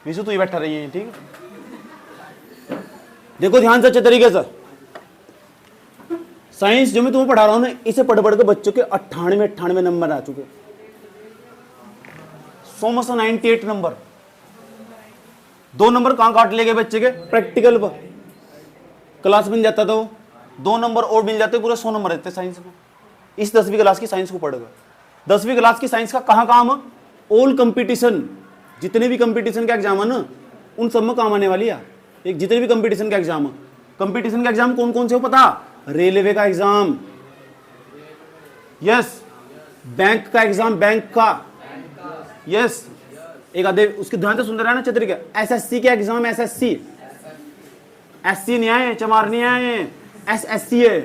विशु तू ही बैठा रही है, ठीक है। देखो ध्यान से अच्छे तरीके से, साइंस जो मैं तुम्हें पढ़ा रहा हूं ना, इसे पढ़ पढ़ के बच्चों के 98 नंबर आ चुके, 100 में से 98 नंबर। 2 नंबर कहां काट ले गए बच्चे के? प्रैक्टिकल पर क्लास बन जाता था वो, 2 नंबर और मिल जाते, पूरे 100 नंबर रहते साइंस में। इस 10वीं क्लास की साइंस को पढ़ गए। 10वीं क्लास की साइंस का कहां काम? ऑल कंपटीशन, जितने भी कंपटीशन का एग्जाम है ना, उन सब में काम आने वाली है। एक जितने भी कंपटीशन का एग्जाम है, कंपटीशन का एग्जाम कौन कौन से हो पता? रेलवे का एग्जाम, यस, बैंक का एग्जाम, बैंक का, यस, एक आधे उसके ध्यान से सुंदर है ना चित्र के, एसएससी के एग्जाम, एसएससी, एससी नहीं आए, चमार नहीं आए, एसएससी है,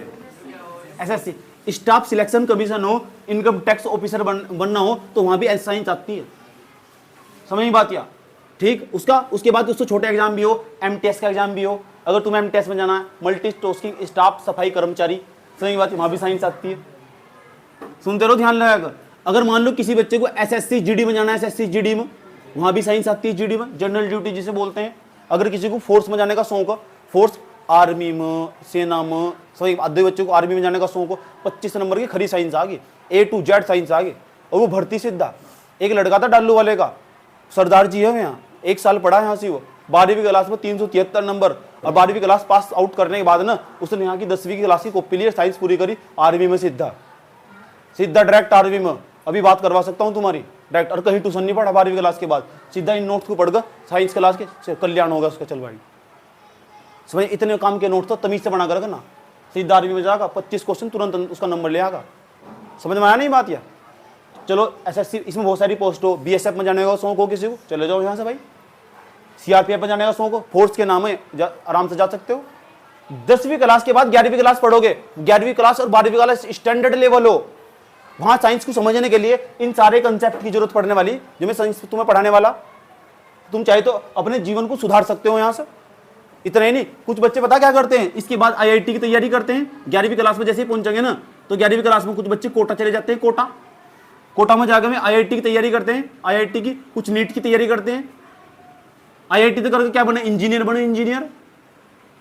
एसएससी। स्टाफ सिलेक्शन कमीशन हो, इनकम टैक्स ऑफिसर बनना हो, तो वहां भी साइंस आती है। समझ में बात? या ठीक, उसके बाद उससे छोटे एग्जाम भी हो, एमटीएस का एग्जाम भी हो, अगर तुम्हें एमटीएस में जाना है, मल्टी टास्किंग स्टाफ सफाई कर्मचारी, समझ में बात? वहां भी साइंस आती है। सुनते रहो ध्यान लगाकर। अगर मान लो किसी बच्चे को एसएससी जीडी में जाना है, एसएससी जीडी में, वहां भी साइंस आती है, जीडी में, जनरल ड्यूटी जिसे बोलते हैं। अगर किसी को फोर्स में जाने का शौक है, फोर्स, आर्मी में, सेना में, सभी आधे बच्चों को आर्मी में जाने का शौक हो, 25 नंबर की खरी साइंस आ गई, A to Z साइंस आ गई, और वो भर्ती सीधा। एक लड़का था डालू वाले का, सरदार जी है यहाँ, 1 साल पढ़ा यहाँ से वो, 12वीं क्लास में 373 नंबर, और 12वीं क्लास पास आउट करने के बाद ना उसने यहाँ की 10वीं की क्लास की कॉपी ली, साइंस पूरी करी, आर्मी में सीधा डायरेक्ट आर्मी में। अभी बात करवा सकता हूँ तुम्हारी डायरेक्ट, और कहीं ट्यूशन नहीं पढ़ा 12वीं क्लास के बाद, सीधा इन नोट्स को पढ़कर साइंस क्लास के कल्याण होगा उसका। चल भाई समझ, इतने काम के नोट्स तो तमीज से बना कर ना, सीधा आर्मी में जाएगा, 25 क्वेश्चन तुरंत उसका नंबर ले आएगा। समझ में आया नहीं बात? या चलो एसएससी, इसमें बहुत सारी पोस्ट हो, बीएसएफ में जाने का शौक हो किसी को, चले जाओ यहाँ से भाई। सीआरपीएफ में जाने का शौक हो, फोर्स के नाम है, आराम से जा सकते हो। 10वीं क्लास के बाद 11वीं क्लास पढ़ोगे, 11वीं क्लास और 12वीं क्लास स्टैंडर्ड लेवल हो, वहां साइंस को समझने के लिए इन सारे कंसेप्ट की जरूरत पड़ने वाली, जो मैं साइंस तुम्हें पढ़ाने वाला। तुम चाहे तो अपने जीवन को सुधार सकते हो यहाँ से। इतना ही नहीं, कुछ बच्चे पता क्या करते हैं, इसके बाद आईआईटी की तैयारी करते हैं। 11वीं क्लास में जैसे ही पहुंचेंगे ना, तो 11वीं क्लास में कुछ बच्चे कोटा चले जाते हैं, कोटा में जाकर में आईआईटी की तैयारी करते हैं, आईआईटी की, कुछ नीट की तैयारी करते हैं। आईआईटी तो करके क्या बने? इंजीनियर बने, इंजीनियर।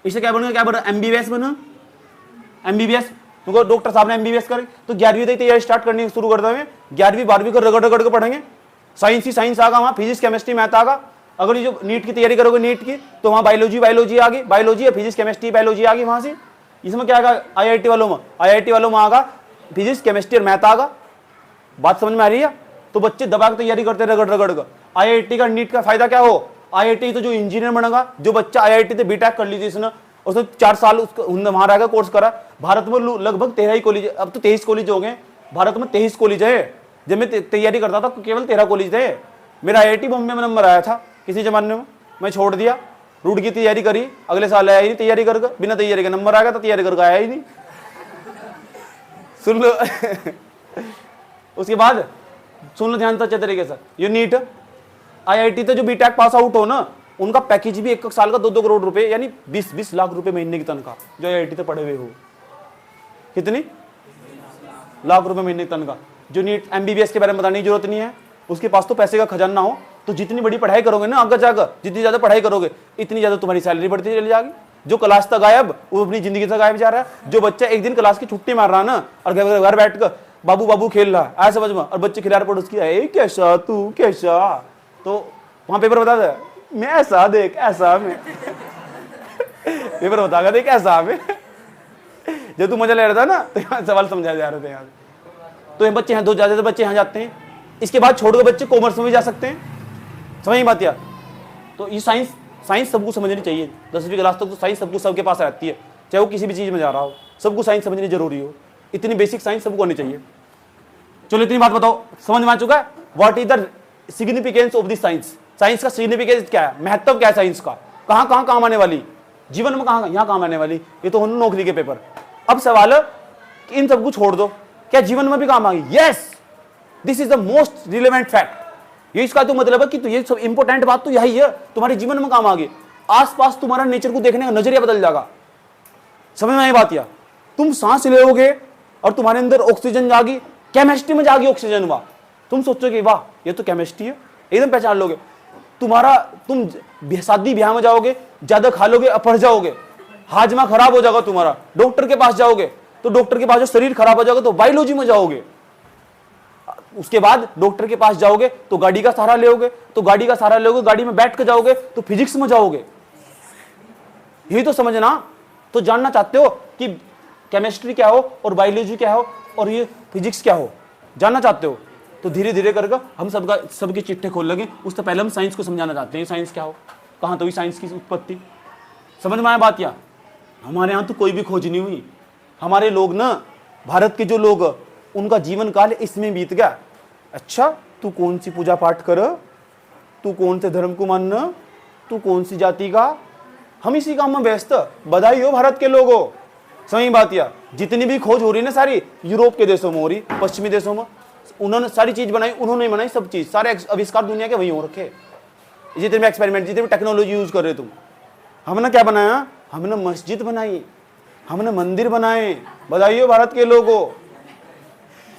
इससे क्या बनेगा? क्या बना? एमबीबीएस बना, एमबीबीएस। तुमको डॉक्टर साहब ने एमबीबीएस करे, तो 11वीं तक तैयारी स्टार्ट करनी शुरू कर देंगे। 11वीं 12वीं को रगड़ रगड़ के पढ़ेंगे, साइंस ही साइंस आगा, वहां फिजिक्स केमिस्ट्री मैथ आगा। अगर ये जो नीट की तैयारी करोगे, नीट की, तो वहां बायोलॉजी आ गई, बायोलॉजी है, फिजिक्स केमिस्ट्री बायोलॉजी आ गई वहां से। इसमें क्या आगा? आईआईटी वालों में आगा फिजिक्स केमिस्ट्री और मैथ आगा। बात समझ में आ रही है? तो बच्चे दबा के तैयारी करते रगड़ रगड़ कर। आईआईटी का, नीट का फायदा क्या हो? आईआईटी तो जो इंजीनियर बनेगा, जो बच्चा आईआईटी से बीटेक कर ली थी उसने 4 साल वहां रह कोर्स करा। भारत में लगभग 13 कॉलेज, अब तो 23 कॉलेज हो गए भारत में, 23 कॉलेज है। जब मैं तैयारी करता था केवल 13 कॉलेज थे। मेरा आईआईटी बॉम्बे में नंबर आया था किसी जमाने में, मैं छोड़ दिया, रूट की तैयारी करी, अगले साल आया ही नहीं तैयारी कर, बिना तैयारी के नंबर आ गया था, तैयारी करके आया ही नहीं। सुन लो उसके बाद सुन लो ध्यान से अच्छे तरीके से, ये नीट आईआईटी से जो बीटेक पास आउट हो ना, उनका पैकेज भी 1 साल का 2-2 करोड़ रुपए, यानी 20-20 लाख रुपए महीने की तनख्वाह, जो आईआईटी से पढ़े हुए हो। कितनी लाख रुपए महीने की तनख्वाह। जो नीट एमबीबीएस के बारे में बताने की जरूरत नहीं है, उसके पास तो पैसे का खजाना हो, तो जितनी बड़ी पढ़ाई करोगे ना आगे जाकर, जितनी ज्यादा पढ़ाई करोगे इतनी ज्यादा तुम्हारी सैलरी बढ़ती चली जाएगी। जो क्लास तक गायब, वो अपनी जिंदगी से गायब जा रहा है। जो बच्चा एक दिन क्लास की छुट्टी मार रहा है ना, और घर बैठ कर बाबू बाबू खेल रहा है, आया समझ में, और बच्चे खिलाड़ पड़ उसकी, कैसा तू कैसा, तो वहां पेपर बता दे, मैं ऐसा देख ऐसा में पेपर बतागा देख ऐसा में। जब तू मजा ले रहा था ना, तो यहाँ सवाल समझाए जा रहे थे यार। तो ये बच्चे यहाँ, 2 ज्यादा बच्चे यहाँ जाते हैं। इसके बाद छोड़ के बच्चे कॉमर्स में भी जा सकते हैं। समझ बात यार? तो ये साइंस सबको समझनी चाहिए। 10वीं क्लास तक तो साइंस सबको, सबके पास रहती है, चाहे वो किसी भी चीज में जा रहा हो, सबको साइंस समझनी जरूरी हो। इतनी बेसिक साइंस सबको आनी चाहिए। चलो इतनी बात बताओ, समझ में आ चुका है? What is the significance of this science? Science का सिग्निफिकेंस क्या है, महत्व क्या है साइंस का, कहां कहां काम आने वाली, जीवन में कहां यहां काम आने वाली? ये तो नौकरी के पेपर। अब सवाल है कि इन सबको छोड़ दो, क्या जीवन में भी काम आ गई? Yes, this is the most relevant fact. ये इसका तो मतलब है कि तो ये सब इंपॉर्टेंट बात तो यही है, तुम्हारे जीवन में काम आ गई। आसपास तुम्हारा नेचर को देखने का नजरिया बदल जाएगा। समझ में आई बात? या तुम सांस लोगे और तुम्हारे अंदर ऑक्सीजन जागी, केमिस्ट्री में जागी ऑक्सीजन, वाह, तुम सोचोगे वाह ये तो केमिस्ट्री है, एकदम पहचान लोगे। तुम्हारा तुम शादी ब्याह में जाओगे, ज्यादा खा लोगे, अपढ़ जाओगे, हाजमा खराब हो जाएगा तुम्हारा, डॉक्टर के पास जाओगे तो डॉक्टर के पास जो शरीर खराब हो जाएगा तो बायोलॉजी में जाओगे, उसके बाद डॉक्टर के पास जाओगे तो गाड़ी का सहारा लोगे, तो गाड़ी का सहारा लोगे, गाड़ी में बैठ के जाओगे तो फिजिक्स में जाओगे। यही तो समझना। तो जानना चाहते हो कि केमिस्ट्री क्या हो और बायोलॉजी क्या हो और ये फिजिक्स क्या हो, जानना चाहते हो, तो धीरे धीरे करके हम सबके चिट्ठे खोल लगे। उससे पहले हम साइंस को समझाना चाहते हैं, साइंस क्या हो, कहाँ तो हुई साइंस की उत्पत्ति। समझ में आया बात? या हमारे यहाँ तो कोई भी खोज नहीं हुई। हमारे लोग ना, भारत के जो लोग, उनका जीवन काल इसमें बीत गया। अच्छा, तू कौन सी पूजा पाठ कर, तू कौन से धर्म को मानना, तू कौन सी जाति का, हम इसी काम में व्यस्त। बधाई हो भारत के लोगों। सही बात। या जितनी भी खोज हो रही ना सारी यूरोप के देशों में हो रही, पश्चिमी देशों में, उन्होंने सारी चीज बनाई, उन्होंने बनाई सब चीज, सारे आविष्कार दुनिया के वही हो रखे। जितने भी एक्सपेरिमेंट, जितने भी टेक्नोलॉजी यूज कर रहे तुम, हमने क्या बनाया? हमने मस्जिद बनाई, हमने मंदिर बनाए। बधाई हो भारत के लोगों।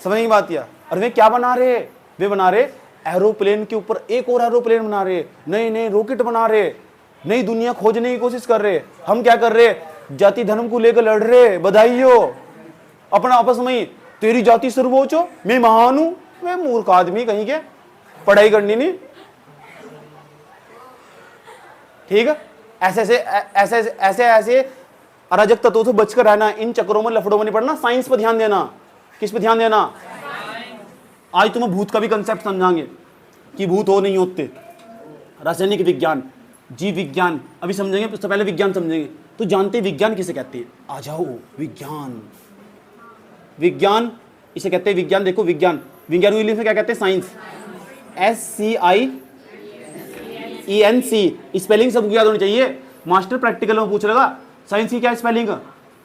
समझ की बात? या और वे क्या बना रहे? वे बना रहे एरोप्लेन के ऊपर एक और एरोप्लेन बना रहे, नए नए रॉकेट बना रहे, नई दुनिया खोजने की कोशिश कर रहे। हम क्या कर रहे? जाति धर्म को लेकर लड़ रहे। बधाई हो। अपना आपस में ही, तेरी जाति सर्वोच्च हो, मैं महान हूं, मैं मूर्ख आदमी कहीं के, पढ़ाई करनी नहीं। ठीक है? ऐसे ऐसे ऐसे ऐसे ऐसे अराजक तत्वों से बचकर रहना, इन चक्रों में लफड़ों में नहीं पड़ना। साइंस पर ध्यान देना। किस पे ध्यान देना? आज तुम्हें भूत का भी कंसेप्ट समझाएंगे कि भूत हो नहीं होते। रासायनिक विज्ञान, जीव विज्ञान अभी समझेंगे, उससे पहले विज्ञान समझेंगे। तो जानते विज्ञान किसे कहते हैं? आ जाओ, विज्ञान। विज्ञान इसे कहते हैं विज्ञान। देखो विज्ञान, विज्ञान इंग्लिश में क्या कहते हैं? साइंस। SCIENC स्पेलिंग सबको याद होनी चाहिए। मास्टर प्रैक्टिकल में पूछ लेगा साइंस की क्या स्पेलिंग,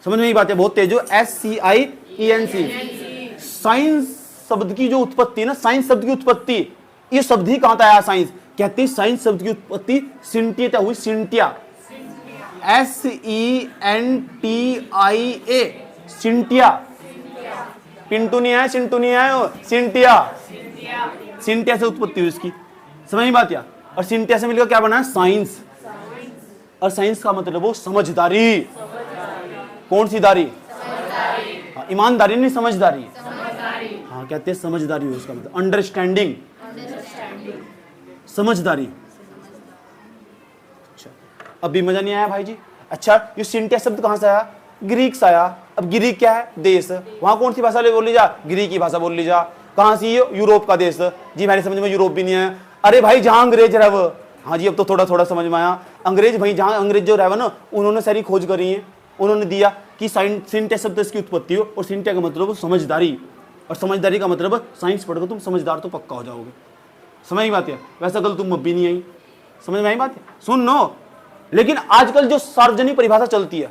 समझ में ही बात है, बहुत तेज हो। SCIENC। साइंस शब्द की जो उत्पत्ति है ना, साइंस शब्द की उत्पत्ति, ये शब्द ही कहां से आया? साइंस कहते हैं साइंस शब्द की उत्पत्ति सिंटिया हुई। Cynthia, SENTIA, Cynthia. पिंटू नहीं है, चिंटू नहीं है, सिंटिया। सिंटिया से उत्पत्ति हुई इसकी। समझ में बात? या और सिंटिया से मिलकर क्या बना? साइंस। और साइंस का मतलब वो समझदारी। कौन सी दारी? हाँ, ईमानदारी नहीं, समझदारी। हाँ, कहते हैं समझदारी हो, इसका मतलब अंडरस्टैंडिंग, समझदारी। अच्छा, अभी मजा नहीं आया भाई जी? अच्छा, ये सिंटिया शब्द कहां से आया? ग्रीक से आया। अब ग्रीक क्या है? देश। वहां कौन सी भाषा बोल ली जा? ग्रीक की भाषा बोल ली जा। कहां से? यूरोप का देश। जी मेरी समझ में यूरोप भी नहीं है। अरे भाई जहां अंग्रेज रहे वो, हाँ जी अब तो थोड़ा थोड़ा समझ में आया। अंग्रेज भाई, जहां अंग्रेज जो रहे ना, उन्होंने सारी खोज करी है। उन्होंने दिया कि सिंटिया शब्द इसकी उत्पत्ति हो, और सिंटिया का मतलब समझदारी, और समझदारी का मतलब साइंस पढ़कर तुम समझदार तो पक्का हो जाओगे। समझ की बात है? वैसा कल तुम भी नहीं आई। समझ में आई बात है? सुन लो। लेकिन आजकल जो सार्वजनिक परिभाषा चलती है,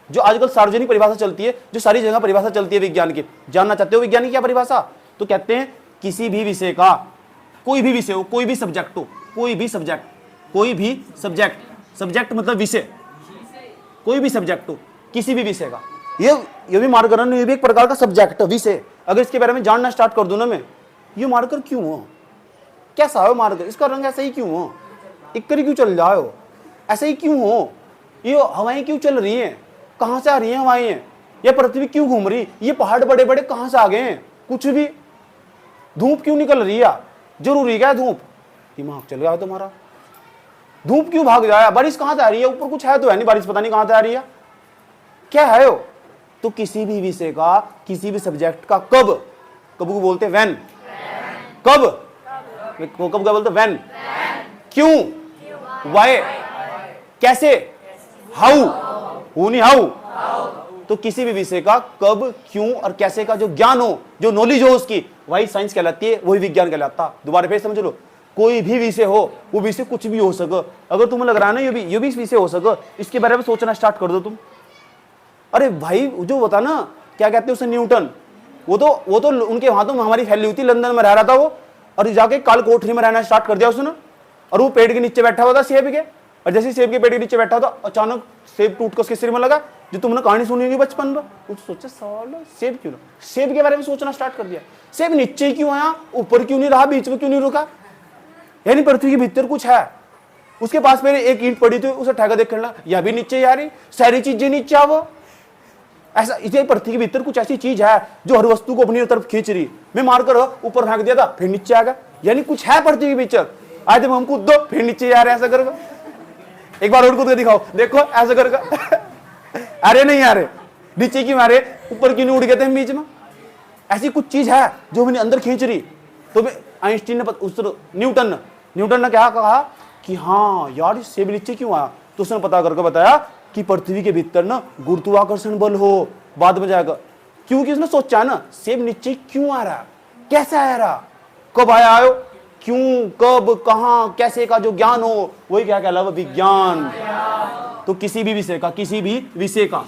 जो आजकल सार्वजनिक परिभाषा चलती है, जो सारी जगह परिभाषा चलती है विज्ञान की, जानना चाहते हो विज्ञान की क्या परिभाषा? तो कहते हैं किसी भी विषय का, कोई भी विषय हो, कोई भी सब्जेक्ट हो, कोई भी सब्जेक्ट, कोई भी सब्जेक्ट, सब्जेक्ट मतलब विषय, कोई भी सब्जेक्ट हो, किसी भी विषय का, ये भी मार्कर है, ये भी एक प्रकार का सब्जेक्ट विषय। अगर इसके बारे में जानना स्टार्ट कर दूं ना मैं, ये मार्कर क्यों हो, कैसा हो मार्कर, इसका रंग ऐसा ही क्यों हो, इक्करी क्यों चल जाए हो, ऐसा ही क्यों हो, ये हवाएं क्यों चल रही हैं, कहां से आ रही हैं हवाएं, ये पृथ्वी क्यों घूम रही, ये पहाड़ बड़े बड़े कहां से आ गए हैं, कुछ भी, धूप क्यों निकल रही है, जरूरी क्या धूप, दिमाग चल गया तुम्हारा, धूप क्यों भाग जाया, बारिश कहां से आ रही है, ऊपर कुछ है तो है नहीं, बारिश पता नहीं कहां से आ रही है, क्या है वो। तो किसी भी विषय का, किसी भी सब्जेक्ट का कब, कब को बोलते हैं व्हेन, कब, कब क्या बोलते हैं व्हेन, क्यों, व्हाई, कैसे, हाउ, हु नहीं हाउ। तो किसी भी विषय का कब, क्यों और कैसे का जो ज्ञान हो, जो नॉलेज हो उसकी, वही साइंस कहलाती है, वही विज्ञान कहलाता। दोबारा फिर समझ लो, कोई भी विषय हो, वो विषय कुछ भी हो सके, अगर तुम्हें लग रहा है ना ये भी विषय हो सके, इसके बारे में सोचना स्टार्ट कर दो तुम। अरे भाई जो बता ना, क्या कहते हैं उसे, न्यूटन, वो तो उनके हाथों में हमारी फैली हुई थी, लंदन में रह रहा था वो, और जाके काल कोठरी में रहना स्टार्ट कर दिया उसने, और वो पेड़ के नीचे बैठा हुआ था सेब के, और जैसे सेब के पेड़ के नीचे बैठा था, अचानक सेब टूट कर उसके सिर में लगा, जो तुमने कहानी सुनी होगी बचपन में, वो सोचा साला सेब क्यों, सेब के बारे में सोचना स्टार्ट कर दिया, सेब नीचे क्यों आया, ऊपर क्यों नहीं रहा, बीच में क्यों नहीं रुका, यानी पृथ्वी के भीतर कुछ है, उसके पास मेरे एक ईंट पड़ी थी, उसे ठेका देख करना, यह भी नीचे जा रही, सारी चीजें नीचे आवो। ऐसा इसे पृथ्वी के भीतर कुछ ऐसी चीज है जो हर वस्तु को अपनी तरफ खींच रही। मैं मारकर ऊपर फेंक दिया था, फिर नीचे आ गया, यानी कुछ है पृथ्वी के भीतर। आज हम कूद दो, फिर नीचे जा रहे, ऐसा करो। एक बार और कूद के दिखाओ, देखो ऐसा कर। अरे नहीं आ रहे, नीचे क्यों आ रहे, ऊपर क्यों नहीं उड़ गए थे बीच में। ऐसी कुछ चीज है जो मैंने अंदर खींच रही। तो आइंस्टीन ने उस न्यूटन ने क्या कहा कि हाँ यार इससे भी नीचे क्यों आया, तो उसने पता करके बताया कि पृथ्वी के भीतर ना गुरुत्वाकर्षण बल हो, बाद में जाएगा। क्योंकि उसने सोचा ना सेब नीचे क्यों आ रहा, कैसे आ रहा, कब आया आयो, क्यों, कब, कहां, कैसे का जो ज्ञान हो वही क्या कहलावा, विज्ञान। तो किसी भी विषय का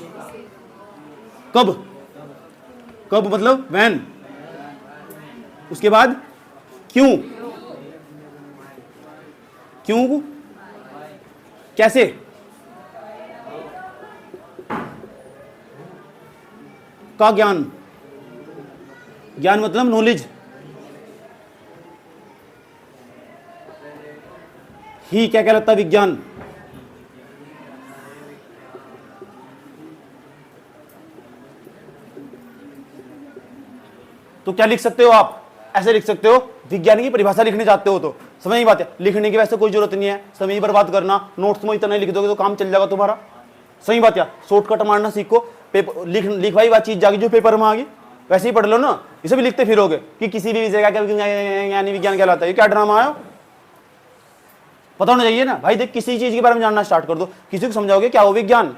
कब मतलब व्हेन, उसके बाद क्यों कैसे, का ज्ञान मतलब नॉलेज, ही क्या कहलाता है, विज्ञान। तो क्या लिख सकते हो आप, ऐसे लिख सकते हो, विज्ञान की परिभाषा लिखने जाते हो तो समझ नहीं बात है, लिखने की वैसे कोई जरूरत नहीं है, समय बर्बाद करना, नोट्स में इतना लिख दोगे तो काम चल जाएगा तुम्हारा। सही बात है, शॉर्टकट मारना सीखो, पेपर लिखवाई बात चीज जागी जो पेपर में आ गई वैसे ही पढ़ लो ना, इसे भी लिखते फिरोगे कि किसी भी विषय का विज्ञान कहलाता है, ये क्या ड्रामा आयो, पता होना चाहिए ना भाई। देख किसी चीज के बारे में जानना स्टार्ट कर दो, किसी को समझाओगे क्या हो विज्ञान,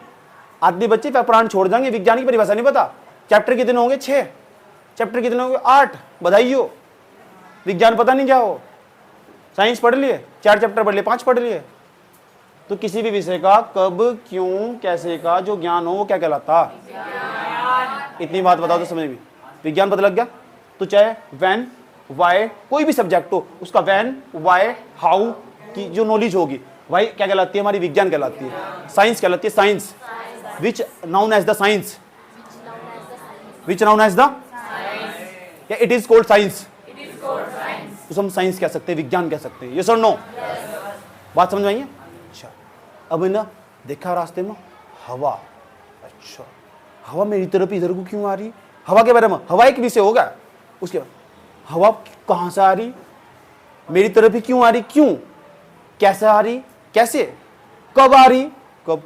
आदमी बच्चे प्राण छोड़ जाएंगे, विज्ञान की परिभाषा नहीं पता। चैप्टर कितने होंगे, 6, चैप्टर कितने होंगे, 8, बधाइयो, विज्ञान पता नहीं क्या हो। साइंस पढ़ लिए, 4 चैप्टर पढ़ लिए, 5 पढ़ लिए। तो किसी भी विषय का कब, क्यों, कैसे का जो ज्ञान हो वो क्या कहलाता, इतनी बात बताओ तो समझ में, विज्ञान पता लग गया। तो चाहे व्हेन, वाई, कोई भी सब्जेक्ट हो, उसका व्हेन, वाई, हाउ की जो नॉलेज होगी, वाई क्या कहलाती है, हमारी विज्ञान कहलाती है। साइंस कहलाती है science, which known as the science, which known as the, या इट इज कॉल्ड साइंस, तो हम साइंस कह सकते हैं, विज्ञान कह सकते हैं, यस और नो, बात समझ में आई है। अच्छा, अब ना देखा रास्ते में हवा, अच्छा हवा मेरी तरफ इधर को क्यों आ रही, हवा के बारे में, हवा एक विषय होगा, उसके बाद हवा कहां से आ रही, मेरी तरफ ही क्यों आ रही, क्यों, कैसे आ रही, कैसे, कब आ रही, कब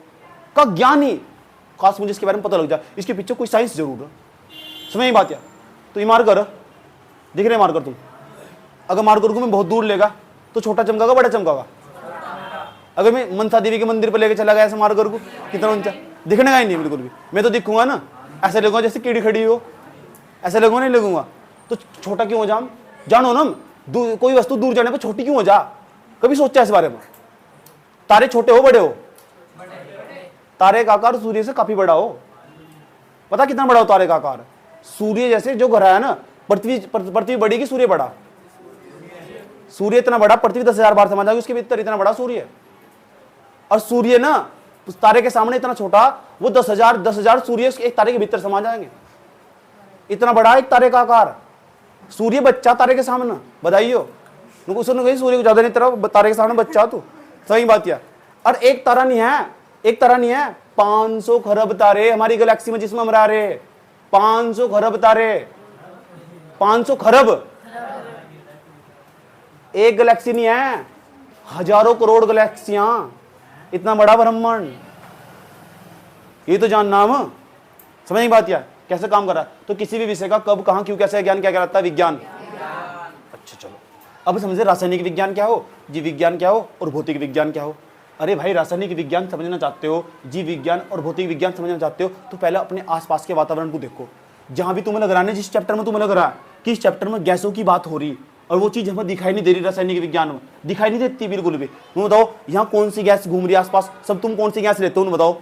का ज्ञान ही खास मुझे इसके बारे में पता लग जाए, इसके पीछे कोई साइंस जरूर है। समझ नहीं बात है। तो ये मार कर, दिख रहे मार कर, तुम अगर मार कर को मैं बहुत दूर लेगा तो छोटा चमकागा बड़ा चमकागा, अगर मैं मनसा देवी के मंदिर पर लेके चला गया ऐसे मार कर को, कितना ऊंचा दिखने का ही नहीं बिल्कुल भी। मैं तो दिखूंगा ना ऐसे लगूंगा जैसे कीड़ी खड़ी हो, ऐसे लगूंगा नहीं लगूंगा। तो छोटा क्यों हो जानो ना, कोई वस्तु दूर जाने पर छोटी क्यों हो जा, कभी सोचा इस बारे में। तारे छोटे हो बड़े हो, तारे का आकार सूर्य से काफी बड़ा हो, पता कितना बड़ा हो तारे का आकार, सूर्य जैसे जो घर है ना, पृथ्वी बड़ी की सूर्य बड़ा, सूर्य इतना बड़ा, पृथ्वी 10,000 बार समझ जाएगी उसके भीतर, इतना बड़ा सूर्य। और सूर्य ना उस तारे के सामने इतना छोटा, वो 10,000 सूर्य एक तारे के भीतर समा जाएंगे, इतना बड़ा एक तारे का आकार। सूर्य बच्चा तारे के सामने, बधाइयो, उसने कही सूर्य को ज्यादा नहीं, तरह तारे के सामने बच्चा तू, सही बात है। और एक तारा नहीं है, 500 खरब तारे हमारी गैलेक्सी में जिसमें हम रह रहे, 500 खरब तारे, 500 खरब, एक गैलेक्सी नहीं है, हजारों करोड़ गैलेक्सियां, इतना बड़ा ब्रह्मांड, ये तो जानना हम, समझ नहीं बात यार कैसे काम कर रहा है। तो किसी भी विषय का कब, कहां, क्यों, कैसे ज्ञान क्या कहलाता है, विज्ञान। अच्छा चलो अब समझे रासायनिक विज्ञान क्या हो, जीव विज्ञान क्या हो और भौतिक विज्ञान क्या हो। अरे भाई रासायनिक विज्ञान समझना चाहते हो, जीव विज्ञान और भौतिक विज्ञान समझना चाहते हो, तो पहले अपने आसपास के वातावरण को देखो, जहां भी तुम्हें लग रहा है, जिस चैप्टर में तुम्हें लग रहा है कि इस चैप्टर में गैसों की बात हो रही, और वो चीज हमें दिखाई नहीं दे रही, रासायनिक विज्ञान में दिखाई नहीं देती बिल्कुल भी। तुम बताओ यहाँ कौन सी गैस घूम रही है आसपास, सब तुम कौन सी गैस लेते हो बताओ,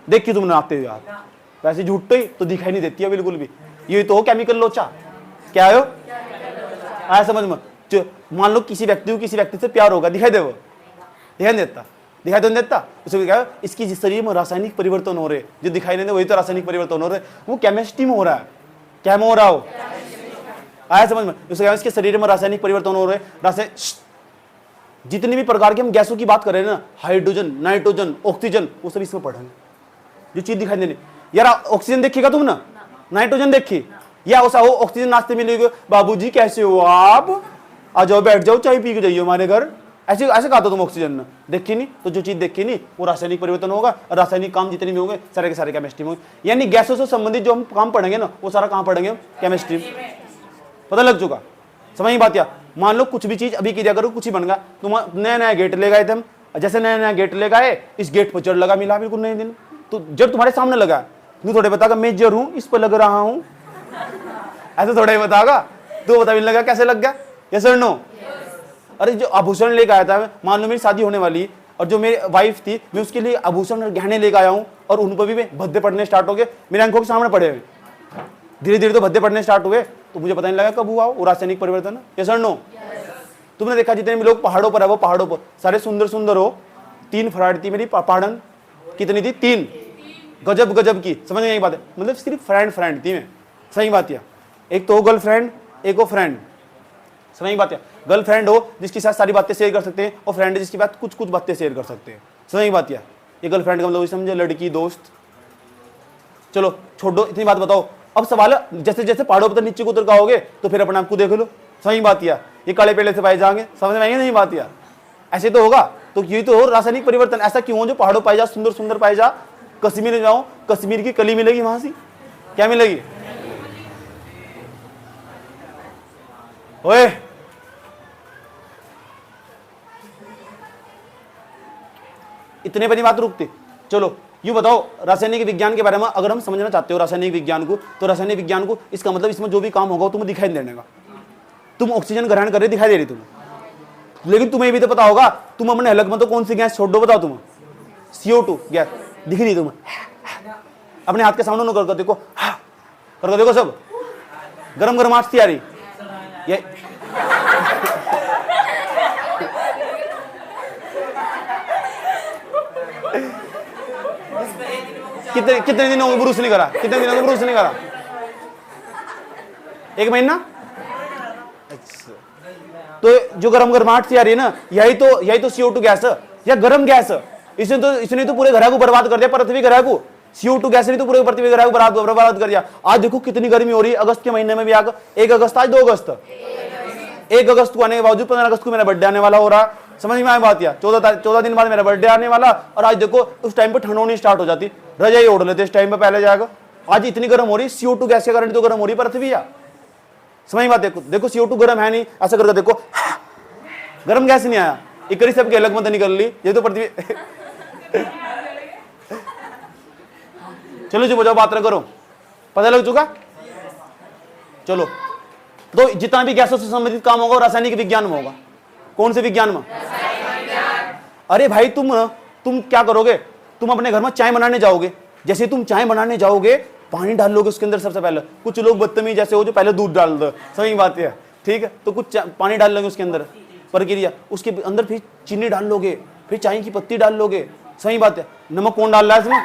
देख के तुमने आते हो यार, वैसे झूठ तो दिखाई नहीं देती है बिल्कुल भी। ये तो हो केमिकल लोचा, क्या हो आया समझ में। मान लो किसी व्यक्ति से प्यार होगा, दिखाई दे, वो दिखाई नहीं देता, उसे क्या इसकी जिस शरीर में रासायनिक परिवर्तन हो रहे, जो दिखाई नहीं दे वही तो रासायनिक परिवर्तन हो रहे, वो केमिस्ट्री में हो रहा है, क्या में हो रहा हो, आया समझ में। उसके शरीर में रासायनिक परिवर्तन हो रहे, जितनी भी प्रकार की हम गैसों की बात करें ना, हाइड्रोजन, नाइट्रोजन, ऑक्सीजन, वो सब इसमें पढ़ेंगे। जो चीज दिखाई देने, यार ऑक्सीजन देखिएगा तुम ना, नाइट्रोजन देखिए, या वो ऑक्सीजन नाश्ते में लेगे, बाबूजी कैसे हो आप, आ जाओ बैठ जाओ चाय पी के जाइए हमारे घर, ऐसे ऐसे कहा था तुम ऑक्सीजन ना देखी नहीं। तो जो चीज देखी नहीं वो रासायनिक परिवर्तन होगा, और रासायनिक काम जितने भी होंगे सारे के सारे केमिस्ट्री में होंगे। यानी गैसों से संबंधित जो हम काम पढ़ेंगे ना वो सारा कहाँ पढ़ेंगे हम, केमिस्ट्री में। पता लग चुका, समझ बात। या मान लो कुछ भी चीज अभी की करो, कुछ ही बन गया, तुम नया नया गेट ले गए थे हम, जैसे नया नया गेट ले गए, इस गेट पर चढ़ लगा, मिला बिल्कुल नए दिन। तो जब तुम्हारे सामने लगा, तू थोड़े बतागा मैं जर हूं इस पर लग रहा हूं, ऐसे थोड़ा ही बतागा, तू बता मिल लगा कैसे लग गया, यस और नो। अरे जो आभूषण लेकर आया था, मान लो मेरी शादी होने वाली और जो मेरी वाइफ थी, मैं उसके लिए आभूषण और गहने लेकर आया हूँ, और उन पर भी भद्दे पड़ने स्टार्ट हो गए, मेरे आंखों के सामने पड़े हुए, धीरे धीरे तो भद्दे पड़ने स्टार्ट हुए, तो मुझे पता नहीं लगा कब हुआ वो रासायनिक परिवर्तन, यस और नो। तुमने देखा जितने भी लोग पहाड़ों पर है वो पहाड़ों पर सारे सुंदर सुंदर हो। 3 फ्रेंड थी मेरी, पहाड़न कितनी थी, 3, गजब गजब की, समझ नहीं बात है, मतलब सिर्फ फ्रेंड थी मैं, सही बात है। एक तो गर्लफ्रेंड, एक वो फ्रेंड, समझ बात है। गर्लफ्रेंड हो जिसके साथ सारी बातें शेयर कर सकते हैं, और फ्रेंड जिसके साथ कुछ कुछ बातें शेयर कर सकते हैं, समझ बात है। ये गर्लफ्रेंड का मतलब समझे, लड़की दोस्त। चलो छोड़ो इतनी बात, बताओ अब सवाल है, जैसे जैसे पहाड़ों पर नीचे को उतर आओगे तो फिर अपने आपको देख लो, सही बात है। ये काले पेड़े से पाए जाएंगे, समझ में आएंगे नहीं बात है, ऐसे तो होगा। तो यही तो हो रासायनिक परिवर्तन, ऐसा क्यों हो जो पहाड़ों पाए जा, सुंदर सुंदर पाए जा, कश्मीर जाओ, कश्मीर की कली मिलेगी वहां से, क्या मिलेगी, ओए इतने पर बात रुकती। चलो यूं बताओ, रासायनिक विज्ञान के बारे में अगर हम समझना चाहते हो रासायनिक विज्ञान को, तो रासायनिक विज्ञान को इसका मतलब इसमें जो भी काम होगा तुम्हें दिखाई देने का। तुम ऑक्सीजन ग्रहण कर रहे दिखाई दे रही तुम्हें, लेकिन तुम्हें भी तो पता होगा, तुम अपने हलक में तो कौन सी गैस छोड़ दो, बताओ तुम्हें, CO2 गैस दिख रही तुम्हें, अपने हाथ के सामने कर देखो, कर देखो, सब गरम गरमाहट सी आ रही, ये कितने दिन हो गए ब्रूस नहीं करा, कितने दिनों से ब्रूस नहीं करा, 1 महीना। अच्छा, तो जो गरम गरमाहट सी आ रही है ना, यही तो CO2 गैस है, या गरम गैस है। इसने तो पूरे ग्रह को बर्बाद कर दिया, पृथ्वी ग्रह को। CO2 गैस ने तो पूरे पृथ्वी ग्रह को बर्बाद कर दिया। आज देखो कितनी गर्मी हो रही है, अगस्त के महीने में भी आकर 1 अगस्त, आज 2 अगस्त, 1 अगस्त को आने के बावजूद 15 अगस्त को मेरा बर्थडे आने वाला हो रहा, समझ में आया बात। या 14 दिन बाद मेरा बर्थडे आने वाला, और आज देखो उस टाइम पे ठंड होनी स्टार्ट हो जाती, रजाई ओढ़ लेते इस टाइम पे पहले जाकर। आज इतनी गर्म हो रही, CO2 गैस के कारण तो गर्म हो रही पृथ्वी, या समझ बात। देखो CO2 गर्म है नहीं, ऐसा करके देखो, गर्म गैस नहीं आया, इकरी सबके अलग मत निकल ली, ये तो पृथ्वी। चलो जी बजाओ, बात करो, पता लग चुका। चलो तो जितना भी गैसों से संबंधित काम होगा रासायनिक विज्ञान में होगा। कौन से विज्ञान में? अरे भाई तुम क्या करोगे, तुम अपने घर में चाय बनाने जाओगे, जैसे तुम चाय बनाने जाओगे पानी डाल लोगे उसके अंदर सबसे पहले। कुछ लोग बदतमीज जैसे हो जो पहले दूध डाल दो, सही बात है, ठीक है। तो कुछ पानी डाल लोगे उसके अंदर, प्रक्रिया, उसके अंदर फिर चीनी डाल लोगे, फिर चाय की पत्ती डाल लोगे, सही बात है। नमक कौन डाल रहा है इसमें?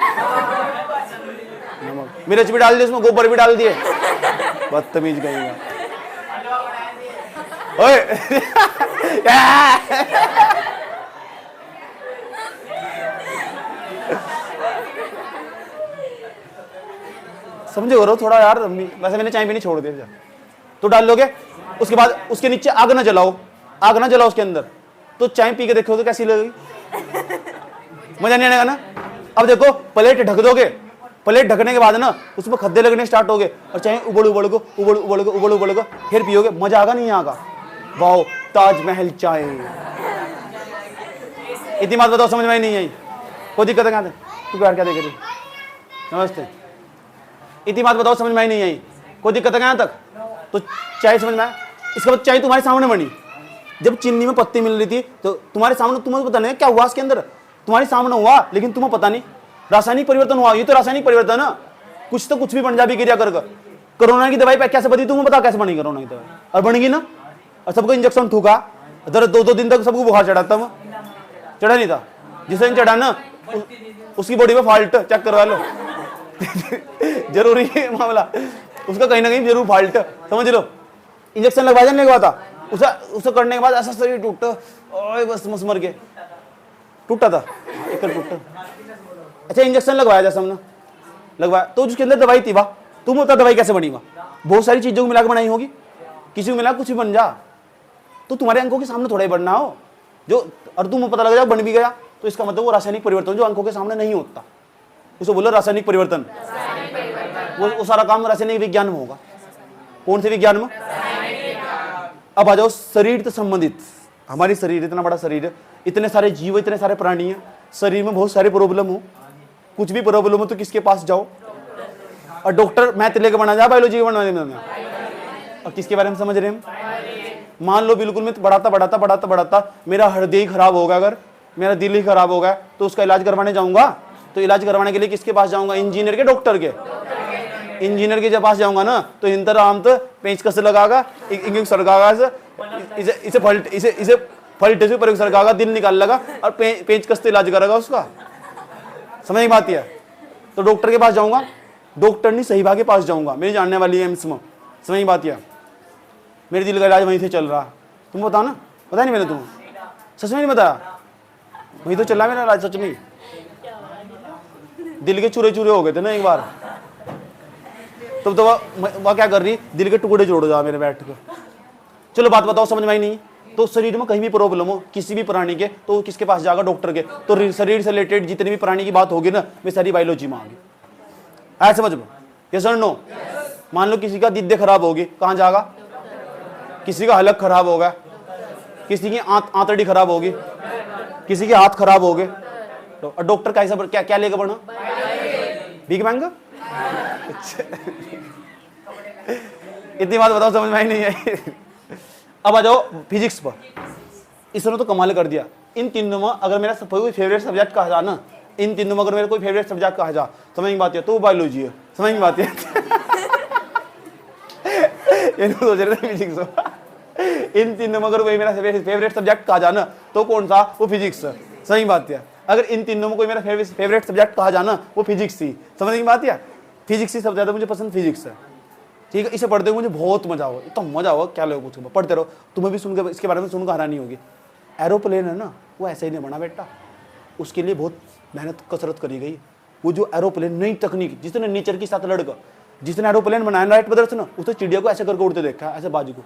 नमक, मिर्च भी डाल दिए इसमें, गोबर भी डाल दिए, बदतमीज कहेगा। ओए समझे हो थोड़ा यार, वैसे मैंने चाय भी नहीं छोड़ दिया। तो डाल लोगे, उसके बाद उसके नीचे आग ना जलाओ, आग ना जलाओ उसके अंदर, तो चाय पी के देखो तो कैसी लगेगी, मजा नहीं आएगा ना। अब देखो प्लेट ढक दोगे, प्लेट ढकने के बाद ना उसमें खद्दे लगने स्टार्ट हो गए, और चाहे उबड़ उबड़ को फिर पियोगे, मजा आगा नहीं आगा। वाओ ताजमहल चाय। इतनी बात बताओ, समझ में नहीं आई? कोई दिक्कत है क्या? तू प्यार क्या देख रही? नमस्ते। इतनी बात बताओ, समझ में नहीं आई? कोई दिक्कत है यहाँ तक? तो चाय समझ में आया? इसके बाद चाय तुम्हारे सामने बनी, जब चीनी में पत्ती मिल रही थी तो तुम्हारे सामने, तुम्हें पता नहीं क्या हुआ इसके अंदर, तुम्हारे सामने हुआ लेकिन तुम्हें पता नहीं, रासायनिक परिवर्तन हुआ। ये तो रासायनिक परिवर्तन है, कुछ तो कुछ भी बन जा भी क्रिया कर। कोरोना की दवाई कैसे बनी तुम्हें पता? कैसे बनी कोरोना की दवाई? और बनेगी ना, और सबको इंजेक्शन ठूका, दर्द 2-2 दिन तक सबको बुखार चढ़ा, तब चढ़ा नहीं था, जिसे चढ़ा ना उसकी बॉडी में फॉल्ट चेक करवा लो। जरूरी है मामला, उसका कहीं ना कहीं जरूर फॉल्ट, समझ लो। इंजेक्शन लगवा था, उसे उसे करने के बाद ऐसा शरीर टूटा, ओए बस मर के टूटा था, एक टूटा। अच्छा इंजेक्शन लगवाया जैसा हमने लगवाया, तो उसके अंदर दवाई थी, वाह तुम बता दवाई कैसे बनी? वाह बहुत सारी चीजों को मिलाकर बनाई होगी, किसी को मिला कुछ भी बन जा। तो तुम्हारे अंकों के सामने थोड़ा ही बनना हो जो, और तुम पता लग जाओ बन भी गया तो इसका मतलब वो रासायनिक परिवर्तन जो अंकों के सामने नहीं होता, उसे बोलो रासायनिक परिवर्तन। वो सारा काम रासायनिक विज्ञान में होगा। कौन से विज्ञान में? अब आ जाओ शरीर से संबंधित। हमारी शरीर इतना बड़ा शरीर है, इतने सारे जीव, इतने सारे प्राणी हैं, शरीर में बहुत सारे प्रॉब्लम हो, कुछ भी प्रॉब्लम हो तो किसके पास जाओ? और डॉक्टर मैथ लेके बना जा, बायोलॉजी के बनाने में। और किसके बारे में समझ रहे हैं? मान लो बिल्कुल मैं बढ़ाता मेरा हृदय ही खराब होगा, अगर मेरा दिल ही खराब होगा तो उसका इलाज करवाने जाऊंगा, तो इलाज करवाने के लिए किसके पास जाऊंगा? इंजीनियर के, डॉक्टर के। इंजीनियर के जब पास जाऊंगा ना तो इंतर आम तो पेंचकस लगागा, सरकागा, इसे फल्टे से प्रयोग सरकागा, दिल निकाल लगा और पेंचकस से इलाज करेगा उसका। समझ में आती है? तो डॉक्टर के पास जाऊंगा, डॉक्टर नहीं सही भाग के पास जाऊंगा, मेरी जानने वाली है एम्स में। समझ में आती है? मेरे दिल का इलाज वहीं से चल रहा, तुम बताओ ना, बताया नहीं मैंने तुम्हें? सच में नहीं बताया? वहीं तो चल रहा मेरा इलाज, सच में। दिल के चूरे चूरे हो गए थे ना एक बार, तब तो वह क्या कर रही, दिल के टुकड़े जोड़ जा मेरे बैठ कर। चलो बात बताओ, समझ में आई नहीं? तो शरीर में कहीं भी प्रॉब्लम हो किसी भी प्राणी के, तो किसके पास जाएगा? डॉक्टर के। तो शरीर से रिलेटेड जितनी भी प्राणी की बात होगी ना, वे सारी बायोलॉजी में आ गई। आया समझ में? यस और नो? मान लो किसी का दिद्दे खराब होगी, कहाँ जाएगा? किसी का हलक खराब होगा, किसी की आंतड़ी खराब होगी, किसी के हाथ खराब हो गए, तो डॉक्टर कैसा क्या क्या लेकर बना? Big bang. इतनी बात बताओ, समझ में आई नहीं आई? अब आ जाओ फिजिक्स पर। इसने तो कमाल कर दिया। इन तीनों में अगर मेरा कोई फेवरेट सब्जेक्ट कहा जा ना, इन तीनों में अगर मेरा कोई फेवरेट सब्जेक्ट कहा जा, समझ में बात है, तो बायोलॉजी है। समझ में बात है? सोच रहे थे फिजिक्स। इन तीनों में अगर कोई मेरा फेवरेट सब्जेक्ट कहा जा ना, तो कौन सा? वो फिजिक्स है। समझ में बात है? अगर इन तीनों में कोई मेरा फेवरेट सब्जेक्ट कहा जा ना, वो फिजिक्स थी। समझ में बात है? फिजिक्स ही सबसे ज्यादा मुझे पसंद फिजिक्स है। ठीक है, इसे पढ़ते हुए मुझे बहुत मजा हुआ, इतना मजा हुआ क्या लोग कुछ पढ़ते रहो, तुम्हें भी सुनकर इसके बारे में सुनकर हैरानी होगी। एरोप्लेन है ना, वो ऐसे ही नहीं बना बेटा, उसके लिए बहुत मेहनत कसरत करी गई। वो जो एरोप्लेन नई तकनीक, जिसने नेचर के साथ लड़का, जिसने एरोप्लेन बनाया राइट ब्रदर्स ना, उसने चिड़िया को ऐसे करके उड़ते देखा, ऐसे बाजू को।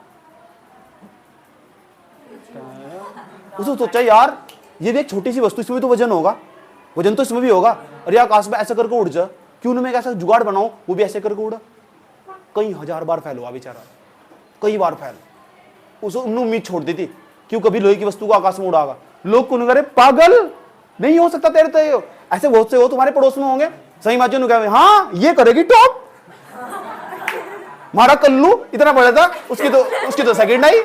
उसने सोचा यार ये भी एक छोटी सी वस्तु, इसमें भी तो वजन होगा, वजन तो इसमें भी होगा, और ये आकाश में ऐसे करके उड़ जा, क्यों ना मैं ऐसा जुगाड़ बनाऊं वो भी ऐसे करके उड़ा। कई हजार बार फैल हुआ बेचारा, कई बार फैल। उसने उम्मीद छोड़ दी थी क्यों कभी लोहे की वस्तु को आकाश में उड़ागा। लोग कौन करे, पागल नहीं हो सकता तेरे तो, ऐसे बहुत से हो तुम्हारे पड़ोस में होंगे। सही बात जो, हाँ ये करेगी टॉप, हमारा कल्लू इतना बड़ा था, उसकी तो सेकंड आई,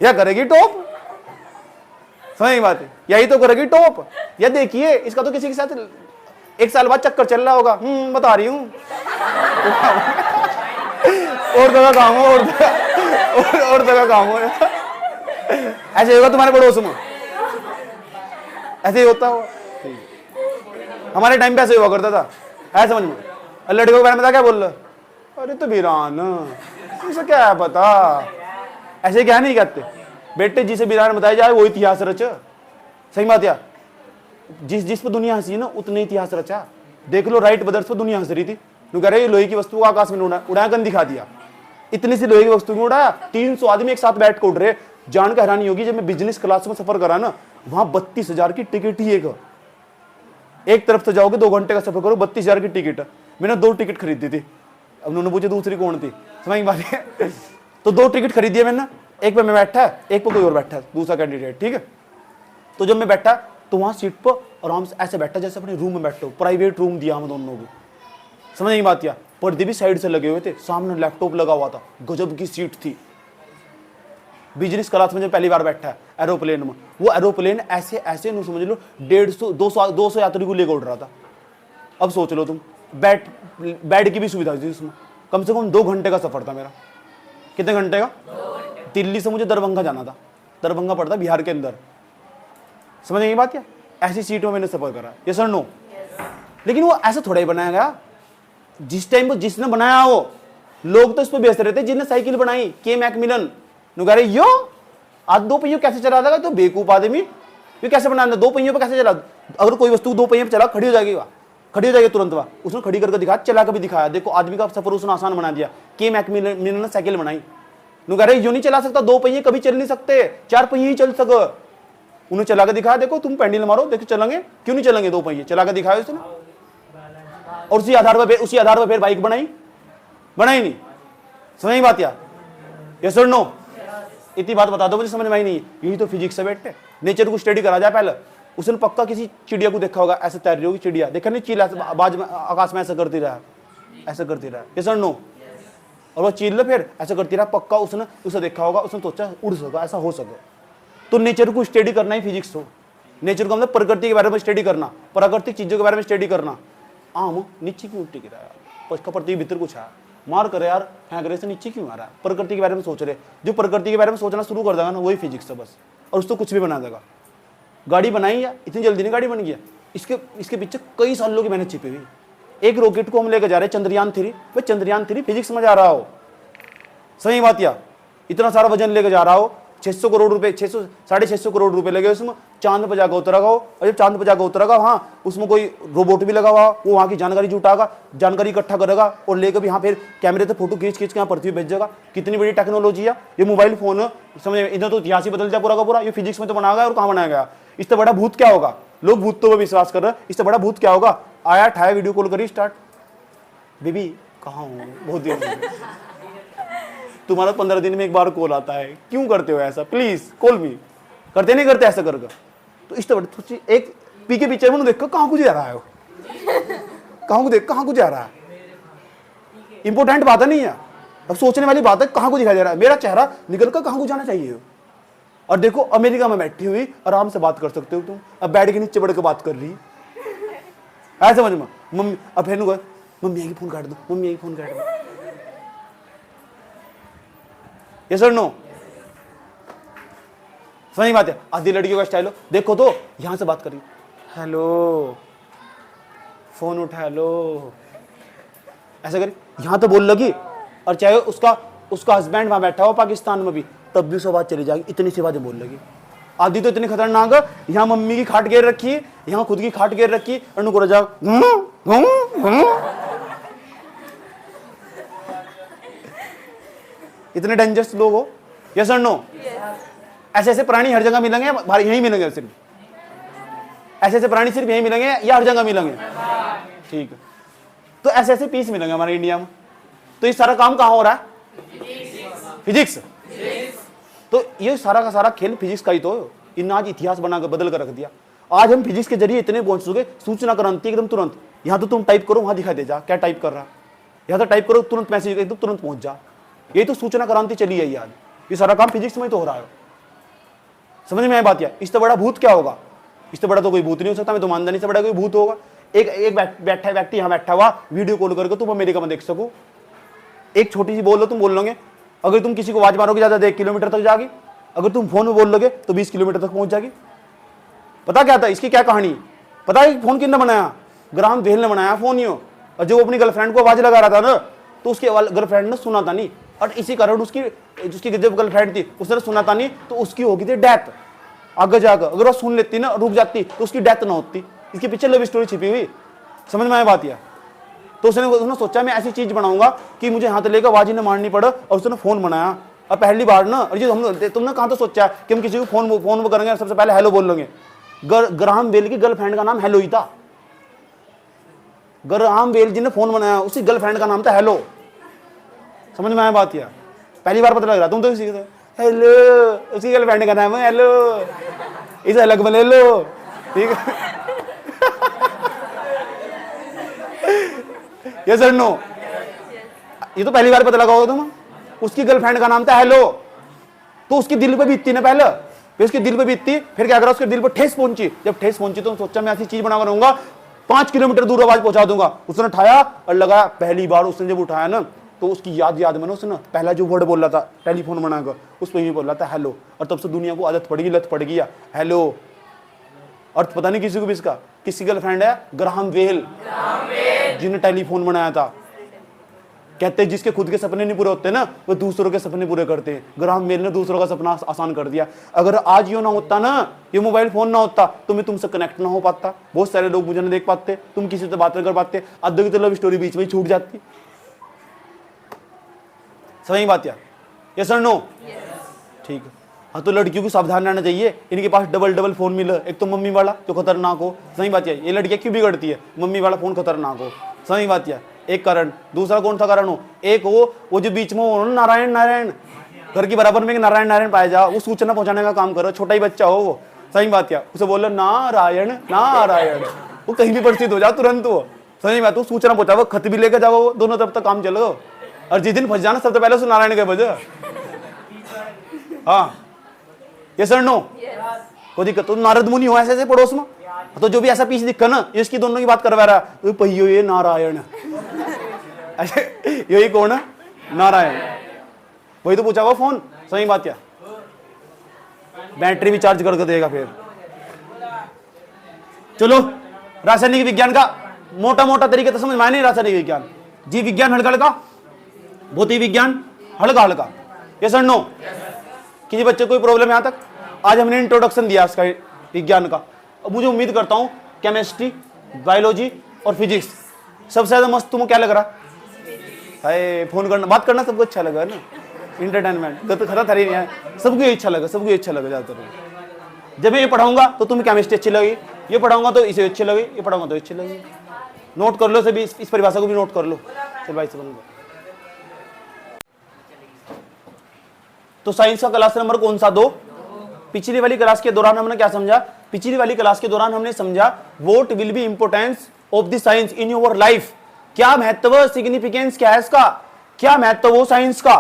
या करेगी टॉप। समझ बात है? यही तो करेगी टॉप। या देखिए इसका तो किसी के साथ 1 साल बाद चक्कर चल रहा होगा, बता रही हूं। और जगह काम हो, और जगह काम हो। ऐसे होगा तुम्हारे पड़ोस में, ऐसे ही होता होगा। हमारे टाइम पे ऐसे हुआ करता था, है समझ में? लड़कों के बारे में क्या बोल रहा, अरे तो वीरान, इसे क्या है पता, ऐसे क्या नहीं कहते बेटे, जिसे वीरान बताया जाए वो इतिहास रचा। सही बात है? जिस पर दुनिया हंसी ना, उतने इतिहास रचा। देख लो राइट ब्रदर्स पर दुनिया हंस रही थी, तो कह रहे लोहे की वस्तु को आकाश में उड़ाया, गन दिखा दिया। इतनी सी लोहे की वस्तु में उड़ाया, 300 आदमी एक साथ बैठ कर उड़ रहे। जान कर हैरानी होगी, जब मैं बिजनेस क्लास में सफर करा ना, वहां 32,000 की टिकट ही एक तरफ से जाओगे 2 घंटे का सफर करो, 32,000 की टिकट। मैंने 2 टिकट खरीदी थी। अब उन्होंने पूछे दूसरी कौन थी, समझ बात है? तो 2 टिकट खरीदी है मैंने, एक पे मैं बैठा है, एक पे कोई और बैठा है, दूसरा कैंडिडेट। ठीक है, तो जब मैं बैठा तो वहां सीट पर आराम से ऐसे बैठा जैसे अपने रूम में बैठो, प्राइवेट रूम दिया हम दोनों को। समझ नहीं बात क्या? पर्दे भी साइड से लगे हुए थे, सामने लैपटॉप लगा हुआ था, गजब की सीट थी। बिजनेस क्लास में जब पहली बार बैठा है एरोप्लेन में, वो एरोप्लेन ऐसे ऐसे नहीं समझ लो 150 200 यात्री को लेकर उड़ रहा था। अब सोच लो तुम, बेड की भी सुविधा थी उसमें। कम से कम 2 घंटे का सफर था मेरा। कितने घंटे का? दिल्ली से मुझे दरभंगा जाना था, दरभंगा पड़ता बिहार के अंदर। समझ नहीं बात क्या? ऐसी सीट में मैंने सफर करा। ये सर नो, लेकिन वो ऐसा थोड़ा ही बनाया गया। जिस टाइम पर जिसने बनाया लोग तो इस पर बेचते रहते जिनने साइकिल बनाई, के मैकमिलन। नु कह रहे यो आज दो पहियों कैसे चला देगा, तो बेवकूफ आदमी, ये कैसे बना दो पहियों पर कैसे चला। अगर कोई वस्तु दो पहियों पर चला खड़ी हो जाएगी, वह खड़ी हो जाएगी तुरंत। वह उसने खड़ी करके दिखाया, चला के भी दिखाया, देखो आदमी का सफर उसने आसान बना दिया। के मैकमिलन ने साइकिल बनाई। नु कह रहे यूं नहीं चला सकता, दो पहिए कभी चल नहीं सकते, चार पहिए ही चल सके। उन्हें चला के दिखाया, देखो तुम पेंडल मारो, देखो चलेंगे, क्यों नहीं चलेंगे, दो पहिए चला के दिखाया उसने। और उसी आधार पर फिर बाइक बनाई नहीं। समझ बात यार, यस और नो? इतनी बात बता दो मुझे, समझ में आई नहीं। यही तो फिजिक्स है बेटे। नेचर को स्टडी करा जाए पहले। उसने पक्का किसी चिड़िया को देखा होगा ऐसे तैर रही होगी चिड़िया, देखा नहीं, चील बाज में आकाश में ऐसा करती रहा, ऐसा करती रहा, यस और नो? और वो चील फिर ऐसा करती रहा, पक्का उसने उसे देखा होगा, उसने सोचा उड़ सका, ऐसा हो सके। तो नेचर को स्टडी करना ही फिजिक्स हो। नेचर को मतलब प्रकृति के बारे में स्टडी करना, प्राकृतिक चीजों के बारे में स्टडी करना। आम नीचे क्यों उल्टी गिरा यार, उसका प्रति भीतर कुछ है, मार करे यार, फेंक रहे से नीचे क्यों आ रहा है। प्रकृति के बारे में सोच रहे, जो प्रकृति के बारे में सोचना शुरू कर देगा ना, वही फिजिक्स है बस। और उसको कुछ भी बना देगा। गाड़ी बनाई या इतनी जल्दी नहीं गाड़ी बन गया, इसके पीछे कई सालों की मेहनत छिपी हुई। एक रॉकेट को हम लेकर जा रहे हैं चंद्रयान 3, भाई चंद्रयान 3 फिजिक्स में जा रहा हो, सही बात या? इतना सारा वजन लेकर जा रहा हो, 600 करोड़ रुपए, 600-650 करोड़ रुपए लगे उसमें, चांद पर जाकर उतरेगा हो। और जब चांद पर जाकर उतरेगा, हाँ उसमें कोई रोबोट भी लगा हुआ, वो वहाँ की जानकारी जुटाएगा, जानकारी इकट्ठा करेगा और लेकर भी यहाँ फिर कैमरे से फोटो खींच के यहाँ पृथ्वी भेजेगा। कितनी बड़ी टेक्नोलॉजी है ये मोबाइल फोन, समझ इधर तो इतिहास ही बदल जाए पूरा का पूरा। ये फिजिक्स में तो बनाया गया और कहाँ बनाया गया। इससे बड़ा भूत क्या होगा? लोग भूतों पर विश्वास कर रहे हैं, इससे बड़ा भूत क्या होगा? आया ठाया वीडियो कॉल करी स्टार्ट, बेबी कहाँ हूँ, बहुत दिन हो गए। तुम्हारा 15 दिन में एक बार कॉल आता है, क्यों करते हो ऐसा, प्लीज कॉल मी। करते नहीं करते ऐसा करके? तो इस तरह एक पी के पीछे में देखो कहाँ को जा रहा है, कहाँ को जा रहा है। इंपॉर्टेंट बात है नहीं है, अब सोचने वाली बात है, कहाँ को दिखाई दे रहा है। मेरा चेहरा निकल कर कहाँ को जाना चाहिए। और देखो अमेरिका में बैठी हुई आराम से बात कर सकते हो तुम, अब बेड के नीचे बढ़ के बात कर रही है, समझ में। मम्मी अब फिर मम्मी आएगी फोन काट दो, मम्मी आएगी फोन काट दो। यस और नो? समझ बात है? आधी लड़कियों का स्टाइल हो, देखो तो यहां से बात करी, हेलो, फोन उठा लो, ऐसा करी, यहां तो बोल लगी। और चाहे उसका हस्बैंड वहां बैठा हो पाकिस्तान में भी, तब भी उससे बात चली जाएगी, इतनी सी बातें बोल लगी। आधी तो इतनी खतरनाक है, यहाँ मम्मी की खाट घेर रखी, यहाँ खुद की खाट घेर रखी, और जाओ इतने डेंजरस लोग हो। यस और नो? ऐसे ऐसे प्राणी हर जगह मिलेंगे, यहीं मिलेंगे सिर्फ? ऐसे ऐसे प्राणी सिर्फ यहीं मिलेंगे या हर जगह मिलेंगे? ठीक है, तो ऐसे ऐसे पीस मिलेंगे हमारे इंडिया में। तो ये सारा काम कहाँ हो रहा है? फिजिक्स। तो ये सारा का सारा खेल फिजिक्स का ही तो इन आज इतिहास बनाकर बदल कर रख दिया। आज हम फिजिक्स के जरिए इतने पहुंच चुके, सूचना क्रांति एकदम तुरंत। यहाँ तो तुम टाइप करो, वहां दिखाई दे जा क्या टाइप कर रहा है, यहाँ तो टाइप करो तुरंत मैसेज एकदम तुरंत पहुंच जा। ये तो सूचना क्रांति चली है आज, ये सारा काम फिजिक्स में ही तो हो रहा है। समझ में आई बात? या इससे बड़ा भूत क्या होगा? इससे बड़ा तो कोई भूत नहीं हो सकता, मैं तो मानता नहीं, इससे बड़ा कोई भूत होगा। एक बैठा व्यक्ति यहाँ बैठा हुआ वीडियो कॉल करके तुम अमेरिका में देख सको। एक छोटी सी बोल लो, तुम बोल लोगे। अगर तुम किसी को आवाज मारोगे ज्यादा 1 किलोमीटर तक जाएगी, अगर तुम फोन में बोल लोगे तो 20 किलोमीटर तक पहुंच जाएगी। पता क्या था इसकी, क्या कहानी पता है? फोन किसने बनाया? ग्राहम बेल ने बनाया फोन यो। और जो अपनी गर्लफ्रेंड को आवाज लगा रहा था ना, तो उसके गर्लफ्रेंड ने सुना था नहीं, और इसी कारण उसकी जब गर्लफ्रेंड थी उसने सुना था नहीं, तो उसकी हो गई थी डेथ। आगे जाकर अगर वो सुन लेती ना, रुक जाती, तो उसकी डेथ ना होती। इसके पीछे लव स्टोरी छिपी हुई। समझ में आया बात? या तो उसने सोचा मैं ऐसी चीज बनाऊंगा कि मुझे हाथ लेकर आवाज ही ना मारनी पड़े, और उसने फोन बनाया। और पहली बार ना, और तुमने कहां तो सोचा कि हम किसी को फोन करेंगे, सबसे पहले हेलो बोल लेंगे। ग्राहम बेल की गर्लफ्रेंड का नाम हेलो ही था। ग्राहम बेल जी ने फोन बनाया, उसकी गर्लफ्रेंड का नाम था हेलो। समझ में आया बात? या पहली बार पता लग रहा, तुम तो किसी हेलो, उसकी गर्लफ्रेंड का नाम है हेलो, इसे अलग बने लो, ठीक है? यस और नो? ये तो पहली बार पता लगा होगा तुम। उसकी गर्लफ्रेंड का नाम था हेलो, तो उसकी दिल पे बीतती ना पहले, फिर उसके दिल पे बीतती, फिर क्या करा, उसके दिल पे ठेस पहुंची। जब ठेस पहुंची तो सोचा मैं ऐसी चीज बना रहूंगा, 5 किलोमीटर दूर आवाज पहुंचा दूंगा। उसने उठाया और लगाया। पहली बार उसने जब उठाया ना, तो उसकी याद में ना, उसने पहला जो वर्ड बोला था टेलीफोन बनाकर, उस पर ही बोला था हेलो। और तब से दुनिया को आदत पड़ गई, लत पड़ गई हेलो। और पता नहीं किसी को भी इसका, किसी गर्लफ्रेंड है ग्राहम बेल, जिन्हें टेलीफोन बनाया था। कहते हैं जिसके खुद के सपने नहीं पूरे होते ना, वो दूसरों के सपने पूरे करते हैं। ग्राम मेल ने दूसरों का सपना आसान कर दिया। अगर आज ये ना होता ना, ये मोबाइल फोन ना होता, तो मैं तुमसे कनेक्ट ना हो पाता, बहुत सारे लोग मुझे ना देख पाते, तुम किसी से बात नहीं कर पाते, आधे की तो लव स्टोरी बीच में ही छूट जाती। समझ बात यार? यस और नो? ठीक है। हाँ, तो लड़कियों को सावधान रहना चाहिए, इनके पास डबल डबल फोन मिले, एक तो मम्मी वाला जो खतरनाक हो। सही बात है। ये लड़कियां क्यों बिगड़ती है? मम्मी वाला फोन खतरनाक हो। सही बात है, एक कारण। दूसरा कौन सा कारण हो? एक वो जो बीच में हो नारायण नारायण, घर के बराबर में एक नारायण नारायण पाया जा, वो सूचना पहुंचाने का काम करो, छोटा ही बच्चा हो वो। सही बात है, उसे बोलो नारायण नारायण, वो कहीं भी प्रसिद्ध हो जाओ तुरंत वो। सही बात, वो सूचना पहुंचाओ, खत भी लेकर जाओ, दोनों तरफ तक काम चलो। और जिस दिन फंस जाना सबसे पहले उसे नारायण के बजे। हाँ, ये सर नो? कोई दिक्कत तो नारद मुनि हो ऐसे ऐसे पड़ोस में, तो जो भी ऐसा पीछे दिखा ना, इसकी दोनों की बात करवा रहा है, पहियो ये नारायण, यही कौन है? नारायण। वही तो पूछा वो फोन। सही बात क्या? बैटरी भी चार्ज करके देगा फिर। चलो, रासायनिक विज्ञान का मोटा मोटा तरीका तो समझ में आया नहीं? रासायनिक विज्ञान, जीव विज्ञान हल्का हल्का, भौतिक विज्ञान हल्का हल्का। ये सर नो? किसी बच्चे को कोई प्रॉब्लम यहां तक? आज हमने इंट्रोडक्शन दिया इसका विज्ञान का। अब मुझे उम्मीद करता हूं केमिस्ट्री, बायोलॉजी और फिजिक्स सबसे ज्यादा मस्त तुम्हें क्या लग रहा है? फोन करना, बात करना सबको अच्छा लगा ना, इंटरटेनमेंट तो खरा थरी नहीं है, सबको अच्छा लगा, सबको अच्छा लगा ज्यादातर। जब मैं ये पढ़ाऊंगा तो तुम्हें केमिस्ट्री अच्छी लगी, ये पढ़ाऊंगा तो इसे अच्छी लगी, ये पढ़ाऊंगा तो अच्छी लगी। नोट कर लो सभी, इस परिभाषा को भी नोट कर लो। चल भाई से बन। तो साइंस का क्लास नंबर कौन सा? 2। पिछली वाली क्लास के दौरान हमने क्या समझा? पिछली वाली क्लास के दौरान हमने समझा what will be importance of the science in your life. क्या महत्व, सिग्निफिकेंस क्या है इसका? क्या महत्व हो साइंस का?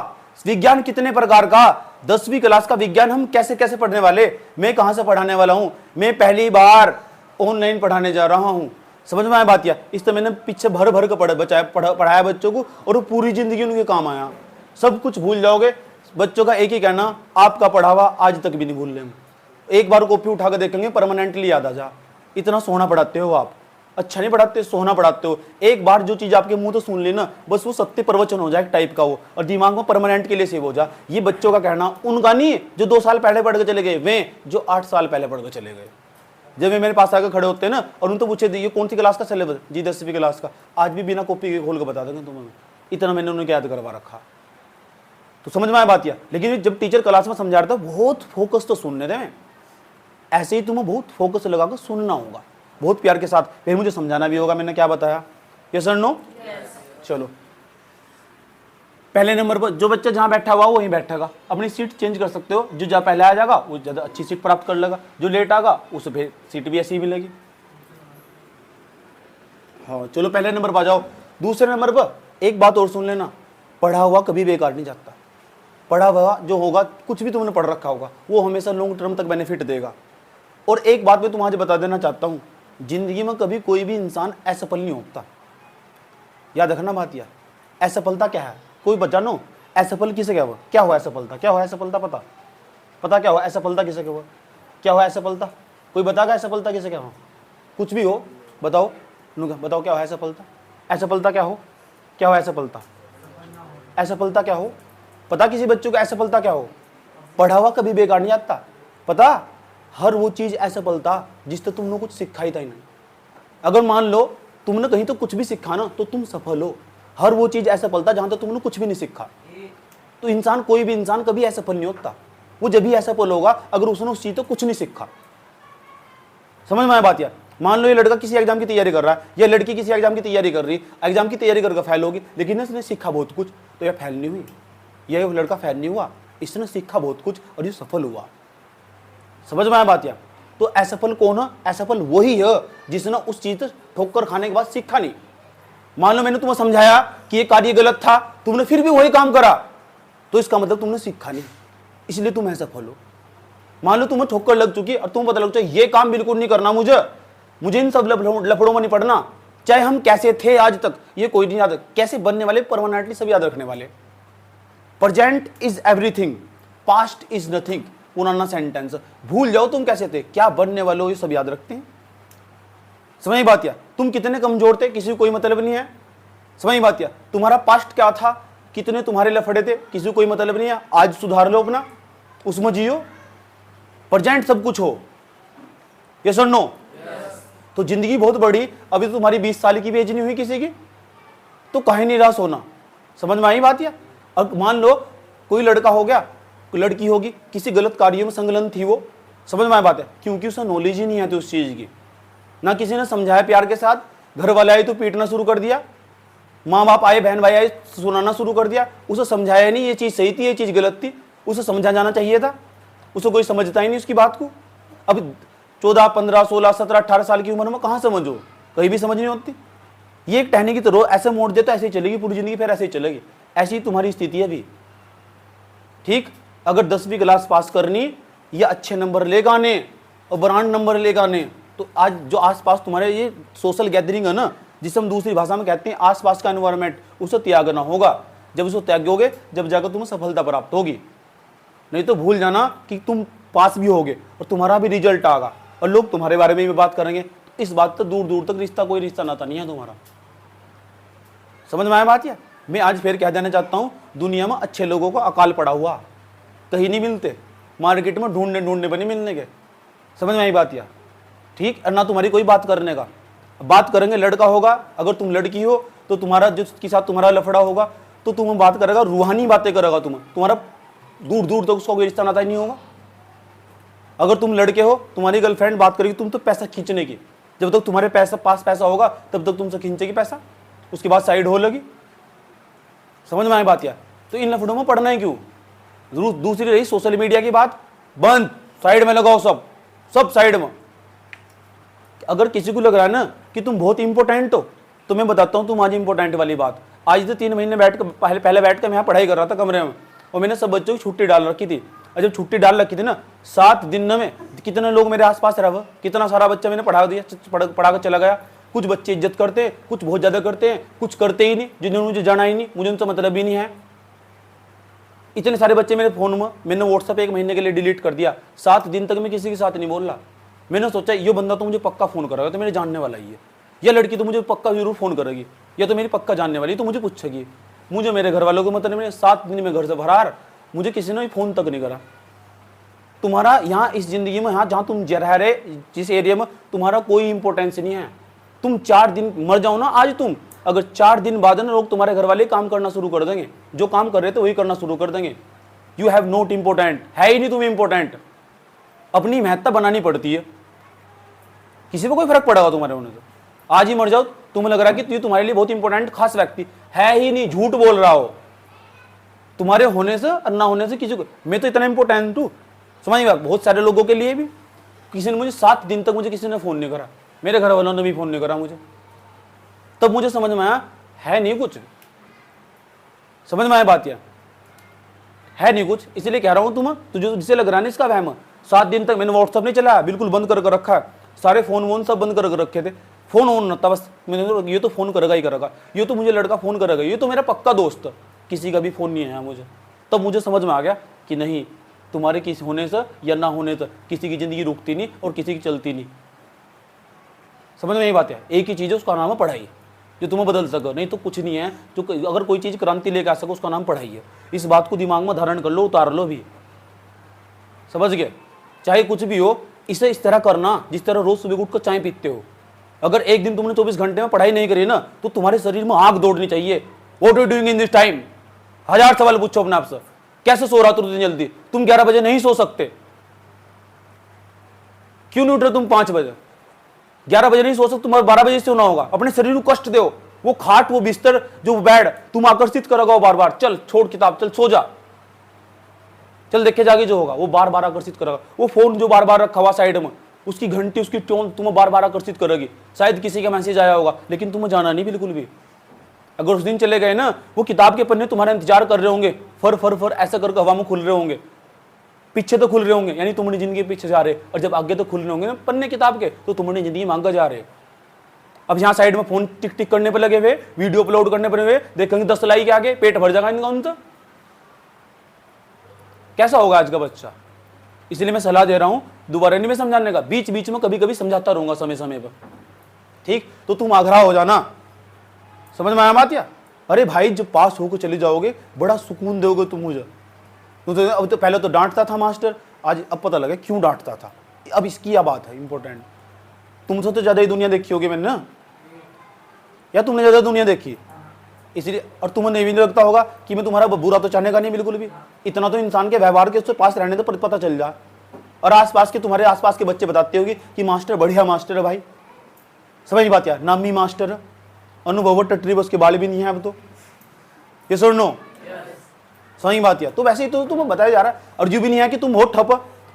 विज्ञान कितने प्रकार का? 10वीं क्लास का विज्ञान हम कैसे कैसे पढ़ने वाले, मैं कहां से पढ़ाने वाला हूं, मैं पहली बार ऑनलाइन पढ़ाने जा रहा हूं। समझ में आया बात? या इस तरह मैंने पीछे भर भर के पढ़ाया बच्चों को, और वो पूरी जिंदगी उनके काम आया। सब कुछ भूल जाओगे। बच्चों का एक ही कहना, आपका पढ़ावा आज तक भी नहीं भूल रहे। एक बार कॉपी उठा कर देखेंगे, परमानेंटली याद आ जा। इतना सोना पढ़ाते हो आप, अच्छा नहीं पढ़ाते, सोना पढ़ाते हो। एक बार जो चीज आपके मुंह तो सुन लेना, बस वो सत्य प्रवचन हो जाए टाइप का वो, और दिमाग में परमानेंट के लिए सेव हो जाए। ये बच्चों का कहना, उनका नहीं जो 2 साल पहले पढ़ के चले गए, वे जो 8 साल पहले पढ़ के चले गए। जब वे मेरे पास आकर खड़े होते हैं ना, और उन तो पूछे ये कौन सी क्लास का सिलेबस? जी 10वीं क्लास का। आज भी बिना कॉपी के खोल के बता देंगे तुम्हें, इतना मैंने उन्हें याद करवा रखा। तो समझ में आया बात? या लेकिन जब टीचर क्लास में समझा रहा था, बहुत फोकस तो सुनने दें, ऐसे ही तुम्हें बहुत फोकस लगाकर सुनना होगा, बहुत प्यार के साथ, फिर मुझे समझाना भी होगा मैंने क्या बताया। यस और नो? चलो, पहले नंबर पर जो बच्चा जहां बैठा हुआ वहीं बैठेगा, अपनी सीट चेंज कर सकते हो। जो जहां पहले आ जाएगा वो ज्यादा अच्छी सीट प्राप्त कर लेगा, जो लेट आएगा उसे फिर सीट भी ऐसी ही मिलेगी। हाँ चलो, पहले नंबर पर आ जाओ। दूसरे नंबर पर एक बात और सुन लेना, पढ़ा हुआ कभी बेकार नहीं जाता। पढ़ा हुआ जो होगा, कुछ भी तुमने पढ़ रखा होगा, वो हमेशा लॉन्ग टर्म तक बेनिफिट देगा। और एक बात मैं तुम्हें आज बता देना चाहता हूं, जिंदगी में कभी कोई भी इंसान असफल नहीं होता। याद रखना बात। यार असफलता क्या है? कोई बच्चा नो, असफल किसे क्या हुआ? क्या हुआ असफलता? क्या हुआ असफलता? पता क्या हुआ असफलता किसे क्या हुआ? क्या हुआ असफलता? कोई बताएगा असफलता किसे क्या हुआ? कुछ भी हो बताओ, बताओ क्या हुआ असफलता? असफलता क्या हो? क्या हुआ असफलता? असफलता क्या हो? पता किसी बच्चों को असफलता क्या हो? पढ़ा हुआ कभी बेकार नहीं जाता। पता, हर वो चीज असफलता जिससे तुमने कुछ सीखा ही था ही नहीं। अगर मान लो तुमने कहीं तो कुछ भी सीखा ना, तो तुम सफल हो। हर वो चीज असफलता जहां तक तुमने कुछ भी नहीं सीखा। तो इंसान, कोई भी इंसान कभी असफल नहीं होता। वो जब भी असफल होगा अगर उसने उस चीज तो कुछ नहीं सीखा। समझ में आया बात? यार मान लो ये लड़का किसी एग्जाम की तैयारी कर रहा है, या लड़की किसी एग्जाम की तैयारी कर रही, एग्जाम की तैयारी करके फेल होगी, लेकिन इसने सीखा बहुत कुछ, तो यह फेल नहीं हुई, यह लड़का फेल नहीं हुआ, इसने सीखा बहुत कुछ और ये सफल हुआ। समझ में आया बात? यार तो असफल कौन है? असफल वही है जिसने उस चीज ठोकर खाने के बाद सीखा नहीं। मान लो मैंने तुम्हें समझाया कि ये कार्य गलत था, तुमने फिर भी वही काम करा, तो इसका मतलब तुमने सीखा नहीं, इसलिए तुम असफल हो। मान लो तुम्हें ठोकर लग चुकी और तुम पता लग चुका ये काम बिल्कुल नहीं करना, मुझे इन सब लफड़ों में नहीं पड़ना, चाहे हम कैसे थे आज तक ये कोई नहीं याद, कैसे बनने वाले परमानेंटली सब याद रखने वाले। Present is everything, past is nothing, पुराना सेंटेंस। भूल जाओ तुम कैसे थे, क्या बनने वाले हो, ये सब याद रखते हैं। समझ बात? या तुम कितने कमजोर थे किसी को कोई मतलब नहीं है, समझ बात क्या? तुम्हारा पास्ट क्या था, कितने तुम्हारे लफड़े थे, किसी को कोई मतलब नहीं है, आज सुधार लो अपना, उसमें जियो, प्रेजेंट सब कुछ हो। यस और नो? तो जिंदगी बहुत बड़ी, अभी तो तुम्हारी 20 साल की भी एज नहीं हुई किसी की, तो काहे निराश होना। समझ में आई बात? या अब मान लो कोई लड़का हो गया, कोई लड़की होगी, किसी गलत कार्यों में संलग्न थी वो, समझ में आई बात है, क्योंकि उसे नॉलेज ही नहीं आती उस चीज की, ना किसी ने समझाया प्यार के साथ, घर वाले आए तो पीटना शुरू कर दिया, माँ बाप आए, बहन भाई आए, सुनाना शुरू कर दिया, उसे समझाया नहीं ये चीज सही थी, ये चीज गलत थी, उसे समझा जाना चाहिए था, उसे कोई समझता ही नहीं उसकी बात को। अब 14, 15, 16, 17, 18 साल की उम्र में कहाँ समझो, कहीं भी समझ नहीं होती। ये एक टहनी की तरह ऐसे मोड़ देता, ऐसे ही चलेगी पूरी जिंदगी, फिर ऐसे ही चलेगी। ऐसी तुम्हारी स्थिति है अभी, ठीक? अगर 10वीं क्लास पास करनी या अच्छे नंबर लेकर आने और ब्रांड नंबर लेकर आने, तो आज जो आसपास तुम्हारे ये सोशल गैदरिंग है ना, जिसे हम दूसरी भाषा में कहते हैं आसपास का एनवायरनमेंट, उसे त्यागना होगा। जब उसे त्यागोगे जब जाकर तुम्हें सफलता प्राप्त होगी, नहीं तो भूल जाना कि तुम पास भी होगे और तुम्हारा भी रिजल्ट आएगा और लोग तुम्हारे बारे में भी बात करेंगे, तो इस बात तक दूर दूर तक रिश्ता, कोई रिश्ता नाता नहीं है तुम्हारा। समझ में आया बात? या मैं आज फिर कह देना चाहता हूं, दुनिया में अच्छे लोगों को अकाल पड़ा हुआ, कहीं नहीं मिलते, मार्केट में ढूंढने पर नहीं मिलने के। समझ में आई बात? या ठीक? और ना तुम्हारी कोई बात करने का, बात करेंगे लड़का होगा, अगर तुम लड़की हो तो तुम्हारा जिसके साथ तुम्हारा लफड़ा होगा तो तुम बात करेगा, रूहानी बातें करेगा, तुम्हारा दूर दूर तक उसका कोई रिश्ता नाता ही नहीं होगा। अगर तुम लड़के हो, तुम्हारी गर्लफ्रेंड बात करेगी तुम तो पैसा खींचने की, जब तक तुम्हारे पास पैसा होगा तब तक तुमसे खींचेगी पैसा, उसके बाद साइड हो लगी। समझ में आए बात? या तो इन लफड़ों में पढ़ना है क्यों? दूसरी रही सोशल मीडिया की बात, बंद, साइड में लगाओ, सब साइड में। अगर किसी को लग रहा है ना कि तुम बहुत इंपॉर्टेंट हो, तो मैं बताता हूं तुम आज इंपॉर्टेंट वाली बात। आज तो 3 महीने पहले बैठ कर मैं यहाँ पढ़ाई कर रहा था कमरे में, और मैंने सब बच्चों की छुट्टी डाल रखी थी। और जब छुट्टी डाल रखी थी ना, 7 दिन में कितने लोग मेरे आसपास रहा, कितना सारा बच्चा मैंने पढ़ा कर चला गया। कुछ बच्चे इज्जत करते हैं, कुछ बहुत ज्यादा करते हैं, कुछ करते ही नहीं, जिन्होंने मुझे जाना ही नहीं, मुझे उनसे मतलब ही नहीं है। इतने सारे बच्चे मेरे फोन में, मैंने व्हाट्सएप 1 महीने के लिए डिलीट कर दिया। 7 दिन तक मैं किसी के साथ नहीं बोल रहा। मैंने सोचा ये बंदा तो मुझे पक्का फोन करेगा, तो मेरे जानने वाला ही है, या लड़की तो मुझे पक्का जरूर फोन करेगी, या तो मेरी पक्का जानने वाली, तो मुझे पूछेगी। मुझे मेरे घर वालों को मतलब मैंने 7 दिन में घर से भरार, मुझे किसी ने फोन तक नहीं करा। तुम्हारा यहाँ इस जिंदगी में, यहाँ जहाँ तुम रह रहे, जिस एरिया में, तुम्हारा कोई इंपॉर्टेंस नहीं है। तुम 4 दिन मर जाओ ना आज तुम, अगर 4 दिन बाद ना लोग तुम्हारे घर वाले काम करना शुरू कर देंगे, जो काम कर रहे थे वही करना शुरू कर देंगे। यू हैव नॉट इंपॉर्टेंट, है ही नहीं तुम इंपॉर्टेंट। अपनी महत्ता बनानी पड़ती है, किसी को कोई फर्क पड़ेगा तुम्हारे होने से? आज ही मर जाओ, तुम्हें लग रहा है कि ये तुम्हारे लिए बहुत इंपॉर्टेंट खास व्यक्ति है ही नहीं, झूठ बोल रहा हो। तुम्हारे होने से और ना होने से किसी को, मैं तो इतना इंपॉर्टेंट हूँ, समझिए बात। बहुत सारे लोगों के लिए भी किसी ने मुझे 7 दिन तक मुझे किसी ने फोन नहीं करा, मेरे घर वालों ने भी फोन नहीं करा मुझे। तब मुझे समझ में आया है नहीं कुछ। समझ में आया बात? या है नहीं कुछ, इसलिए कह रहा हूं तुम्हें, तुझे जिसे लग रहा है ना इसका वहम। 7 दिन तक मैंने व्हाट्सएप नहीं चलाया, बिल्कुल बंद कर रखा है, सारे फोन वोन सब बंद कर रखे थे, फोन ऑन न था बस। मैंने ये तो फोन करेगा ही करेगा, ये तो मुझे लड़का फोन करेगा, ये तो मेरा पक्का दोस्त, किसी का भी फोन नहीं आया मुझे। तब मुझे समझ में आ गया कि नहीं, तुम्हारे किसी होने से या ना होने से किसी की जिंदगी रुकती नहीं और किसी की चलती नहीं। समझ में यही बात है, एक ही चीज है, उसका नाम है पढ़ाई, जो तुम्हें बदल सको, नहीं तो कुछ नहीं है। जो अगर कोई चीज क्रांति लेकर आ सको, उसका नाम पढ़ाई है। इस बात को दिमाग में धारण कर लो, उतार लो भी, समझ गए? चाहे कुछ भी हो, इसे इस तरह करना जिस तरह रोज सुबह उठ कर चाय पीते हो। अगर एक दिन तुमने 24 घंटे में पढ़ाई नहीं करी ना, तो तुम्हारे शरीर में आग दौड़नी चाहिए। What you doing in this time? 1000 सवाल पूछो अपने आप से। कैसे सो रहा तू इतनी जल्दी? तुम 11 बजे नहीं सो सकते, क्यों नहीं उठ रहे तुम 5 बजे? 11 बजे नहीं सो सकते, तुम्हारे 12 बजे सोना होगा। अपने शरीर को कष्ट दो, वो खाट, वो बिस्तर, जो बेड तुम आकर्षित करोगे बार बार। चल छोड़ किताब, चल सो जा, चल देखे जाके जो होगा वो बार बार आकर्षित करेगा। वो फोन जो बार बार रखा हुआ साइड में, उसकी घंटी, उसकी टोन तुम्हें बार बार आकर्षित करेगी। शायद किसी का मैसेज आया होगा, लेकिन तुम्हें जाना नहीं बिल्कुल भी। अगर उस दिन चले गए ना, वो किताब के पन्ने तुम्हारा इंतजार कर रहे होंगे, फर फर फर ऐसा करके हवा में खुल रहे होंगे, पीछे तो खुल रहे होंगे, यानी तुम्हारी जिंदगी के पीछे जा रहे, और जब आगे तो खुल रहे होंगे ना पन्ने किताब के, तो तुम्हारी जिंदगी मांगा जा रहे। अब यहाँ साइड में फोन टिक टिक करने पर लगे हुए, वीडियो अपलोड करने पर हुए, देखेंगे 10 लाइक आगे, पेट भर जाएगा इनका उनका। कैसा होगा आज का बच्चा? इसलिए मैं सलाह दे रहा हूं, दोबारा नहीं मैं समझाने का, बीच बीच में कभी कभी समझाता रहूंगा समय समय पर, ठीक? तो तुम आग्रह हो जाना, समझ में आया बात या? अरे भाई जब पास होकर चले जाओगे बड़ा सुकून दोगे तुम मुझे। तो अब तो पहले तो डांटता था मास्टर, आज अब पता लगा क्यों डांटता था। अब इसकी क्या बात है इंपॉर्टेंट, तुमसे तो ज्यादा ही दुनिया देखी होगी मैंने ना, या तुमने ज्यादा दुनिया देखी इसलिए। और तुम्हें नहीं भी लगता होगा कि मैं तुम्हारा बुरा तो चाहने का नहीं बिल्कुल भी, इतना तो इंसान के व्यवहार के उससे पास रहने तो पता चल जाए। और आसपास के तुम्हारे आसपास के बच्चे बताते होंगे कि मास्टर बढ़िया मास्टर है भाई, समझ बात यार, नामी मास्टर है, अनुभव टटरी बस के बाल भी नहीं है अब तो, ये सुन नो सही बात यार। तो वैसे ही तो तुम्हें बताया जा रहा है। और जो भी नहीं है कि तुम हो ठप,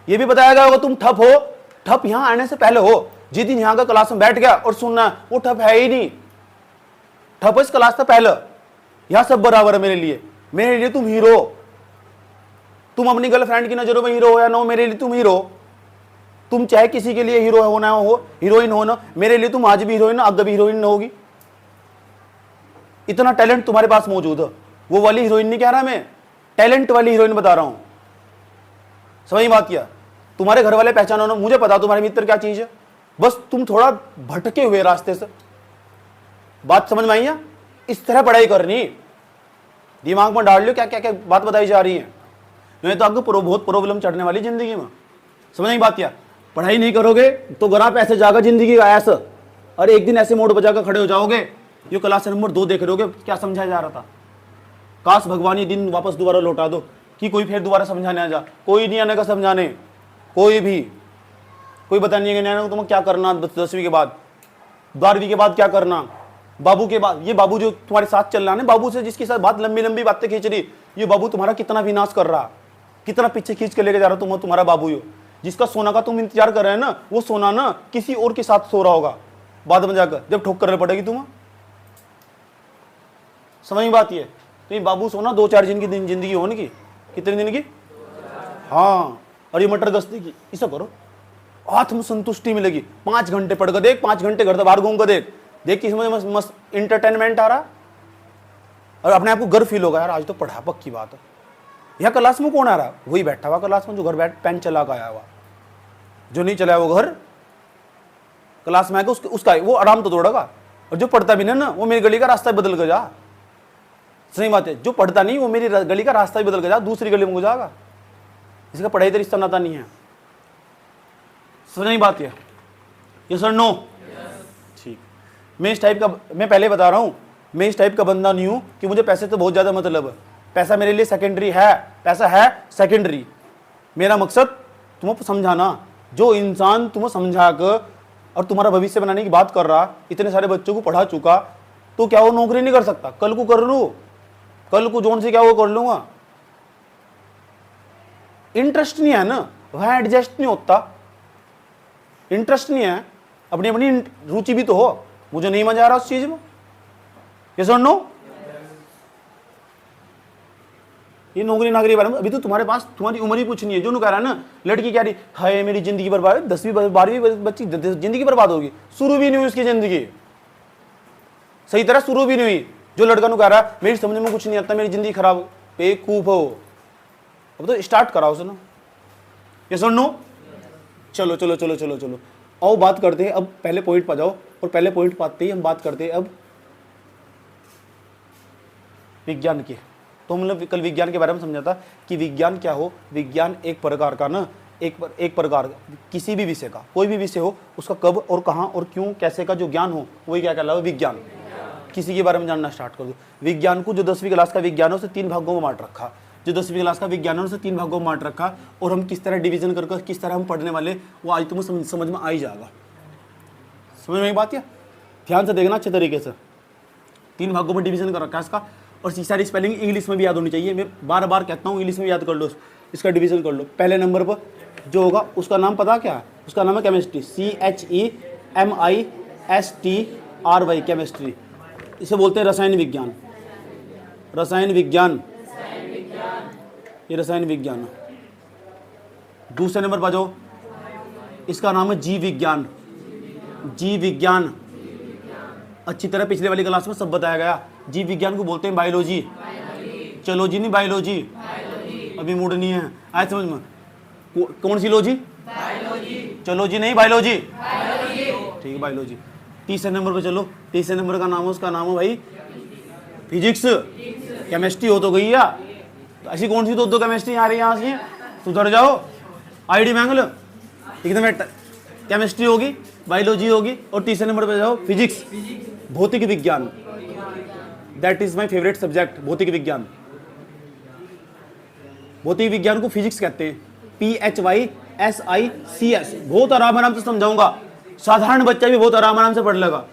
ये भी बताया गया होगा तुम ठप हो। ठप यहाँ आने से पहले हो, जिस दिन यहाँ का क्लास में बैठ गया और सुनना वो ठप है ही नहीं, ठप इस क्लास से पहले। यहाँ सब बराबर है मेरे लिए तुम हीरो। तुम अपनी गर्लफ्रेंड की नजरों में हीरो हो या ना हो, मेरे लिए तुम हीरो। तुम चाहे किसी के लिए हीरो होना हो, हीरोइन हो ना, मेरे लिए तुम आज भी हीरोइन, आगे भी हीरोइन होगी। इतना टैलेंट तुम्हारे पास मौजूद है। वो वाली हीरोइन नहीं कह रहा मैं, टैलेंट वाली हीरोइन बता रहा हूं। समझ बात किया? तुम्हारे घर वाले पहचानो ना, मुझे पता तुम्हारे मित्र क्या चीज है, बस तुम थोड़ा भटके हुए रास्ते से। बात समझ में आई है? इस तरह पढ़ाई करनी, दिमाग में डाल लो क्या क्या क्या बात बताई जा रही है, नहीं तो आपको बहुत प्रॉब्लम चढ़ने वाली जिंदगी में। समझ नहीं बात क्या? पढ़ाई नहीं करोगे तो ग्राफ ऐसे जागा जिंदगी का ऐसा, और एक दिन ऐसे मोड़ बजा कर खड़े हो जाओगे। ये क्लास नंबर 2 देख रहे हो क्या समझाया जा रहा था। काश भगवान ये दिन वापस दोबारा लौटा दो कि कोई फिर दोबारा समझाने आ जा। कोई नहीं आने का समझाने, कोई भी कोई बता नहीं है तुम्हें क्या करना 10वीं के बाद, 12वीं के बाद क्या करना, बाबू के बाद। ये बाबू जो तुम्हारे साथ चल रहा है ना, बाबू से जिसके साथ बात लंबी लंबी बातें खींच रही, ये बाबू तुम्हारा कितना विनाश कर रहा, कितना पीछे खींच के लेके जा रहा तुम्हारा बाबू। यो जिसका सोना का तुम इंतजार कर रहे हैं ना, वो सोना ना किसी और के साथ सो रहा होगा बाद में जाकर, जब ठोक करने पड़ेगी तुम्हें। समझ में बात ये? तो ये बाबू सोना 2-4 दिन की जिंदगी होने की, कितने दिन की? हाँ, और ये मटर गश्ती की। इसे करो, आत्मसंतुष्टि मिलेगी। 5 घंटे पढ़ कर देख, 5 घंटे घर से बाहर घूम कर देख, देख किस मस्त मस्त इंटरटेनमेंट आ रहा, और अपने आप को गर्व फील होगा यार आज तो पढ़ा। पक्की बात है। यह क्लास में कौन आ रहा? वही बैठा हुआ क्लास में जो घर बैठ पेन चला कर आया हुआ, जो नहीं चलाया वो घर क्लास में आएगा उसका वो आराम तो तोड़ेगा। और जो पढ़ता भी नहीं ना, वो मेरी गली का रास्ता बदल कर जा। सही बात है, जो पढ़ता नहीं वो मेरी गली का रास्ता ही बदल कर जा, दूसरी गली में जाएगा। इसका पढ़ाई तो रिश्ता नाता नहीं है। समझ नहीं बात है? ये सर नो ठीक। मैं इस टाइप का, मैं पहले बता रहा हूं, मैं इस टाइप का बंदा नहीं हूं कि मुझे पैसे तो बहुत ज्यादा मतलब है। पैसा मेरे लिए सेकेंडरी है, पैसा है सेकेंडरी। मेरा मकसद तुम्हें समझाना। जो इंसान तुम्हें समझा कर और तुम्हारा भविष्य बनाने की बात कर रहा, इतने सारे बच्चों को पढ़ा चुका, तो क्या वो नौकरी नहीं कर सकता? कल को कर लूं, कल को जोन से क्या वो कर लूंगा। इंटरेस्ट नहीं है ना, वह एडजस्ट नहीं होता। इंटरेस्ट नहीं है, अपनी अपनी रुचि भी तो हो। मुझे नहीं मजा आ रहा उस चीज में, ये सुन नो। ये नौकरी नागरी बारे में अभी तो तुम्हारे पास तुम्हारी उम्र ही कुछ नहीं है। जो कह रहा है ना, लड़की कह रही हाय मेरी जिंदगी बर्बाद, 10वीं 12वीं बच्ची जिंदगी बर्बाद होगी। शुरू भी नहीं हुई उसकी जिंदगी, सही तरह शुरू भी नहीं हुई। जो लड़का कह रहा है मेरी समझ में कुछ नहीं आता, मेरी जिंदगी खराब, बेवकूफ हो। अब तो स्टार्ट कराओ सुनो, ये सुन नो। चलो चलो चलो चलो चलो आओ बात करते हैं अब, पहले पॉइंट पर जाओ। और पहले पॉइंट पाते ही हम बात करते हैं अब विज्ञान की। तो हमने कल विज्ञान के बारे में समझा था कि विज्ञान क्या हो। विज्ञान एक प्रकार का ना, एक प्रकार किसी भी विषय का, कोई भी विषय हो, उसका कब और कहाँ और क्यों कैसे का जो ज्ञान हो, वही क्या कहलाता है? विज्ञान। किसी के बारे में जानना स्टार्ट कर दो। विज्ञान को जो 10वीं क्लास का विज्ञान है उसे 3 भागों में बांट रखा। जो 10वीं क्लास का विज्ञान है उसे 3 भागों में बांट रखा। और हम किस तरह डिवीजन करके किस तरह हम पढ़ने वाले, वो आज तुम्हें समझ में आ ही जाएगा। समझ में बात है? ध्यान से देखना अच्छे तरीके से। 3 भागों में डिवीजन कर रखा है इसका। और सारी स्पेलिंग इंग्लिश में भी याद होनी चाहिए। मैं बार बार कहता हूँ इंग्लिश में याद कर लो, इसका डिवीजन कर लो। पहले नंबर पर जो होगा उसका नाम पता क्या है? उसका नाम है केमिस्ट्री, CHEMISTRY, केमिस्ट्री। इसे बोलते हैं रसायन विज्ञान। रसायन विज्ञान, ये रसायन विज्ञान। दूसरे नंबर पर जाओ, इसका नाम है जीव विज्ञान। जीव विज्ञान अच्छी तरह पिछले वाली क्लास में सब बताया गया। जीव विज्ञान को बोलते हैं बायोलॉजी। चलो जी नहीं, बायोलॉजी। अभी मूड नहीं है, आए समझ में? कौन सी लॉजी? चलो जी नहीं, बायोलॉजी। ठीक है, बायोलॉजी। तीसरे नंबर पे चलो। तीसरे नंबर का नाम है, उसका नाम है भाई फिजिक्स, केमिस्ट्री हो तो गई या, तो ऐसी कौन सी दो केमिस्ट्री आ रही है यहाँ से, सुधर जाओ, आईडी मांग लो। एकदम केमिस्ट्री होगी, बायोलॉजी होगी, और तीसरे नंबर पे जाओ फिजिक्स, भौतिक विज्ञान। That is my favourite subject, भौतिक विज्ञान। भौतिक विज्ञान को फिजिक्स कहते हैं, PHYSICS। बहुत आराम से समझाऊंगा, साधारण बच्चा भी बहुत आराम से पढ़ लेगा।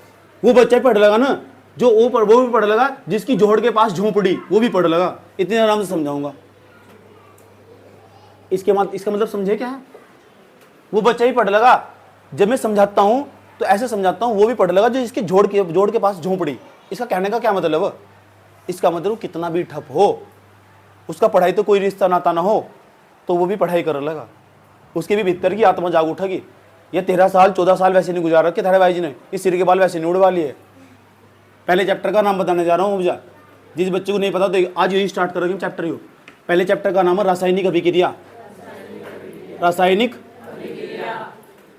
वो बच्चा पढ़ लेगा ना जो वो भी पढ़ लेगा जिसकी जोड़ के पास झोंपड़ी, वो भी पढ़ लेगा। इतने आराम से समझाऊंगा। इसका मतलब समझे क्या है? वो बच्चा भी पढ़ लेगा, जब मैं समझाता हूं तो ऐसे समझाता हूं, वो भी पढ़ लेगा जो इसके जोड़ के पास झोंपड़ी। इसका कहने का क्या मतलब? इसका मतलब कितना भी ठप हो, उसका पढ़ाई तो कोई रिश्ता नाता ना हो, तो वो भी पढ़ाई कर लेगा। उसके भी भीतर की आत्मा जाग उठेगी। ये 13 साल 14 साल वैसे नहीं गुजार रखे थारे भाई जी ने, इस सिर के बाल वैसे नहीं उड़वा लिए। पहले चैप्टर का नाम बताने जा रहा हूँ। जिस बच्चे को नहीं पता तो आज यही स्टार्ट करोगे चैप्टर। यू पहले चैप्टर का नाम है रासायनिक अभिक्रिया। रासायनिक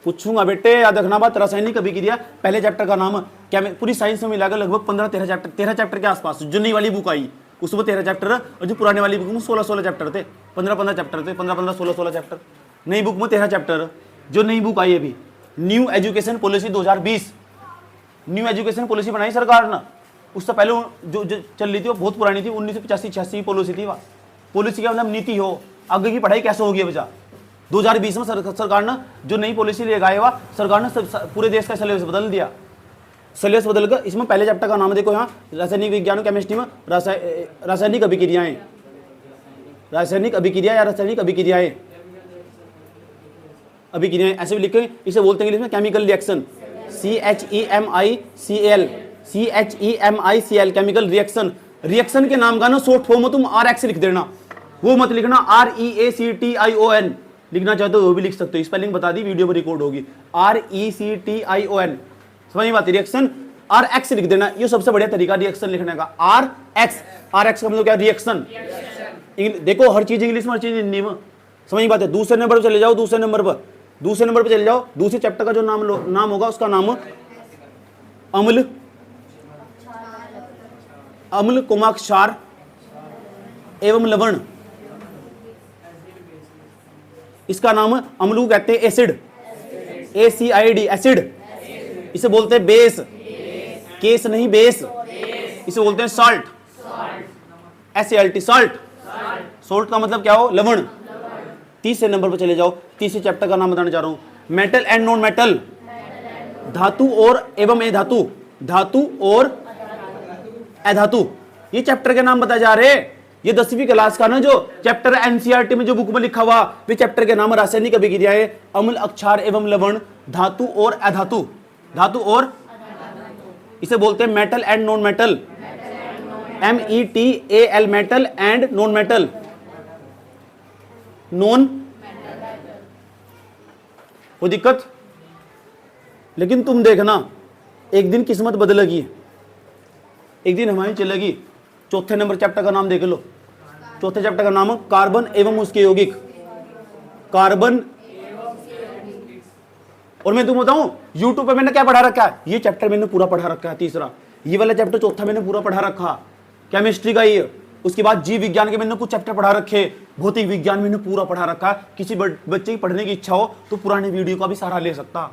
पूछूंगा बेटे, याद रखना बात। रासायनिक अभिक्रिया पहले चैप्टर का नाम क्या, पूरी साइंस में मिलाकर लगभग 13 चैप्टर के आसपास। जो नई वाली बुक आई उसमें 13 चैप्टर, और जो पुराने वाली बुक में 16 चैप्टर थे, 15 चैप्टर थे, 15 16 चैप्टर। नई बुक में 13 चैप्टर। जो नई बुक आई अभी, new education policy 2020, new education policy बनाई सरकार ने। उससे पहले जो चल रही थी वो बहुत पुरानी थी, 1985-86 पॉलिसी थी। वह पॉलिसी का मतलब नीति हो, आगे की पढ़ाई कैसे होगी बच्चा। 2020 में सरकार ने जो नई पॉलिसी लेकर आए हुआ, सरकार ने पूरे देश का सिलेबस बदल दिया। सिलेबस बदलकर इसमें पहले चैप्टर का नाम देखो यहाँ, रासायनिक विज्ञान केमिस्ट्री में रासायनिक अभिक्रियाएं, रासायनिक अभिक्रिया या रासायनिक अभिक्रियाएं, अभिक्रियाएं ऐसे भी लिखे। इसे बोलते हैं इंग्लिश में chemical reaction, CHEMICL chemical reaction. Reaction के नाम का ना शॉर्ट फॉर्म में तुम RX लिख देना, वो मत लिखना REACTION। लिखना चाहते हो वो भी लिख सकते हो, स्पेलिंग बता दी, वीडियो में रिकॉर्ड होगी। RECTION, समझ में बात। रिएक्शन RX लिख देना, ये सबसे बढ़िया तरीका रिएक्शन लिखने का। RX का मतलब क्या, रिएक्शन। देखो हर चीज इंग्लिश में, हर चीज हिंदी में, समझ बात है। दूसरे नंबर पर चले जाओ, दूसरे नंबर पर चले जाओ। दूसरे चैप्टर का जो नाम होगा उसका नाम अम्ल कुमाक्षार एवं लवण। इसका नाम अम्ल को कहते हैं एसिड, ACID एसिड। इसे बोलते हैं बेस, केस नहीं बेस। इसे बोलते हैं सॉल्ट, SALT सॉल्ट। सॉल्ट का मतलब क्या हो, लवण। तीसरे नंबर पर चले जाओ, तीसरे चैप्टर का नाम बताने जा रहा हूं, मेटल एंड नॉन मेटल, धातु और एवं अधातु, धातु और अधातु। ये चैप्टर के नाम बताए जा रहे हैं। ये 10वीं क्लास का ना जो चैप्टर NCERT में जो बुक में लिखा हुआ, वे चैप्टर के नाम रासायनिक अभिक्रियाएं, अम्ल अक्षार एवं लवण, धातु और अधातु, धातु और, इसे बोलते हैं metal and non metal, METAL metal and non metal. Non वो दिक्कत, लेकिन तुम देखना एक दिन किस्मत बदलेगी, एक दिन हमारी चलेगी। चौथे नंबर चैप्टर का नाम देख लो। चौथे चैप्टर का नाम है कार्बन एवं उसके यौगिक, कार्बन। और मैं तुम्हें बताऊं यूट्यूब पे मैंने क्या पढ़ा रखा है, ये चैप्टर मैंने पूरा पढ़ा रखा है। तीसरा ये वाला चैप्टर, चौथा मैंने पूरा पढ़ा रखा, केमिस्ट्री का ये। उसके बाद जीव विज्ञान के मैंने कुछ चैप्टर पढ़ा रखे, भौतिक विज्ञान मैंने पूरा पढ़ा रखा। किसी बच्चे की पढ़ने की इच्छा हो तो पुराने वीडियो का भी सहारा ले सकता।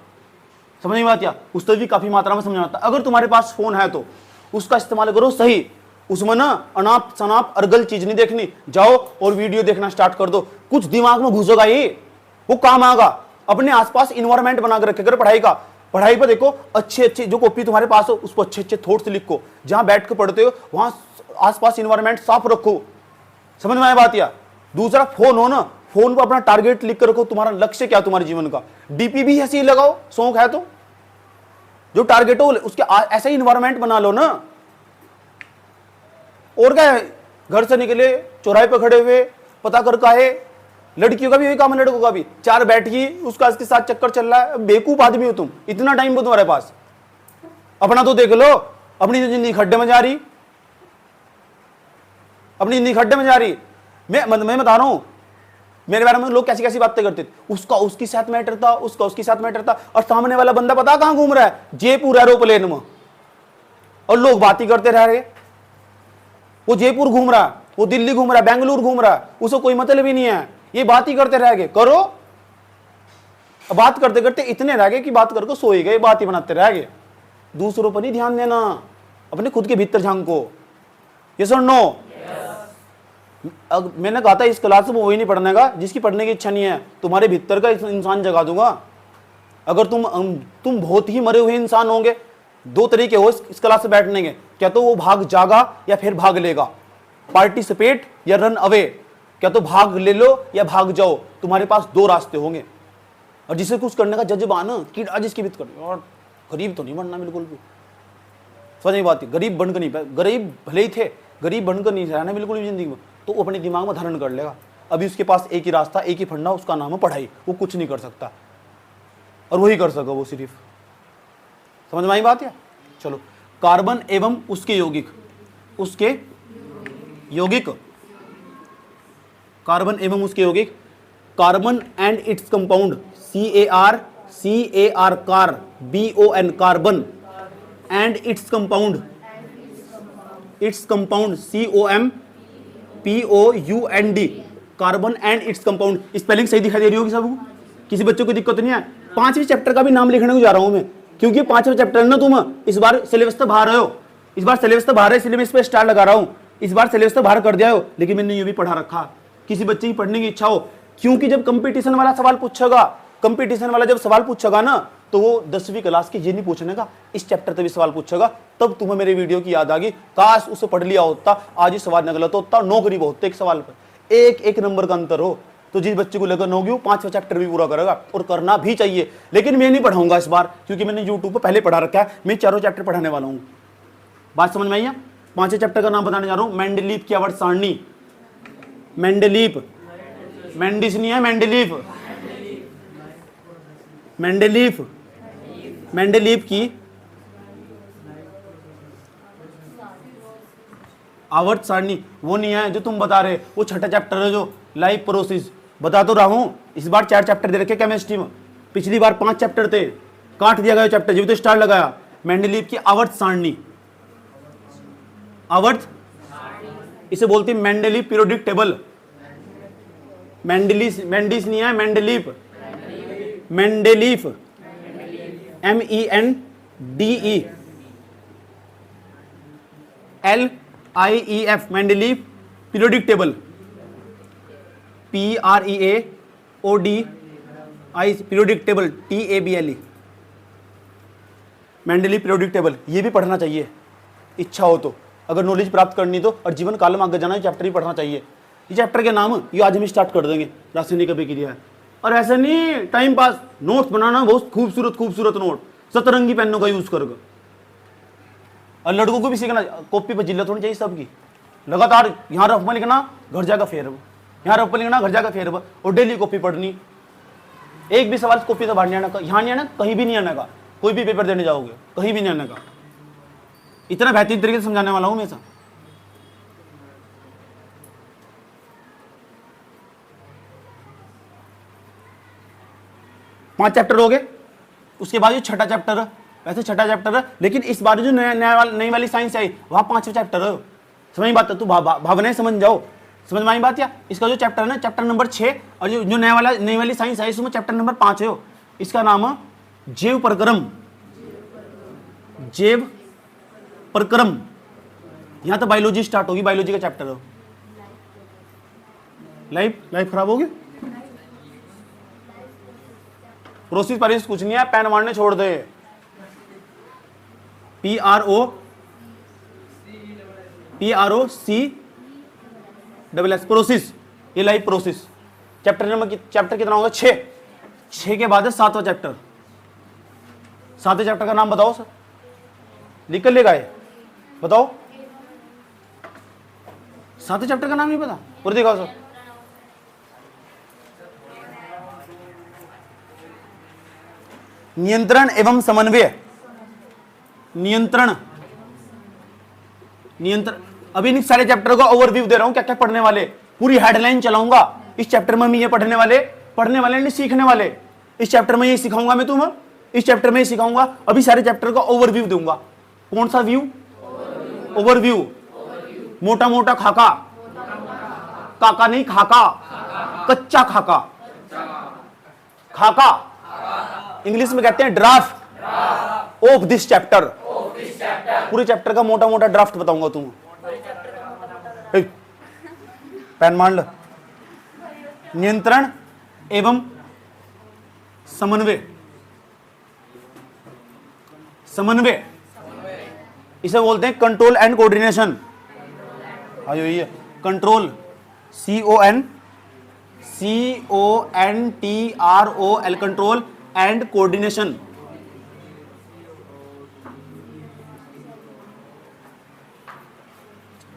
समझ में बात क्या, उससे भी काफी मात्रा में समझ आता। अगर तुम्हारे पास फोन है तो उसका इस्तेमाल करो सही, उसमें ना अनाप शनाप अर्गल चीज नहीं देखनी। जाओ और वीडियो देखना स्टार्ट कर दो, कुछ दिमाग में घुसेगा ये, वो काम आएगा। अपने आसपास इन्वायरमेंट बना कर रखे पढ़ाई का। पढ़ाई पर देखो अच्छे जो कॉपी तुम्हारे पास हो उसको अच्छे थॉट्स लिखो। जहां बैठ कर पढ़ते हो वहां आसपास इन्वायरमेंट साफ रखो। समझ में आया बात या। दूसरा फोन हो ना, फोन पर अपना टारगेट लिख कर रखो, तुम्हारा लक्ष्य क्या तुम्हारे जीवन का। DP भी ऐसे ही लगाओ, शौक है तो जो टारगेट हो उसके ऐसा ही इन्वायरमेंट बना लो ना। और क्या है, घर से निकले चौराहे पे खड़े हुए पता कर का है। लड़कियों का भी यही काम है, लड़कों का भी। चार बैठी उसका इसके साथ चक्कर चल रहा है। बेवकूफ आदमी हो तुम, इतना टाइम हो तुम्हारे पास। अपना तो देख लो, अपनी जिंदगी खड्डे में जा रही, अपनी जिंदगी खड्डे में जा रही। मैं बता रहा हूं मेरे बारे में लोग कैसी कैसी बातें करते थे। उसका उसकी साथ मैटर था, उसका उसकी साथ मैटर था, और सामने वाला बंदा पता कहां घूम रहा है, जयपुर एरोप्लेन में, और लोग बात ही करते रह रहे। वो जयपुर घूम रहा है, वो दिल्ली घूम रहा है, बेंगलुरु घूम रहा है, उसको कोई मतलब ही नहीं है, ये बात ही करते रह गए। करो, बात करते करते इतने रह गए कि बात करके सो ही गए, बात ही बनाते रह गए। दूसरों पर नहीं ध्यान देना, अपने खुद के भीतर झांको। ये सुन नो, मैंने कहा था इस क्लास में वही नहीं पढ़ने का जिसकी पढ़ने की इच्छा नहीं है। तुम्हारे भीतर का इंसान जगा दूंगा। अगर तुम बहुत ही मरे हुए इंसान होंगे, दो तरीके हो इस क्लास में बैठने के, क्या तो वो भाग जागा या फिर भाग लेगा, पार्टिसिपेट या रन अवे, क्या तो भाग ले लो या भाग जाओ। तुम्हारे पास दो रास्ते होंगे। और जिसे कुछ करने का जज्बा ना कि आज इसकी बीत कर, और गरीब तो नहीं बनना बिल्कुल भी, समझ बात है। गरीब बनकर नहीं, गरीब भले ही थे, गरीब बनकर नहीं रहना बिल्कुल भी जिंदगी में, तो वो अपने दिमाग में धारण कर लेगा। अभी उसके पास एक ही रास्ता, एक ही फंडा, उसका नाम है पढ़ाई। वो कुछ नहीं कर सकता और वही कर सका वो सिर्फ। समझ में आई बात है? चलो, कार्बन एवं उसके यौगिक, उसके यौगिक, कार्बन एवं उसके यौगिक, carbon and its compound, CAR, car, BON, carbon and its compound, COMPOUND, carbon and its compound. Spelling सही दिखाई दे रही होगी सबको? किसी बच्चों को दिक्कत नहीं है? 5वें चैप्टर का भी नाम लिखने को जा रहा हूं मैं, क्योंकि 5वें चैप्टर ना तुम इस बार सिलेबस तो बाहर हो, इस बार सिलेबस तो बाहर है, इसलिए मैं इस पर स्टार लगा रहा हूं। इस बार सिलेबस तो बाहर कर दिया हो, लेकिन मैंने ये भी पढ़ा रखा, किसी बच्चे की पढ़ने की इच्छा हो। क्योंकि जब कंपटीशन वाला सवाल पूछेगा, कंपटीशन वाला जब सवाल पूछेगा ना, तो वो 10वीं क्लास के ये नहीं पूछने का, इस चैप्टर से भी सवाल पूछेगा। तब तुम्हें मेरे वीडियो की याद आ गई, काश उसे पढ़ लिया होता, आज ही सवाल न गलत होता, 9 गरीब होते एक सवाल पर, एक नंबर का अंतर हो। तो जिस बच्चे को लेकर 9 5वां चैप्टर भी पूरा करेगा, और करना भी चाहिए। लेकिन मैं नहीं पढ़ाऊंगा इस बार, क्योंकि मैंने यूट्यूब पर पहले पढ़ा रखा है। मैं 4 चैप्टर पढ़ाने वाला हूँ। बात समझ में आई है? 5वें चैप्टर का नाम बताने जा रहा हूँ, मेंडलीफ की आवर्त सारणी। मेंडलीफ, मेंडिस नहीं है, मेंडलीफ, मेंडलीफ, मेंडलीफ की आवर्त सारणी। वो नहीं है जो तुम बता रहे, वो छठा चैप्टर है जो लाइफ प्रोसेस। बता तो रहा हूं, इस बार 4 चैप्टर दे रखे केमिस्ट्री में, पिछली बार 5 चैप्टर थे, काट दिया गया चैप्टर, जब तो स्टार लगाया। मेंडलीफ की आवर्त सारणी, आवर्त, इसे बोलते हैं Mendeleev periodic table. Mendeleev, Mendis नहीं है, Mendeleev, Mendeleev, MENDELIEF, Mendeleev periodic table, PREAODI, periodic table, TABLE, Mendeleev periodic table. ये भी पढ़ना चाहिए इच्छा हो तो, अगर नॉलेज प्राप्त करनी तो, और जीवन काल में आगे जाना, चैप्टर ही पढ़ना चाहिए। ये चैप्टर के नाम ये आज हम स्टार्ट कर देंगे, रासायनिक अभिक्रिया है। और ऐसा नहीं टाइम पास, नोट्स बनाना, बहुत खूबसूरत खूबसूरत नोट, सतरंगी पेनों का यूज करके। और लड़कों को भी सीखना, कॉपी पर जिल्लत होनी चाहिए सबकी, लगातार यहाँ रफ में लिखना, घर जाकर फेर, यहाँ रफ में लिखना, घर जाकर फेर, और डेली कॉपी पढ़नी। एक भी सवाल कॉपी से बाहर नहीं आने का, यहाँ नहीं आना, कहीं भी नहीं आने का। कोई भी पेपर देने जाओगे कहीं भी नहीं आने का। इतना बेहतरीन तरीके से समझाने वाला हूं मैं। 5 चैप्टर हो गए, उसके बाद जो छठा चैप्टर है, वैसे छठा चैप्टर है, लेकिन इस बार जो नई वाली साइंस आई, वहां 5वां चैप्टर है। समझ बात है? तू भावनाएं समझ जाओ, समझ में आई बात? या इसका जो चैप्टर है ना, चैप्टर नंबर 6, और जो नई वाली साइंस आई, इसमें चैप्टर नंबर 5 है। इसका नाम है जैव प्रक्रम, जैव प्रक्रम। यहां तो बायोलॉजी स्टार्ट होगी, बायोलॉजी का चैप्टर है। लाइफ खराब होगी, प्रोसेस परिस कुछ नहीं है, पैन मारने छोड़ दे। PROCSS, प्रोसेस, ये लाइफ प्रोसेस। चैप्टर कितना होगा? 6 के बाद है 7वां चैप्टर। 7वें चैप्टर का नाम बताओ सर, निकल लेगा ये, बताओ। 7वें चैप्टर का नाम नहीं पता? और दिखाओ सर। नियंत्रण एवं समन्वय, नियंत्रण, अभी इन सारे चैप्टर का ओवरव्यू दे रहा हूं, क्या क्या पढ़ने वाले, पूरी हेडलाइन चलाऊंगा। इस चैप्टर में मैं ये पढ़ने वाले नहीं, सीखने वाले। इस चैप्टर में ये सिखाऊंगा मैं तुम्हें, इस चैप्टर में ये सिखाऊंगा। अभी सारे चैप्टर का ओवरव्यू दूंगा। कौन सा व्यू? ओवरव्यू। मोटा मोटा खाका, काका नहीं खाका, कच्चा खाका, खाका इंग्लिश में कहते हैं ड्राफ्ट ऑफ दिस चैप्टर। पूरे चैप्टर का मोटा मोटा ड्राफ्ट बताऊंगा तुम। पेन मान लो। नियंत्रण एवं समन्वय, समन्वय इसे बोलते हैं कंट्रोल एंड कोऑर्डिनेशन। आइयो ये control, CONTROL, control and coordination.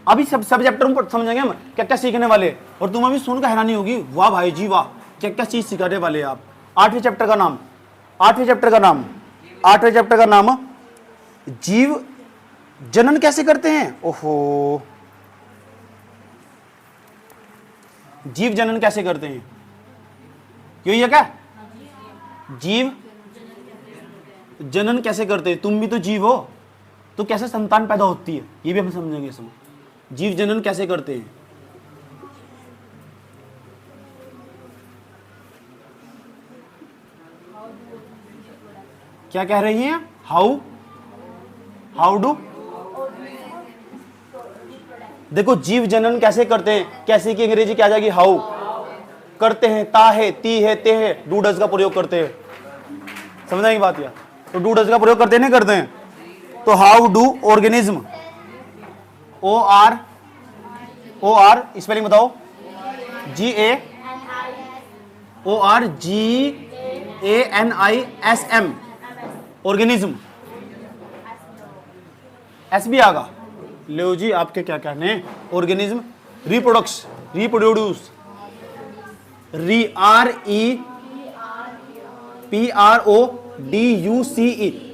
अभी सब चैप्टर को समझेंगे हम क्या क्या सीखने वाले, और तुम अभी सुनकर हैरानी होगी, वाह भाई जी वाह, क्या क्या चीज सिखाने वाले आप। 8वें चैप्टर का नाम, 8वें चैप्टर का नाम, 8वें चैप्टर का नाम जीव जनन कैसे करते हैं। ओहो, जीव जनन कैसे करते हैं, क्यों ये क्या जीव जनन कैसे करते हैं। तुम भी तो जीव हो, तो कैसे संतान पैदा होती है ये भी हम समझेंगे इसमें। जीव जनन कैसे करते हैं। क्या कह रही हैं, हाउ डू। देखो जीव जनन कैसे करते हैं, कैसे की अंग्रेजी क्या आ जाएगी, हाउ करते हैं, ता है, ती है, ते है, डू डज का प्रयोग करते हैं। समझना की बात, या तो डू डज का प्रयोग करते नहीं करते हैं। तो how do organism, O R spelling बताओ, GAORGANISM ऑर्गेनिज्म। एस भी आगा, लो जी आपके क्या कहने। Organism reproduces, reproduce, REPRODUCE।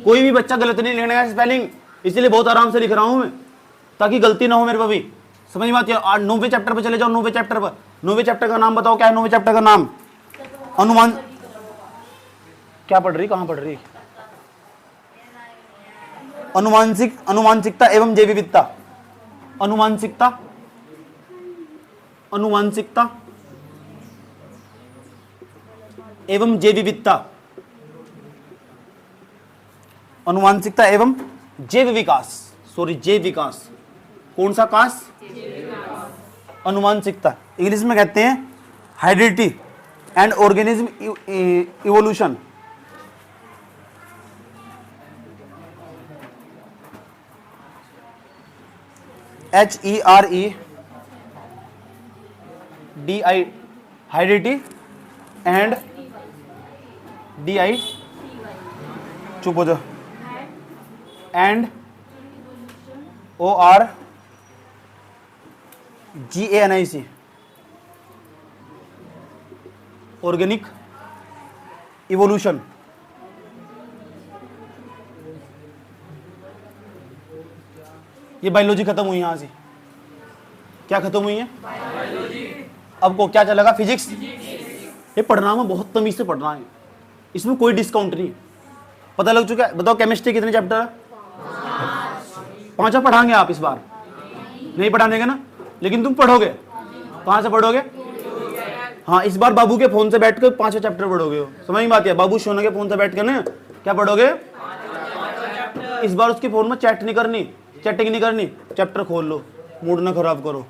कोई भी बच्चा गलत नहीं लिखने का स्पेलिंग, इसलिए बहुत आराम से लिख रहा हूं मैं ताकि गलती ना हो मेरे को भी। समझ में आती है। 9वें चैप्टर पे चले जाओ, 9वें चैप्टर पर। 9वें चैप्टर का नाम बताओ, क्या है 9वें चैप्टर का नाम। अनुमान, क्या पढ़ रही, कहां पढ़ रही। अनुवांशिकता एवं जैव विविधता, अनुवांशिकता एवं जैव विविधता, अनुवांशिकता एवं जैव विकास, सॉरी जैव विकास, कौन सा कास, अनुवांशिकता। इंग्लिश में कहते हैं hybridity and organism evolution. HEREDI hybridity and DI, चुप हो जाओ, एंड ORGANIC ऑर्गेनिक इवोल्यूशन। ये बायोलॉजी खत्म हुई, यहां से क्या खत्म हुई है, बायोलॉजी। अब को क्या चलेगा, फिजिक्स। ये पढ़ना में बहुत तमीज से पढ़ना है, इसमें कोई डिस्काउंट नहीं है। पता लग चुका है। बताओ केमिस्ट्री कितने चैप्टर है, 5 पढ़ाएंगे आप इस बार, नहीं पढ़ाने का ना, लेकिन तुम पढ़ोगे। कहां से पढ़ोगे, हाँ इस बार बाबू के फोन से बैठकर 5 चैप्टर पढ़ोगे हो। समझ में आती है, बाबू सोना के फोन से बैठ कर ना क्या पढ़ोगे, इस बार उसके फोन में चैटिंग नहीं करनी, चैप्टर खोल लो, मूड ना खराब करो।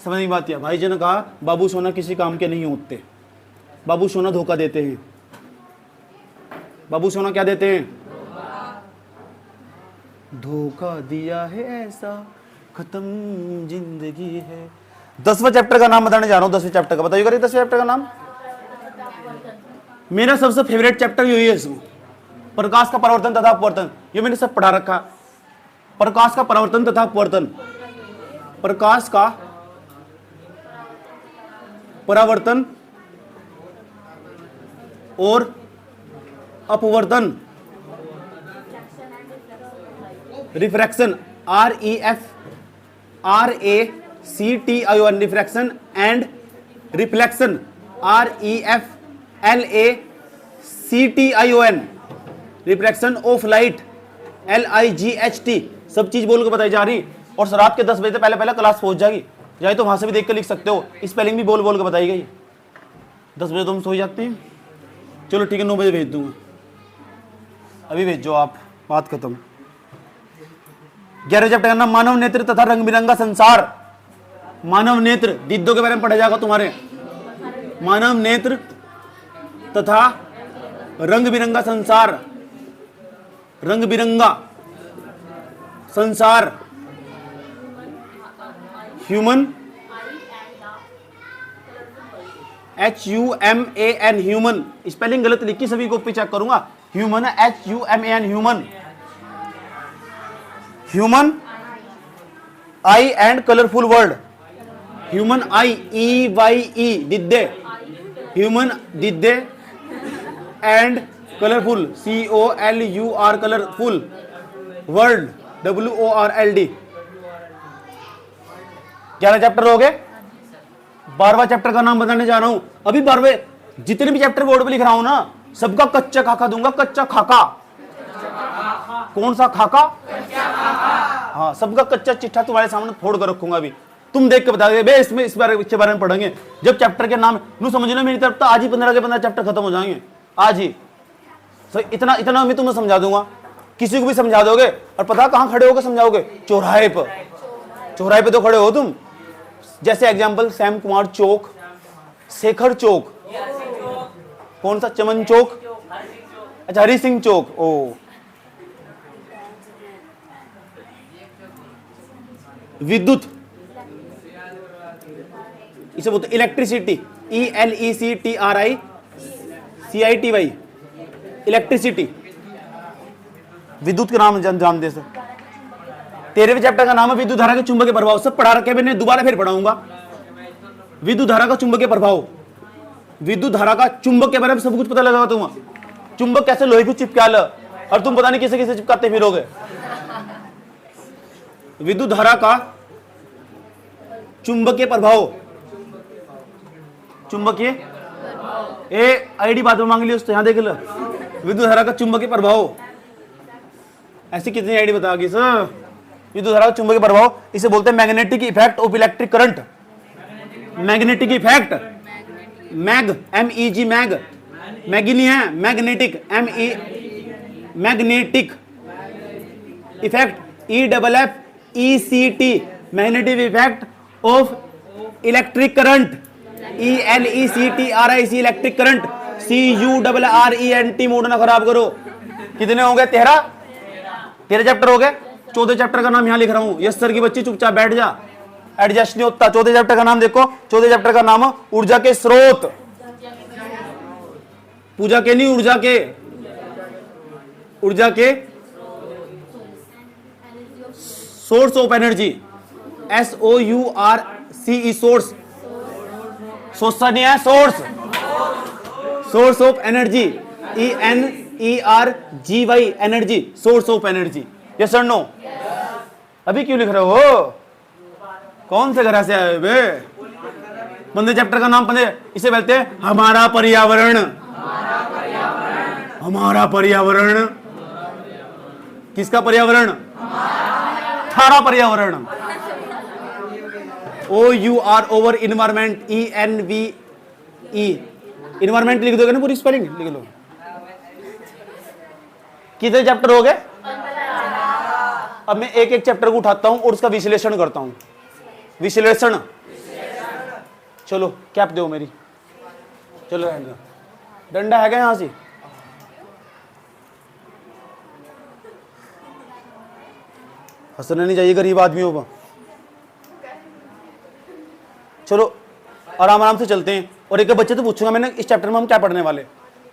समझ में आती है। भाई जी ने कहा बाबू सोना किसी काम के नहीं होते, बाबू सोना धोखा देते हैं। बाबू सोना क्या देते हैं, धोखा दिया है ऐसा खत्म जिंदगी है। 10वां चैप्टर का नाम बताने जा रहा हूं, 10वें चैप्टर का बताइए। 10वें चैप्टर का नाम मेरा सबसे फेवरेट चैप्टर यही है, इसमें प्रकाश का परावर्तन तथा अपवर्तन। ये मैंने सब पढ़ा रखा। प्रकाश का परावर्तन तथा अपवर्तन, प्रकाश का परावर्तन और अपवर्तन, refraction, REFRACTION, refraction and reflection, REFLACTION, refraction of light, LIGHT। सब चीज बोल के बताई जा रही। और रात के 10 बजे से पहले पहले क्लास पहुंच जाएगी, चाहे तो वहां से भी देख के लिख सकते हो, स्पेलिंग भी बोल बोल के बताई गई। 10 बजे तो हम सो जाते हैं। चलो ठीक है, 9 बजे भेज दूंगा, अभी भेजो आप, बात खत्म। 11 चैप्टर का नाम मानव नेत्र तथा रंग बिरंगा संसार। मानव नेत्र दिद्दों के बारे में पढ़ा जाएगा तुम्हारे। मानव नेत्र तथा रंग बिरंगा संसार, रंग बिरंगा संसार, ह्यूमन, HUMAN ह्यूमन। स्पेलिंग गलत लिखी, सभी को चेक करूंगा। ह्यूमन है HUMAN human. Human eye and colourful world. Human eye EYE दिद्दे, ह्यूमन दिद्दे and colourful COLUR colourful world WORLD। 11 chapter हो गए। 12वां चैप्टर का नाम बताने जा रहा हूं। अभी 12वें जितने भी चैप्टर बोर्ड पे लिख रहा हूं ना, सबका कच्चा खाका दूंगा। कच्चा खाका। कौन सा खाका? हाँ, सबका कच्चा चिट्ठा तुम्हारे सामने फोड़ कर रखूंगा। अभी तुम देख के बता दे बे, इसमें इस बारे में पढ़ेंगे। जब चैप्टर के नाम नू समझना मेरी तरफ, तो आज ही 15 के 15 चैप्टर खत्म हो जाएंगे आज ही। इतना मैं तुम्हें समझा दूंगा, किसी को भी समझा दोगे। और पता कहां खड़े होकर समझाओगे? चौराहे पर। चौराहे पे तो खड़े हो तुम। जैसे एग्जाम्पल श्याम कुमार चौक, शेखर चौक, कौन सा? चमन चौक, अच्छा हरि सिंह चौक। ओ विद्युत, इसे बोलते इलेक्ट्रिसिटी, ELECTRICITY, इलेक्ट्रिसिटी। विद्युत का नाम जान दे सर। 13वें चैप्टर का नाम है विद्युत धारा के चुंबकीय प्रभाव। सब पढ़ा रखे मैंने, दोबारा फिर पढ़ाऊंगा। विद्युत धारा का चुंबकीय प्रभाव, विद्युत धारा का चुंबक के बारे में सब कुछ पता लगा तुम। चुंबक कैसे लोहे को चिपका लो, और तुम पता नहीं किसे किसे चिपकाते फिरोगे। विद्युत धारा का चुंबकीय प्रभाव, चुंबकीय आईडी बाद में मांग लियो, यहां देख लो। विद्युत धारा का चुंबकीय प्रभाव, ऐसी कितनी आईडी बताओगी सर? विद्युत धारा का चुंबकीय प्रभाव, इसे बोलते हैं magnetic effect of electric current. Magnetic effect, mag MEG mag, Maggi नहीं है, magnetic magnetic effect EFFECT, magnetic effect of electric current, ELECTRIC electric current, CURRENT। Mood ना खराब करो। कितने हो गए? 13 चैप्टर हो गए। 14 चैप्टर का नाम यहां लिख रहा हूं। यस सर की बच्ची चुपचाप बैठ जा, एडजस्ट नहीं होता। 14 चैप्टर का नाम देखो। 14 चैप्टर का नाम ऊर्जा के स्रोत। पूजा के नहीं, ऊर्जा के, ऊर्जा के source of energy, SOURCE source. Source नहीं है, source, source of energy, ENERGY energy, source of energy. Yes और नो? अभी क्यों लिख रहे हो? कौन से घर से आए बे? 15 चैप्टर का नाम 15, इसे बोलते हैं हमारा पर्यावरण। हमारा पर्यावरण, किसका पर्यावरण? हमारा पर्यावरण। OUR over environment, ENVE environment लिख दोगे ना, पूरी स्पेलिंग लिख लो। कितने चैप्टर हो गए? अब मैं एक एक चैप्टर को उठाता हूं और उसका विश्लेषण करता हूं। विश्लेषण। चलो कैप दो मेरी। चलो डंडा है क्या यहां से? हंसना नहीं चाहिए गरीब आदमियों को। चलो आराम आराम से चलते हैं। और एक बच्चे तो पूछूंगा मैंने, इस चैप्टर में हम क्या पढ़ने वाले?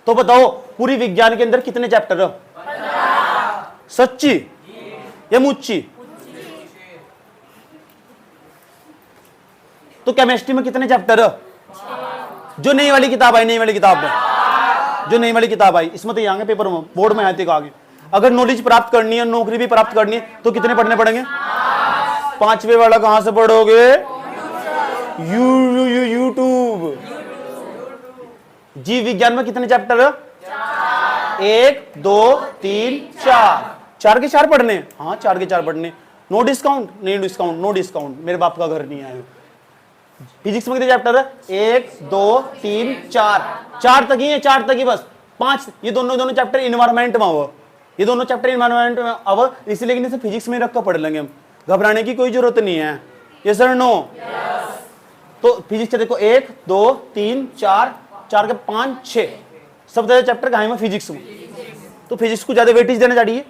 तो बताओ पूरी विज्ञान के अंदर कितने चैप्टर है? सच्ची या मुच्ची? तो केमिस्ट्री में कितने चैप्टर है? जो नई वाली किताब आई, नई वाली किताब में, जो नई वाली किताब आई, इसमें तो आगे पेपर में, बोर्ड में आते आगे। अगर नॉलेज प्राप्त करनी है, नौकरी भी प्राप्त करनी है, तो कितने पढ़ने पड़ेंगे? 5वें वाला कहां से पढ़ोगे? यूट्यूब। जीव विज्ञान में कितने चैप्टर है? 1 2 3 4। 4 के 4 पढ़ने? हाँ 4 के 4 पढ़ने। नो डिस्काउंट, नहीं डिस्काउंट, नो डिस्काउंट, मेरे बाप का घर नहीं आया। फिजिक्स में कितने चैप्टर है? 1 2 3 4, 4 तक ही है, 4 तक ही बस। 5 ये दोनों चैप्टर इन्वायरमेंट में हो, ये दोनों चैप्टर इन्वायरमेंट में अब इसलिए कि फिजिक्स में रख कर पढ़ लेंगे हम, घबराने की कोई जरूरत नहीं है। ये सर नो तो फिजिक्स देखो 1 2 3 4, 4 के 5 6 सब ज्यादा चैप्टर कहाँ है फिजिक्स में, तो फिजिक्स को ज्यादा वेटेज देना चाहिए।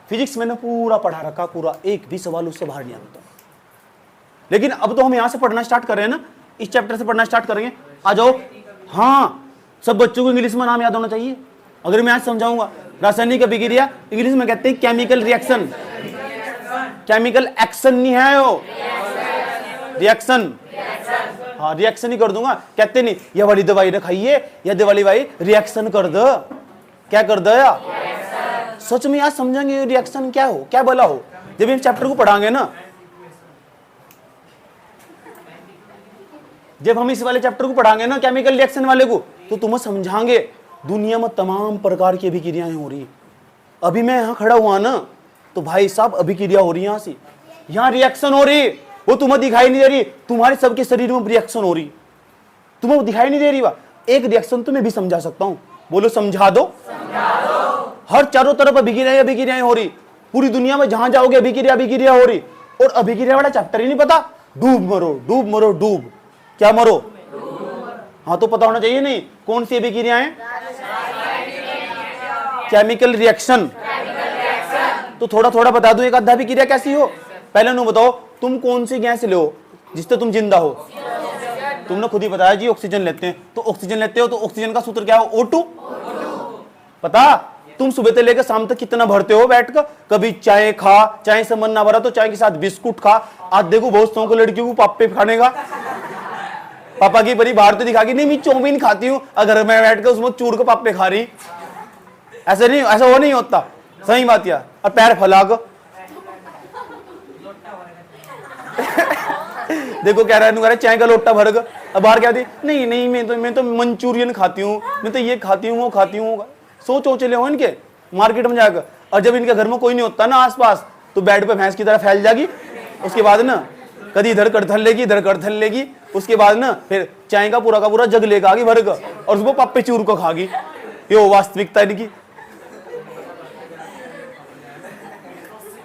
फिजिक्स मैंने पूरा पढ़ा रखा, पूरा एक भी सवाल उससे बाहर नहीं आता। लेकिन अब तो हम यहां से पढ़ना स्टार्ट कर रहे हैं ना, इस चैप्टर से पढ़ना स्टार्ट करेंगे। आ जाओ। हाँ, सब बच्चों को इंग्लिश में नाम याद होना चाहिए। अगर मैं आज समझाऊंगा रासायनिक अभिक्रिया, इंग्लिश में कहते हैं केमिकल रिएक्शन, केमिकल एक्शन नहीं है वो, रिएक्शन। हाँ, रिएक्शन ही कर दूंगा। कहते नहीं ये वाली दवाई खाइए, ये दवाई भाई रिएक्शन कर दो, क्या कर दो या सच में आज समझेंगे रिएक्शन क्या हो, क्या भला हो। जब हम चैप्टर को पढ़ाएंगे ना, जब हम इस वाले चैप्टर को पढ़ाएंगे ना केमिकल रिएक्शन वाले को, तो तुम्हें समझाएंगे दुनिया में तमाम प्रकार की अभिक्रियाएं हो रही है। अभी मैं यहां खड़ा हुआ ना, तो भाई साहब अभिक्रिया हो रही है, यहां से यहां रिएक्शन हो रही, वो तुम्हें दिखाई नहीं दे रही। तुम्हारे सबके शरीर में रिएक्शन हो रही, तुम्हें दिखाई नहीं दे रही। एक रिएक्शन तो मैं भी समझा सकता हूं, बोलो समझा दो। हर चारों तरफ अभिक्रियाएं हो रही, पूरी दुनिया में जहां जाओगे अभिक्रिया हो रही। और अभिक्रिया वाला चैप्टर ही नहीं पता, डूब मरो डूब मरो डूब, क्या मरो। हाँ, तो पता होना चाहिए नहीं कौन सी अभिक्रियाएं, केमिकल रिएक्शन। तो थोड़ा थोड़ा बता दूं एक आधा अभिक्रिया कैसी हो। पहले नु बताओ तुम कौन सी गैस ले हो जिससे तुम जिंदा हो। तुमने खुद ही बताया जी ऑक्सीजन लेते हैं, तो ऑक्सीजन लेते हो तो ऑक्सीजन का सूत्र क्या हो, O2। पता तुम सुबह से लेकर शाम तक कितना भरते हो बैठ कर, कभी चाय खा, चाय से मन ना भरा तो चाय के साथ बिस्कुट खा। आज देखो बहुत सौ को लड़कियों को पापे खाने का, पापा की परी बाहर तो दिखा कि नहीं मैं चौमीन खाती हूँ, अगर मैं बैठ कर उसमें चूर को पापे खा रही। ऐसा नहीं, ऐसा वो नहीं होता, सही बात यार। और पैर फैला कर देखो कह रहा है चाय का लोटा भर कर, अब बाहर क्या थी, नहीं नहीं मैं तो मंचूरियन खाती हूँ, मैं तो ये खाती हूँ वो खाती हूँ। सो चौचले हो इनके मार्केट में जाकर। और जब इनके घर में कोई नहीं होता ना आसपास, तो बेड पे भैंस की तरह फैल जाएगी। उसके बाद ना कभी इधर कड़थल लेगी, इधर कड़थल लेगी। उसके बाद ना फिर चाय का पूरा जग लेकर आगे भर कर, और उसको पप्पे चूर को खागी। ये वो वास्तविकता इनकी।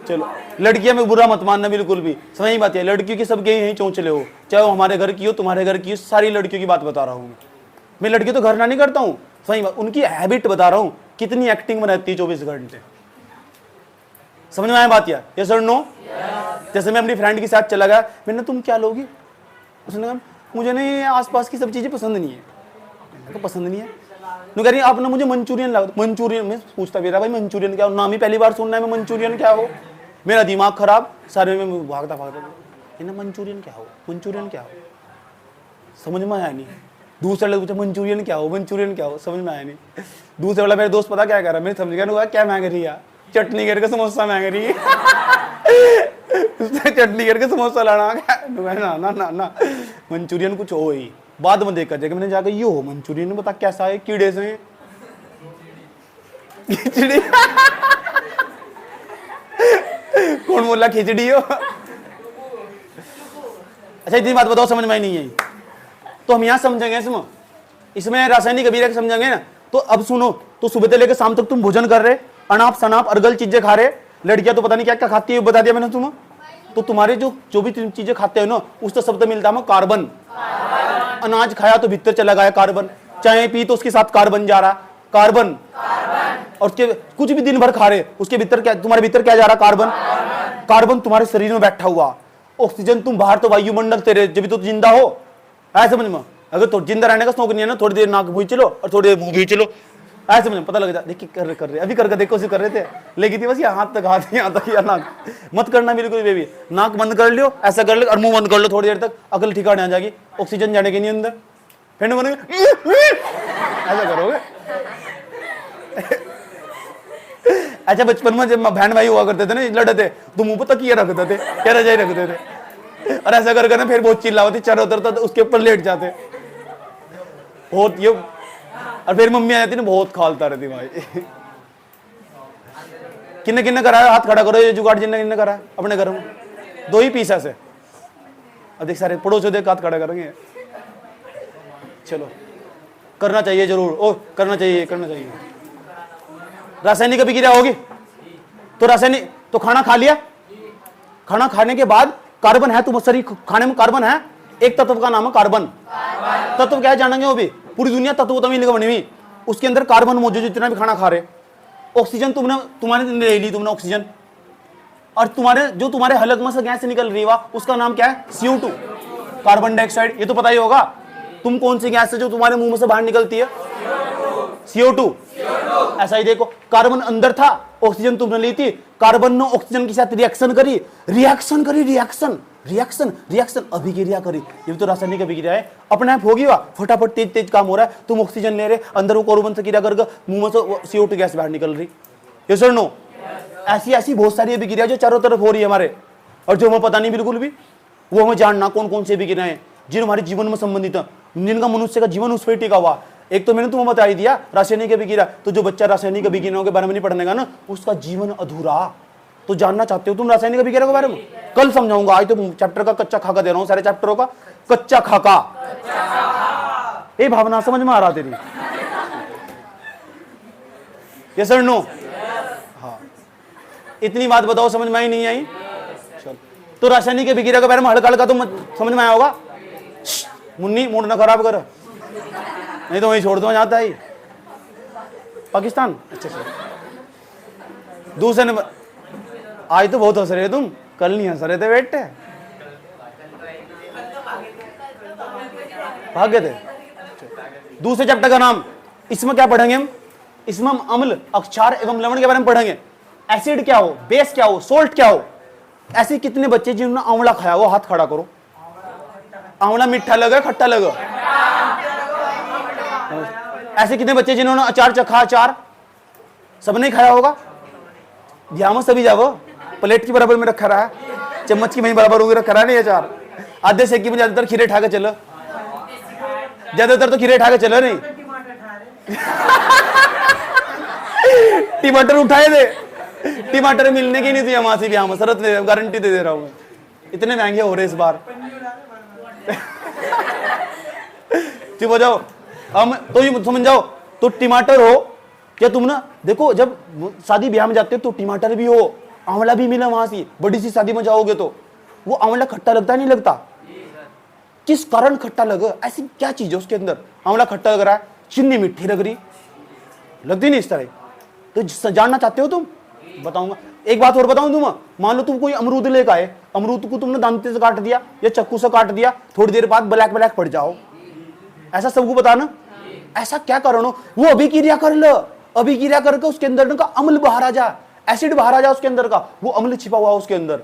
चलो लड़कियां में बुरा मत मानना बिल्कुल भी, सही बात है। लड़कियों की सबके यही चौंचले हो, चाहे वो हमारे घर की हो, तुम्हारे घर की हो, सारी लड़कियों की बात बता रहा हूँ मैं। लड़की तो घर ना नहीं करता हूँ, सही बात, उनकी हैबिट बता रहा हूँ, कितनी एक्टिंग में रहती है 24 घंटे। समझ में आया बात यार, ये सर नो। जैसे मैं अपनी फ्रेंड के साथ चला गया, मैंने तुम क्या लोगी, उसने कहा मुझे नहीं आसपास की सब चीजें पसंद नहीं है। मैंने कहा पसंद नहीं है, कह रही आप ना मुझे मंचूरियन ला। मंचूरियन में पूछता मेरा भाई मंचूरियन क्या हो, नाम ही पहली बार सुनना है मैं मंचूरियन क्या हो। मेरा दिमाग खराब, सारे में भागता मंचूरियन क्या हो, मंचूरियन क्या हो, समझ में आया नहीं। दूसरा लोग पूछा मंचूरियन क्या हो, मंचूरियन क्या हो, समझ में आया नहीं। दूसरे वाला मेरे दोस्त पता क्या कह रहा है, मैं समझ गया क्या मांग रही है, चटनी करके समोसा मांग रही है। उसने चटनी करके समोसा लाना, ना ना ना ना मंचूरियन कुछ हो ही, बाद में देखा जाएगा। मैंने जाकर ये हो मंचूरियन, बता कैसा है, कीड़े से खिचड़ी। कौन बोला खिचड़ी हो। अच्छा इतनी बात बताओ, समझ में नहीं आई तो हम यहां समझेंगे इसमें रासायनिक अभिक्रिया समझेंगे ना। तो अब सुनो, तो सुबह से लेकर शाम तक तुम भोजन कर रहे, अनाप शनाप अर्गल चीजें खा रहे। लड़कियां तो पता नहीं क्या क्या खाती है, बता दिया मैंने तुम्हें। तो तुम्हारे जो भी चीजें खाते हो ना, उसका शब्द मिलता है कार्बन। अनाज खाया तो भीतर चला गया कार्बन, चाय पी तो उसके साथ कार्बन जा रहा, कार्बन। और उसके कुछ भी दिन भर खा रहे, उसके भीतर क्या, तुम्हारे भीतर क्या जा रहा, कार्बन। कार्बन तुम्हारे शरीर में बैठा हुआ, ऑक्सीजन तुम बाहर तो वायुमंडल तेरे, जब तो जिंदा हो। ऐसे समझ में, अगर तो जिंदा रहने का शौक नहीं है ना, थोड़ी देर नाक भूई चलो और थोड़ी देर मुंह भी चलो, ऐसे मुझे पता लग जाता। देखिए कर रहे अभी करके देखो, कर रहे थे, लेकिन थी बस ये हाथ तक, हाथ यहाँ तक या नाक मत करना बिल्कुल भी। नाक बंद कर लियो, ऐसा कर लो, और मुंह बंद कर लो थोड़ी देर तक, अकल ठिकाने आ जाएगी, ऑक्सीजन जाने के नहीं अंदर। फिर बनेंगे ऐसा करोगे। अच्छा बचपन में जब बहन भाई हुआ करते थे ना, लड़ते थे तो मुंह पर तकिया रखते थे, क्या रजाई रखते थे, और ऐसा कर ना फिर बहुत चिल्लाती, चारों उतरता तो उसके ऊपर लेट जाते बहुत ये। और फिर मम्मी आ जाती ना, बहुत खालता रहती भाई। किन्ने किन्ने कराया, हाथ खड़ा करो, ये जुगाड़ जिन्ने किन्ने कराया अपने घर में, 2 ही पीस ऐसे। अब देख सारे पड़ोसियों देख हाथ खड़ा करेंगे। चलो करना चाहिए जरूर, ओ करना चाहिए, करना चाहिए। रासायनिक अभिक्रिया होगी तो रासायनिक, तो खाना खा लिया, खाना खाने के बाद कार्बन है, तुम शरीर खाने में कार्बन है, एक तत्व का नाम है कार्बन। तत्व क्या है जानेंगे, वो भी पूरी दुनिया तत्व तो मिलेगा बनी हुई, उसके अंदर कार्बन मौजूद, जितना भी खाना खा रहे। ऑक्सीजन तुम्हारे ले ली तुमने ऑक्सीजन, और जो तुम्हारे हलक में से गैस निकल रही है उसका नाम क्या है, CO2, कार्बन डाइऑक्साइड। ये तो पता ही होगा। तुम कौन सी गैस है जो तुम्हारे मुंह में से बाहर निकलती है, CO2। ऐसा ही देखो, कार्बन अंदर था, ऑक्सीजन तुमने ली थी, कार्बन ने ऑक्सीजन के साथ रिएक्शन करी, रिएक्शन अभिक्रिया करी। ये भी तो रासायनिक अभिक्रिया है, अपने आप होगी वह, फटाफट तेज तेज काम हो रहा है। तुम ऑक्सीजन ले रहे, अंदर वो कार्बन से क्रिया करके मुंह में से CO2 गैस बाहर निकल रही। ये सर नो, ऐसी बहुत सारी अभिक्रिया जो चारों तरफ हो रही है हमारे, और जो हमें पता नहीं बिल्कुल भी, वो हमें जानना कौन कौन सी अभिक्रियाएं हैं जिन हमारे जीवन में संबंधित है, जिनका मनुष्य का जीवन उस पर टिका हुआ। एक तो मैंने तुम्हें बता ही दिया रासायनिक अभिक्रिया, तो जो बच्चा रासायनिक अभिक्रियाओं के बारे में नहीं पढ़ने का ना, उसका जीवन अधूरा। तो जानना चाहते हो तुम रासायनिक अभिक्रिया के बारे में, कल समझाऊंगा। आज तो चैप्टर का कच्चा खाका दे रहा हूं, सारे चैप्टरों का कच्चा खाका। ये भावना समझ में आ रहा तेरी? यस और नो? हाँ, इतनी बात बताओ, समझ में आई नहीं आई? चल, तो रासायनिक अभिक्रिया के बारे में हल्का हल्का तो समझ में आया होगा। मुन्नी मूड ना खराब कर, नहीं तो वहीं छोड़ दो, जाता है पाकिस्तान। अच्छा दूसरे नंबर, आज तो बहुत हंस रहे तुम, कल नहीं हंस रहे थे बेटे, भाग गए थे। दूसरे चैप्टर का नाम, इसमें क्या पढ़ेंगे हम? इसमें हम अम्ल, अक्षार एवं लवण के बारे में पढ़ेंगे। एसिड क्या हो, बेस क्या हो, सोल्ट क्या हो। ऐसे कितने बच्चे जिन्होंने आंवला खाया, वो हाथ खड़ा करो। आंवला मीठा लगा खट्टा लगा? ऐसे कितने बच्चे जिन्होंने अचार चखा, अचार सबने खाया होगा? ध्यान सभी जाओ, प्लेट की बराबर में रखा रहा है, चम्मच की वहीं बराबर होगी रखा रहा है नहीं अचार। आधे सेकी में ज्यादातर खीरे ठा के चलो, ज्यादातर तो खीरे ठा के चलो नहीं। टमाटर उठाए थे, टमाटर मिलने की नहीं थी वहां से भी, हम शरत गारंटी दे रहा हूँ, इतने महंगे हो रहे इस बार। चुप हो जाओ, हम तो ये समझ जाओ, तो टमाटर हो क्या तुम ना, देखो जब शादी ब्याह में जाते हो तो टमाटर भी हो, आंवला भी मिला वहां से, बड़ी सी शादी में जाओगे तो वो आंवला खट्टा लगता है नहीं लगता? किस कारण खट्टा लगा, ऐसी क्या चीज है उसके अंदर? आंवला खट्टा लग रहा है, चीनी मीठी लग रही, लगती नहीं इस तरह। तो जानना चाहते हो तुम, बताऊंगा। एक बात और बताऊं तुम, मान लो तुम कोई अमरूद लेकर आए, अमरूद को तुमने दांते से काट दिया या चाकू से काट दिया, थोड़ी देर बाद ब्लैक ब्लैक पड़ जाओ, ऐसा सबको बताना। ऐसा क्या कारण हो? वो अभिक्रिया कर लो, अभिक्रिया करके उसके अंदर का अम्ल बाहर आ जा, एसिड बाहर आ जा उसके अंदर का, वो अम्ल छिपा हुआ उसके अंदर।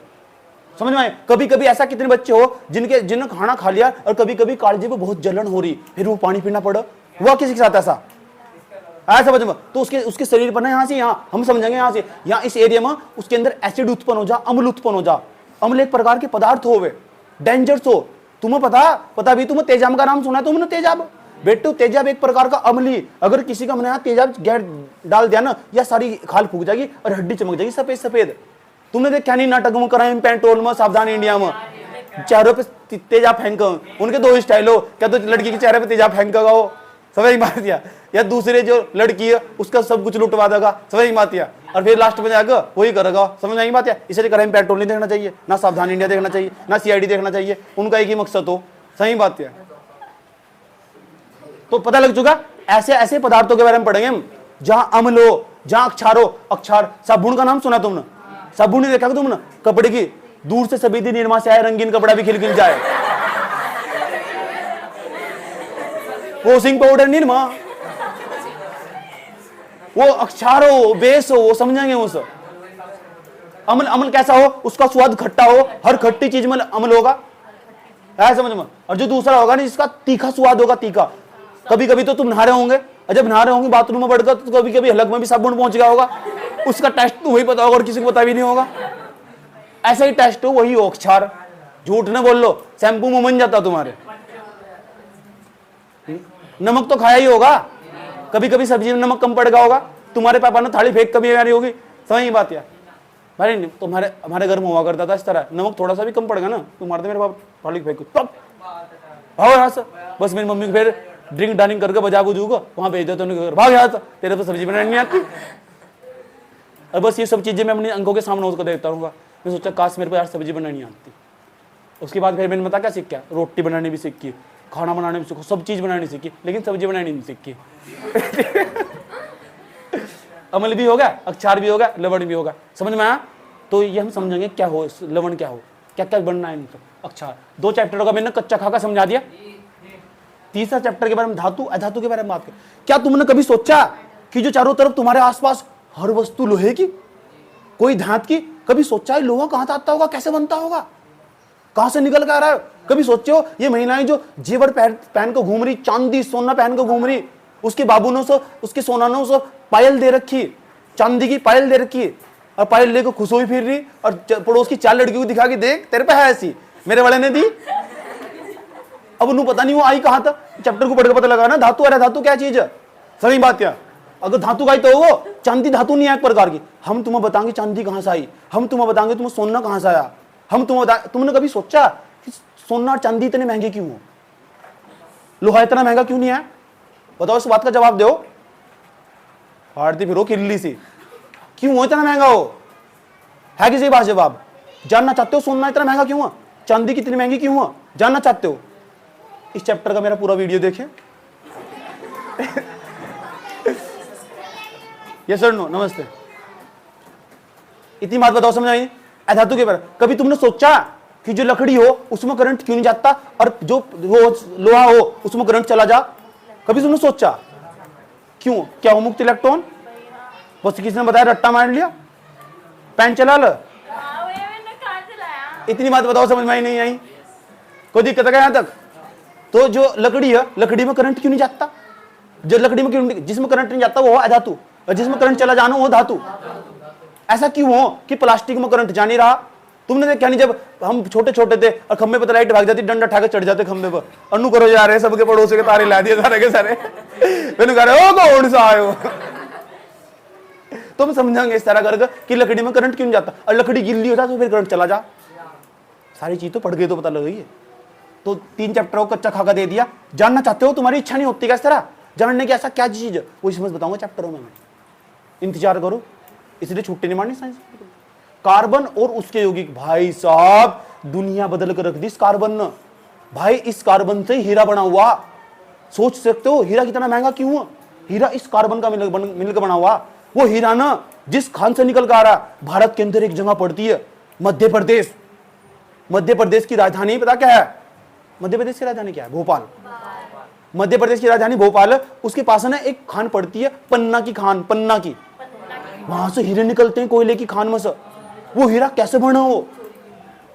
समझ में आए? कभी कभी ऐसा कितने बच्चे हो जिन्होंने खाना खा लिया और कभी कभी कालजे में बहुत जलन हो रही, फिर वो पानी पीना पड़ा, हुआ किसी के साथ ऐसा? समझ में? तो उसके शरीर पर ना, यहाँ से यहाँ हम समझेंगे, यहाँ से यहाँ इस एरिया में उसके अंदर एसिड उत्पन्न हो जा, अम्ल उत्पन्न हो जा। अम्ल एक प्रकार के पदार्थ हो, वे डेंजरस हो। तुम्हें पता भी, तुम्हें तेजाब का नाम सुना है तुमने? तेजाब बेटू, तेजाब एक प्रकार का अम्ली, अगर किसी का मन है तेजाब गैर डाल दिया ना, या सारी खाल फूक जाएगी और हड्डी चमक जाएगी सफेद सफेद। तुमने देख क्या नहीं नाटक में करा, पेंटोल में, सावधान इंडिया में, चेहरों पे तेजाब फेंक, उनके 2 स्टाइल हो, क्या तो लड़की के चेहरे पे तेजाब फेंक हो, समझ बात दिया, या दूसरे जो लड़की है उसका सब कुछ लुटवा देगा, समझ बात दिया, और फिर लास्ट में जाकर वही करेगा, समझ नहीं बात है? इसे करें पेट्रोल नहीं देखना चाहिए, ना सावधान इंडिया देखना चाहिए, ना CID देखना चाहिए, उनका एक ही मकसद हो, सही बात है। तो पता लग चुका, ऐसे ऐसे पदार्थों के बारे में पढ़ेंगे हम जहां अम्ल हो, जहां अक्षार हो। अक्षार, साबुन का नाम सुना तुमने? साबुन नहीं देखा तुमने? कपड़े की दूर से सभी दिन निर्मा से आए, रंगीन कपड़ा भी खिल जाए, वॉशिंग पाउडर निर्मा, वो अक्षार हो, बेस हो, वो समझेंगे उस। अम्ल कैसा हो? उसका स्वाद खट्टा हो, हर खट्टी चीज में अम्ल होगा, है समझ में? और जो दूसरा होगा ना, जिसका तीखा स्वाद होगा, तीखा। कभी कभी तो तुम नहा रहे होंगे, और जब नहा रहे होंगे बाथरूम में बढ़कर, तो कभी कभी हलक में भी साबुन पहुंच गया होगा, उसका टेस्ट तो वही पता होगा और किसी को पता भी नहीं होगा। ऐसा ही टेस्ट हो, वही हो अक्षार। झूठ न बोल लो, शैम्पू में बन जाता तुम्हारे। नमक तो खाया ही होगा, कभी कभी सब्जी में नमक कम पड़ गया होगा, तुम्हारे पापा ने थाली फेंक कभी आ रही होगी, समझ बात यार भाई। तुम्हारे हमारे घर में हुआ करता था इस तरह, नमक थोड़ा सा भी कम पड़ेगा ना तुम मारते मेरे बाप फाड़ी फेंको तब भाग यहाँ से। बस मेरी मम्मी को फिर ड्रिंक डालिंग करके बजा बुजूगा वहां भेज दो, तो भाग यहाँ से, तेरे तो सब्जी बनानी नहीं आती। और बस ये सब चीजें मैं अपनी आंखों के सामने उसको देखता रहूंगा। मैं सोचा काश मेरे को यार सब्जी बनानी आती। उसके बाद फिर मैंने बता क्या सीख गया, रोटी बनानी भी सीखी, खाना बनाने भी सीखो, सब चीज बनानी सीखी, लेकिन सब्जी बनानी नहीं सीखी। अमल भी होगा, अक्षार भी होगा, लवण भी होगा। समझ में आया? तो ये हम समझेंगे क्या हो, लवण क्या हो, क्या क्या बनना है इनसे। अक्षार 2 चैप्टरों का मैंने कच्चा खाका समझा दिया। तीसरा चैप्टर के बारे में धातु अधातु के बारे में बात कर। क्या तुमने कभी सोचा कि जो चारों तरफ तुम्हारे आसपास हर वस्तु लोहे की, कोई धात की? कभी सोचा है लोहा कहां से आता होगा, कैसे बनता होगा, कहां से निकल कर आ रहा है? कभी सोचे हो ये महिलाएं जो जेवर पहन को घूम रही, चांदी सोना पहन को घूम रही, उसके बाबू ने उसके सोना ने उसे पायल दे रखी, चांदी की पायल दे रखी, और पायल लेकर खुश हुई फिर रही, और पड़ोस की 4 लड़कियों को दिखा के देख तेरे पे है ऐसी, मेरे वाले ने दी। अब उन्हें पता नहीं वो आई कहां था। चैप्टर को पढ़ के पता लगा ना धातु। अरे धातु क्या चीज है, सही बात क्या? अगर धातु का ही तो वो चांदी धातु नहीं है एक प्रकार की। हम तुम्हें बताएंगे चांदी कहां से आई, हम तुम्हें बताएंगे तुम्हें सोना कहां से आया, हम तुम्हें तुमने कभी सोचा कि सोना और चांदी इतने महंगे क्यों हो, लोहा इतना महंगा क्यों नहीं है? बताओ, इस बात का जवाब दो। हारती फिर किल्ली सी, क्यों हो इतना महंगा हो? है किसी पास जवाब? जानना चाहते हो सोना इतना महंगा क्यों है, चांदी कितनी महंगी क्यों है, जानना चाहते हो? इस चैप्टर का मेरा पूरा वीडियो देखें। यस सर, नो, नमस्ते। इतनी बात बताओ, समझ आई? अधातु के बारे कभी तुमने सोचा कि जो लकड़ी हो उसमें करंट क्यों नहीं जाता, और जो वो लोहा हो उसमें करंट चला जा? कभी तुमने सोचा क्यों? क्या हो मुक्त इलेक्ट्रॉन? बस किसी ने बताया, रट्टा मार लिया, पेन चला लो। इतनी बात बताओ, समझ में आई नहीं आई? कोई दिक्कत है यहां तक? तो जो लकड़ी है, लकड़ी में करंट क्यों नहीं जाता? जो लकड़ी में क्यों, जिसमें करंट नहीं जाता वो अधातु, और जिसमें करंट चला जाना वो धातु। ऐसा क्यों हो कि प्लास्टिक में करंट जा नहीं रहा? तुमने देखा नहीं, जब हम छोटे छोटे थे और खंबे पर लाइट भाग जाती, डंडा उठाकर चढ़ जाते खंबे पर, अनु करो जा रहे, सबके पड़ोसी के तारे ला दिए सारे के सारे। मैंने कह रहे हो कौन सा आयो? तुम समझेंगे इस तरह करके कि लकड़ी में करंट क्यों नहीं जाता, और लकड़ी गिल्ली होता तो फिर करंट चला जा। सारी चीज तो पढ़ गई तो पता लग गई है। तो 3 चैप्टरों को कच्चा खाका दे दिया। जानना चाहते हो? तुम्हारी इच्छा नहीं होती क्या इस तरह जानने की, ऐसा क्या चीज है वो इसमें बताऊंगा चैप्टरों में। मैं इंतजार करो, इसलिए छुट्टी नहीं मारनी साइंस। कार्बन और उसके यौगिक, भाई साहब दुनिया बदल कर रख दी इस कार्बन ने। भाई इस कार्बन से हीरा बना हुआ, सोच सकते हो हीरा कितना महंगा क्यों है? हीरा इस कार्बन का मिलकर बना हुआ। वो हीरा ना जिस खान से निकल कर आ रहा, भारत के अंदर एक जगह पड़ती है मध्य प्रदेश। मध्य प्रदेश की राजधानी पता क्या है? मध्य प्रदेश की राजधानी क्या है? भोपाल। मध्य प्रदेश की राजधानी भोपाल है, उसके पास ना एक खान पड़ती है पन्ना की खान, पन्ना की। वहां से हीरे निकलते हैं कोयले की खान में से। वो हीरा कैसे बना हो?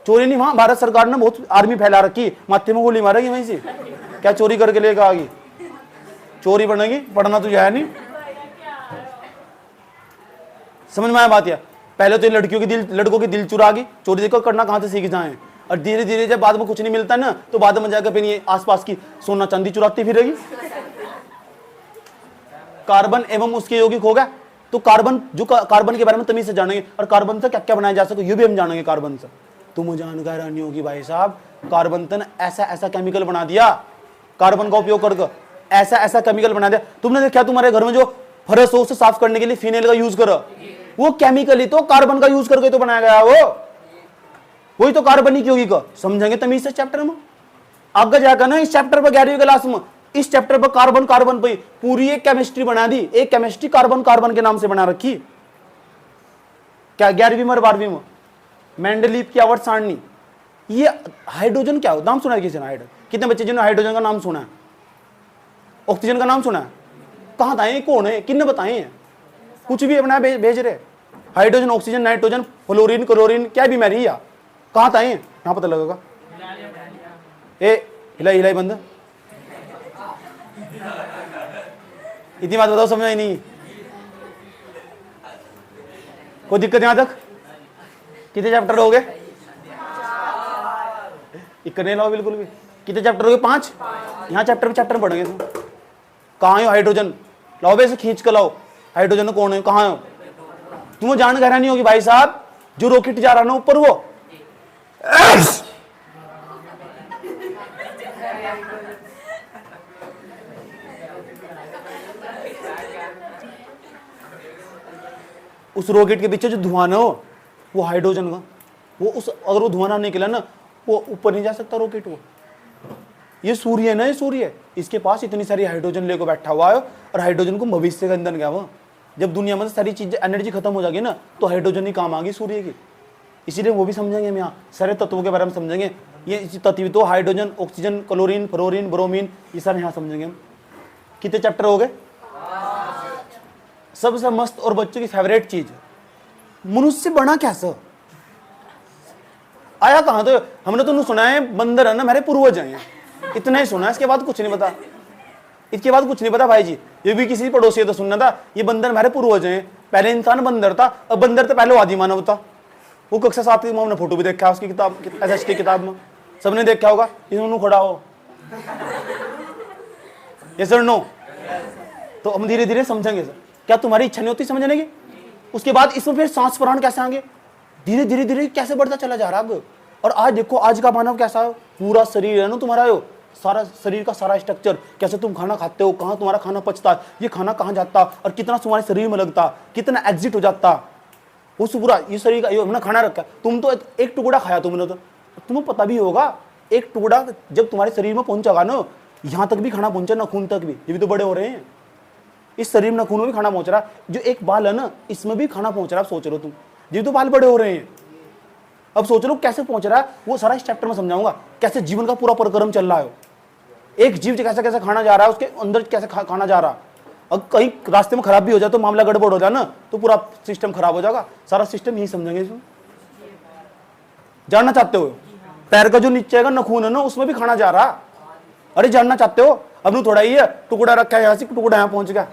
चोरी नहीं, वहां भारत सरकार ने बहुत आर्मी फैला रखी, माथे में गोली मारेगी वहीं से। क्या चोरी करके लेकर आ गई? चोरी बनेगी, पढ़ना तो है नहीं। समझ में आया बात? या पहले तो लड़कों की दिल चुरा गई, चोरी देखो करना कहां से सीख जाए, और धीरे धीरे जब बाद में कुछ नहीं मिलता ना, तो बाद में जाकर फिर ये आसपास की सोना चांदी चुराती फिरेगी। कार्बन एवं उसके यौगिक होगा, तो कार्बन कार्बन के बारे में तमीज से जानेंगे, और कार्बन से क्या क्या बनाया जा सके ये भी हम जानेंगे। कार्बन से तुम जानकारी नहीं होगी भाई साहब, कार्बन ने ऐसा ऐसा केमिकल बना दिया, कार्बन का उपयोग करके ऐसा ऐसा केमिकल बना दिया। तुमने देखा तुम्हारे घर में जो फर्श हो उसे साफ करने के लिए फिनेल का यूज करो, वो केमिकल ही तो कार्बन का यूज करके तो बनाया गया वो, वही तो कार्बनिक यौगिक का। समझेंगे तमीज से चैप्टर में। आगे जाकर ना इस चैप्टर पर 11वीं क्लास में इस चैप्टर पर कार्बन कार्बन पे पूरी एक केमिस्ट्री बना दी, एक केमिस्ट्री कार्बन कार्बन के नाम से बना रखी। क्या 11वीं में और 12वीं में? मेंडलीव की आवर्त सारणी। ये हाइड्रोजन क्या हो, नाम सुना है किसी ने? हाइड्रोजन कितने बच्चे जिन्होंने हाइड्रोजन का नाम सुना है? ऑक्सीजन का नाम सुना है? कहां था ये, कौन है, किन्ने बताए हैं? कुछ भी अपना भेज रहे। Hydrogen, oxygen, nitrogen, fluorine, chlorine, क्या बीमारी है? कहां था ये? यहां पता लगेगा। ए हिलाई हिलाई बंद। इतनी बात बताओ, समझ आई नहीं? कोई दिक्कत यहां तक? कितने चैप्टर हो गए? इतने लाओ बिल्कुल भी। कितने चैप्टर हो गए? 5। यहाँ चैप्टर पढ़ेंगे तुम। कहाँ हो हाइड्रोजन? लाओ बे, खींच कर लाओ। हाइड्रोजन कौन है, कहाँ हो? तुम्हें जानकारी नहीं होगी भाई साहब, जो रॉकेट जा रहा ना ऊपर वो उस रॉकेट के पीछे जो धुआं ना हो वो हाइड्रोजन का, वो उस अगर वो धुआं ना निकला ना वो ऊपर नहीं जा सकता रॉकेट। वो ये सूर्य है ना, ये सूर्य है, इसके पास इतनी सारी हाइड्रोजन लेकर बैठा हुआ है और हाइड्रोजन को भविष्य का ईंधन गया। वो जब दुनिया में सारी चीजें एनर्जी खत्म हो जाएगी ना तो हाइड्रोजन ही काम आएगी सूर्य की। इसीलिए वो भी समझेंगे हम यहाँ सारे तत्वों के बारे में समझेंगे। ये तत्व तो hydrogen, oxygen, chlorine, fluorine, bromine, ये सारे यहाँ समझेंगे हम। कितने चैप्टर हो गए? सबसे मस्त और बच्चों की फेवरेट चीज मनुष्य बना कैसे, आया कहां? तो हमने तो सुना है बंदर है ना हमारे पूर्वज हैं, इतना ही सुना है, इसके बाद कुछ नहीं पता। इसके बाद कुछ नहीं पता भाई जी। ये भी किसी पड़ोसी तो सुनना था, ये बंदर हमारे पूर्वज हैं। पहले इंसान बंदर था, अब बंदर तो पहले आदि मानव था। वो कक्षा 7 की हमने फोटो भी देखा उसकी किताब, एसएस की किताब में सबने देखा होगा। इन्होंने खड़ा हो ये सर नो, तो हम धीरे धीरे समझेंगे सर। क्या तुम्हारी इच्छा नहीं होती समझने की? उसके बाद इसमें फिर सांस प्राण कैसे आएंगे, धीरे धीरे धीरे कैसे बढ़ता चला जा रहा है। और आज देखो आज का मानव कैसा है, पूरा शरीर है ना तुम्हारा, हो सारा शरीर का सारा स्ट्रक्चर, कैसे तुम खाना खाते हो, कहाँ तुम्हारा खाना पचता है, ये खाना कहाँ जाता और कितना तुम्हारे शरीर में लगता, कितना एग्जिट हो जाता, उस पूरा ये शरीर का हमने खाना रखा। तुम तो एक टुकड़ा खाया तुमने, तो तुम्हें पता भी होगा एक टुकड़ा जब तुम्हारे शरीर में पहुंचेगा ना, यहाँ तक भी खाना पहुंचे ना, खून तक भी, ये भी तो बड़े हो रहे हैं। इस शरीर में खून में भी खाना पहुंच रहा है, जो एक बाल है ना इसमें भी खाना पहुंच रहा है। आप सोच रहे हो तुम, ये तो बाल बड़े हो रहे हैं। अब सोच लो कैसे पहुंच रहा है, वो सारा इस चैप्टर में समझाऊंगा, कैसे जीवन का पूरा परिक्रम चल रहा है, एक जीव कैसे कैसे खाना जा रहा है, उसके अंदर कैसे खाना जा रहा है। अब कहीं रास्ते में खराब भी हो जाए तो मामला गड़बड़ हो जाए ना, तो पूरा सिस्टम खराब हो जाएगा। सारा सिस्टम यही समझेंगे इसमें। जानना चाहते हो पैर का जो नीचे का नखून है ना उसमें भी खाना जा रहा। अरे जानना चाहते हो, अब नू थोड़ा ही है, टुकड़ा रखा है यहाँ से, टुकड़ा यहाँ पहुंच गया,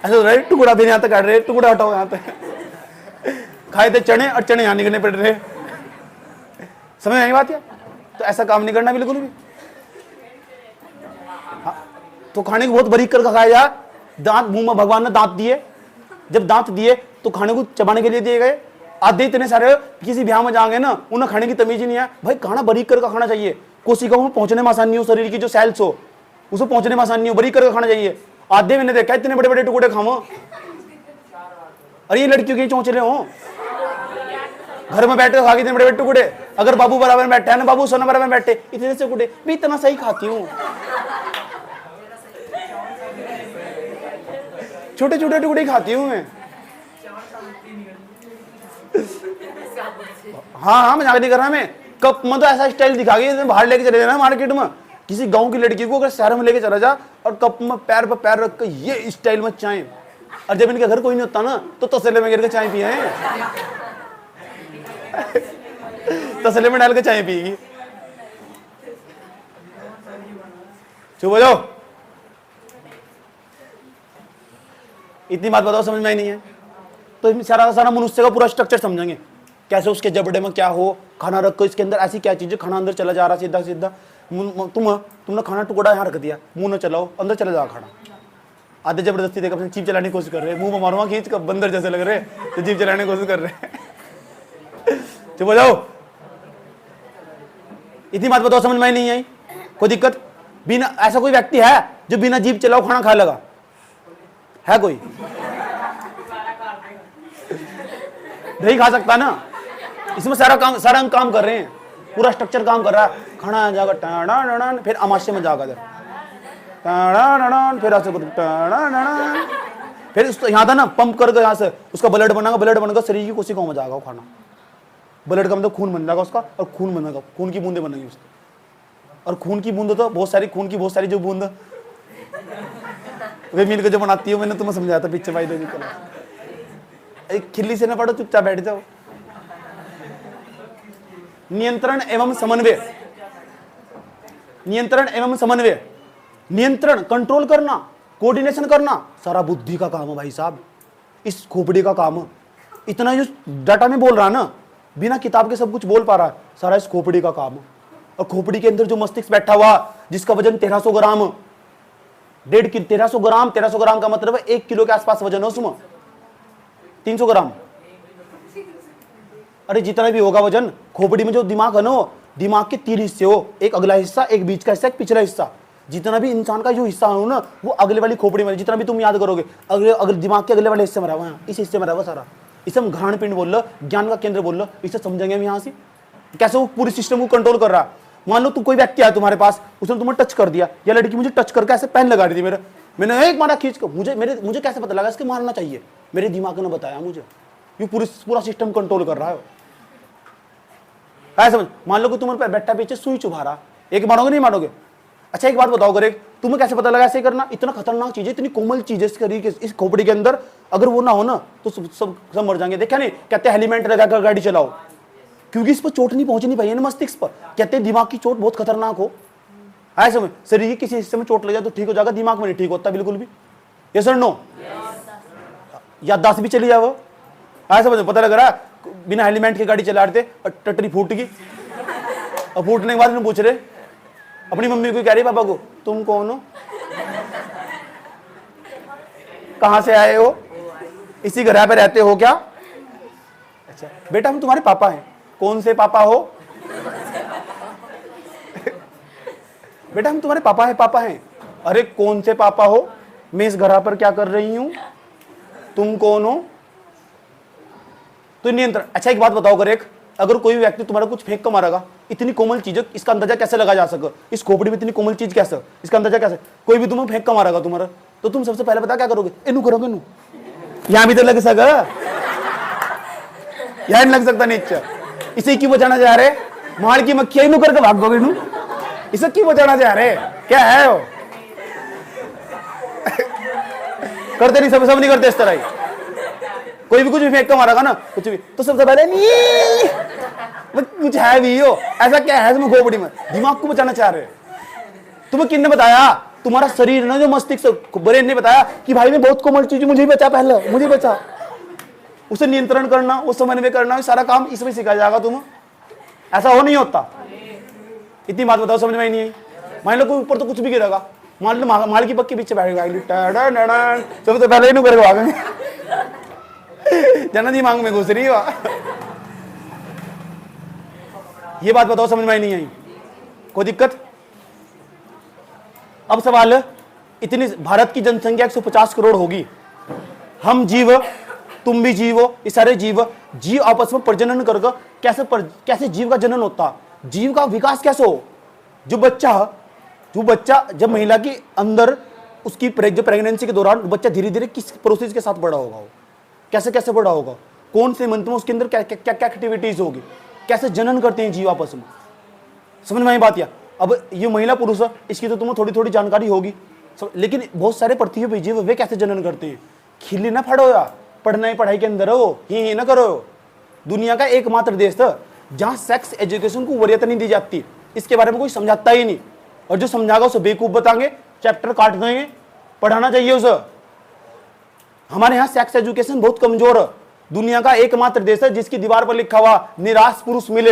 ऐसे टुकड़ा भी यहाँ तक काट रहे, टुकड़ा हटाओ यहाँ तक। खाए थे चने और चने यहाँ निकलने पड़ रहे, समझ आई बात? या तो ऐसा काम नहीं करना बिल्कुल भी। हाँ, तो खाने को बहुत बारीक करके खाया जा। दांत मुंह में भगवान ने दांत दिए, जब दांत दिए तो खाने को चबाने के लिए दिए गए। आधे इतने सारे किसी ब्याह में जाएंगे ना, उन्हें खाने की तमीज ही नहीं है। भाई खाना बारीक करके खाना चाहिए, कोशिकाओं में पहुंचने में आसानी हो, शरीर की जो सेल्स हो उसे पहुंचने में आसानी हो, बारीक करके खाना चाहिए। आधे मैंने देखा इतने बड़े बड़े टुकड़े खाओ। अरे ये लड़कियों के चौंचले हो, घर में बैठे खा के इतने बड़े बड़े टुकड़े। अगर बाबू बराबर में बैठे है ना, बाबू सोना बराबर में बैठे, इतने से टुकड़े मैं इतना सही खाती हूँ, छोटे छोटे टुकड़े खाती हूँ मैं। हाँ हाँ मजाक नहीं कर रहा मैं। कप में तो ऐसा स्टाइल दिखा गई बाहर लेके चले जाना मार्केट में, किसी गांव की लड़की को अगर शहर में लेके चला जा और कप में पैर पर पैर रख कर ये स्टाइल में चाय, और जब इनके घर कोई नहीं होता ना तो तसले में गिर के चाय पिए हैं, तसले में डाल के चाय पिएगी। चुप हो जाओ, इतनी बात बताओ समझ में ही नहीं है तो सारा सारा मनुष्य का पूरा स्ट्रक्चर समझेंगे, कैसे उसके जबड़े में क्या हो, खाना रखो इसके अंदर ऐसी क्या चीज है, खाना अंदर चला जा रहा सीधा सीधा। तुमने खाना टुकड़ा यहाँ रख दिया, मुंह न चलाओ, अंदर चला जा खाना। आधे जबरदस्ती देकर अपनी जीभ चलाने की कोशिश कर रहे हैं, मुंह में मारूंगा खींच कर, बंदर जैसे लग रहे तो जीभ चलाने की कोशिश कर रहे हैं। चुप हो जाओ, इतनी बात बताओ समझ में नहीं आई? कोई दिक्कत? बिना ऐसा कोई व्यक्ति है जो बिना जीभ चलाओ खाना खा लगा है? कोई नहीं खा सकता ना। इसमें सारा अंग काम कर रहे हैं, पूरा स्ट्रक्चर काम कर रहा है। खाना जाएगा टाणा, फिर अमाशय में जाएगा टाणा, फिर ऐसे फिर यहाँ था ना पंप करके यहाँ से उसका ब्लड बनेगा, ब्लड बनकर शरीर की कोशिकाओं में जाएगा खाना। ब्लड का मतलब खून बन जाएगा उसका, और खून बनेगा, खून की बूंदे बनेगी उसकी। और खून की बूंद तो बहुत सारी, खून की बहुत सारी जो बूंद वे मिलकर जो बनाती है, मैंने तुम्हें समझाया था पीछे भाई। एक खिल्ली से ना पढ़ो, चुपचाप बैठ जाओ। नियंत्रण एवं समन्वय, नियंत्रण एवं समन्वय, नियंत्रण कंट्रोल करना, कोऑर्डिनेशन करना सारा बुद्धि का काम है भाई साहब, इस खोपड़ी का काम है। इतना जो डाटा में बोल रहा है ना, बिना किताब के सब कुछ बोल पा रहा है, सारा इस खोपड़ी का काम है। और खोपड़ी के अंदर जो मस्तिष्क बैठा हुआ जिसका वजन 1300 ग्राम, 1350 ग्राम, 1300 ग्राम का मतलब है 1 किलो के आसपास वजन है उसमें। 300 ग्राम। अरे जितना भी होगा वजन, खोपड़ी में जो दिमाग है ना, दिमाग के 3 हिस्से हो, एक अगला हिस्सा, एक बीच का हिस्सा, एक पिछला हिस्सा। जितना भी इंसान का जो हिस्सा हो ना, वो अगले वाली खोपड़ी में, जितना भी तुम याद करोगे अगले दिमाग के अगले वाले हिस्से में रहा हुआ, इस हिस्से में रहा हुआ सारा। इसे हम घ्राण पिंड बोल लो, ज्ञान का केंद्र बोल लो। इसे समझेंगे हम यहाँ से कैसे वो पूरी सिस्टम को कंट्रोल कर रहा है। मान लो तुम कोई व्यक्ति आया तुम्हारे पास, उसने तुम्हें टच कर दिया, या लड़की मुझे टच करके ऐसे पेन लगा रही थी मेरे, मैंने एक मारा खींच कर, मुझे कैसे पता लगा इसके मारना चाहिए? मेरे दिमाग ने बताया मुझे। ये पूरा सिस्टम कंट्रोल कर रहा है। समझ, मान लो कि तुम्हारे पे बैठा पीछे सुई चुभा रहा, एक मारोगे नहीं मारोगे? अच्छा एक बात बताओ, अगर एक तुम्हें कैसे पता लगा ऐसे करना? इतना खतरनाक चीज है, इतनी कोमल चीज है इस खोपड़ी के अंदर, अगर वो ना हो ना तो सब मर जाएंगे। देखा नहीं, कहते हेलमेट लगाकर गाड़ी चलाओ, क्योंकि इस पर चोट नहीं पहुंचनी पाई है ना मस्तिष्क पर। कहते दिमाग की चोट बहुत खतरनाक हो। है समझ, शरीर के किसी हिस्से में चोट लग जाए तो ठीक हो जाएगा, दिमाग में नहीं ठीक होता बिल्कुल भी। ये सर नो, याददाश्त भी चली जाए वो। है समझ, पता लग रहा है बिना हेलमेट के गाड़ी चला रहे थे और टटरी फूट गई, और फूटने के बाद पूछ रहे अपनी मम्मी को, कह रही पापा को, तुम कौन हो, कहां से आए हो, इसी घर पे रहते हो क्या? अच्छा बेटा हम तुम्हारे पापा हैं। कौन से पापा हो? बेटा हम तुम्हारे पापा हैं। अरे कौन से पापा हो? मैं इस घर पर क्या कर रही हूं, तुम कौन हो? तो नियंत्रण। अच्छा एक बात बताओ, अगर कोई व्यक्ति तुम्हारा कुछ फेंक कर मारेगा, इतनी कोमल चीज, इसका अंदाजा कैसे लगा जा सके? इस खोपड़ी में इतनी कोमल चीज कैसे, इसका अंदाजा कैसे? कोई भी तुम्हें फेंक कर मारेगा तुम्हारा, तो तुम सबसे पहले पता क्या करोगे? इनू करोगे, इनू यहां भी तो लग सका, यहां लग सकता नीचे। इसे क्यों बचाना चाह रहे? मार की मक्खिया इनू करके भागोगे, इनू इसे क्यों बचाना चाह रहे? क्या है वो? करते नहीं, सब नहीं करते इस तरह ही। कोई भी कुछ भी फेंक कर मारेगा ना, कुछ भी, तो सबसे पहले कुछ है भी हो, ऐसा क्या है इसमें खोपड़ी में? दिमाग को बचाना चाह रहे। तुम्हें किसने बताया? तुम्हारा शरीर ना, जो मस्तिष्क ब्रेन ने बताया कि भाई मैं बहुत कोमल चीज, मुझे बचा, पहले मुझे बचा। उसे नियंत्रण करना, उस समन्वय करना, सारा काम इसमें सिखाया जाएगा तुम्हें। ऐसा हो नहीं होता। इतनी बात बताओ, समझ में ही नहीं आई। मान लो कोई ऊपर तो कुछ भी गिरेगा, मान लो माल की पक्की पीछे बैठेगा, सबसे पहले इन्हें करके भागेंगे, जना दिमाग में घुस रही है। ये बात बताओ, समझ में ही नहीं आई? कोई दिक्कत? अब सवाल है, इतनी भारत की जनसंख्या 150 करोड़ होगी, हम जीव, तुम भी जीव हो, ये सारे जीव आपस में प्रजनन करके कैसे जीव का जनन होता, जीव का विकास कैसे हो? जो बच्चा जब महिला के अंदर उसकी प्रेगनेंसी के दौरान बच्चा धीरे धीरे किस प्रोसेस के साथ बड़ा होगा, वो कैसे बड़ा होगा, कौन से मंथ में उसके अंदर क्या एक्टिविटीज होगी, कैसे जनन करते हैं जीव आपस में। समझ में आई बात? या अब ये महिला पुरुष है, इसकी तो तुम्हें थोड़ी जानकारी होगी, लेकिन बहुत सारे पृथ्वी पे जीव वे कैसे जनन करते हैं? खिल्ली ना फड़ो या पढ़ना ही पढ़ाई के अंदर हो, ही ना करो। दुनिया का एकमात्र देश था जहां सेक्स एजुकेशन को वरीयता नहीं दी जाती, इसके बारे में कोई समझाता ही नहीं, और जो समझागा उसे बेवकूफ बताएंगे, चैप्टर काट देंगे, पढ़ाना चाहिए उसे। हमारे यहाँ सेक्स एजुकेशन बहुत कमजोर है। दुनिया का एकमात्र देश है जिसकी दीवार पर लिखा हुआ निराश पुरुष मिले,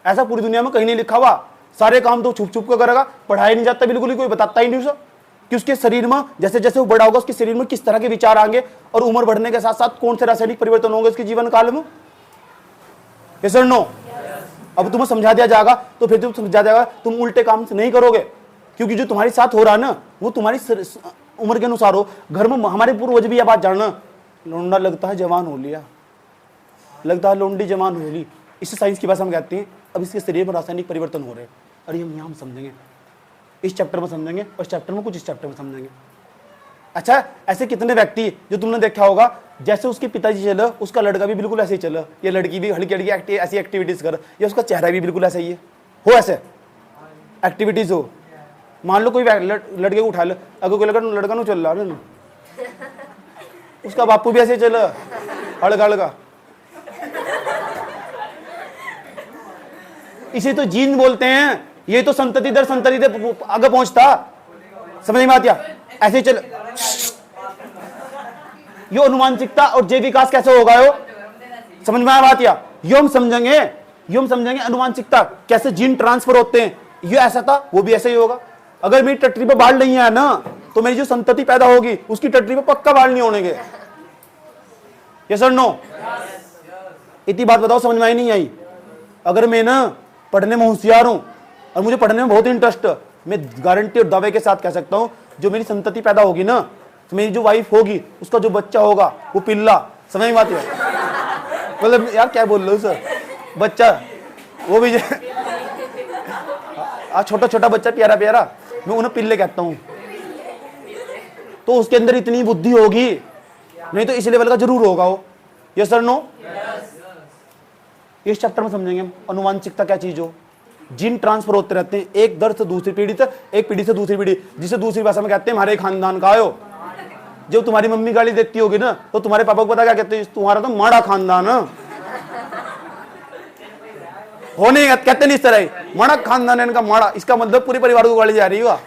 ऐसा पूरी दुनिया में कहीं नहीं लिखा हुआ। सारे काम तो छुप कर करेगा, पढ़ाया नहीं जाता बिल्कुल ही, कोई बताता ही नहीं उसे कि उसके शरीर में जैसे जैसे वो बड़ा होगा उसके शरीर में किस तरह के विचार आएंगे, और उम्र बढ़ने के साथ साथ कौन से रासायनिक परिवर्तन होंगे उसके जीवन काल में। यस और नो? अब तुम्हें समझा दिया जाएगा तो फिर तुम समझा जाएगा, तुम उल्टे काम से नहीं करोगे, क्योंकि जो तुम्हारे साथ हो रहा है ना वो तुम्हारी उम्र के अनुसार हो। घर में हमारे पूर्वज भी यह बात जानना, लोंडा लगता है जवान हो लिया, लगता है लोंडी जवान हो ली, इससे साइंस की भाषा हम कहते हैं अब इसके शरीर में रासायनिक परिवर्तन हो रहे हैं। और ये हम यहाँ समझेंगे, इस चैप्टर में समझेंगे, और इस चैप्टर में कुछ इस चैप्टर में समझेंगे। अच्छा ऐसे कितने व्यक्ति जो तुमने देखा होगा, जैसे उसके पिताजी चले उसका लड़का भी बिल्कुल ऐसे ही चले, ये लड़की भी हल्की हल्की ऐसी एक्टिविटीज कर, या उसका चेहरा भी बिल्कुल ऐसा ही है, हो ऐसे एक्टिविटीज हो। मान लो कोई लड़के को उठा लो, अगर कोई लड़का नहीं चल रहा है ना, उसका बापू भी ऐसे चल हड़का हड़का, इसे तो जीन बोलते हैं। ये तो संतति दर संतति आगे पहुंचता, समझ में आती? ऐसे चल, यो अनुवांशिकता और जैव विकास कैसे होगा, यो समझ में आती? यो हम समझेंगे अनुवांशिकता कैसे जीन ट्रांसफर होते हैं। ये ऐसा था, वो भी ऐसे ही होगा। अगर मेरी टट्टी पे बाल नहीं है ना, तो मेरी जो संतति पैदा होगी उसकी टट्टी पे पक्का बाल नहीं होने के। यस और नो? इतनी बात बताओ, समझ में आई नहीं आई? अगर मैं ना पढ़ने में होशियार हूं और मुझे पढ़ने में बहुत इंटरेस्ट, मैं गारंटी और दावे के साथ कह सकता हूं, जो मेरी संतति पैदा होगी ना, तो मेरी जो वाइफ होगी, उसका जो बच्चा होगा वो पिल्ला, समझ में आती है? मतलब यार क्या बोल रहे हो सर, बच्चा वो भी छोटा छोटा बच्चा प्यारा प्यारा, मैं उन्हें पिल्ले कहता हूं। तो उसके अंदर इतनी बुद्धि होगी, नहीं तो इस लेवल का जरूर होगा वो। Yes sir no? इस चैप्टर में समझेंगे हम अनुवांशिकता क्या चीज हो। जीन ट्रांसफर होते रहते हैं एक दर से दूसरी पीढ़ी तक, एक पीढ़ी से दूसरी पीढ़ी, जिसे दूसरी भाषा में कहते हैं हमारे खानदान का आयो। जब तुम्हारी मम्मी गाली देती होगी ना, तो तुम्हारे पापा को पता क्या कहते हैं? तुम्हारा तो माड़ा खानदान है। हो नहीं कहते नहीं इस तरह, माड़ा खानदान है इनका, माड़ा, इसका मतलब पूरे परिवार को गाली जा रही होगा,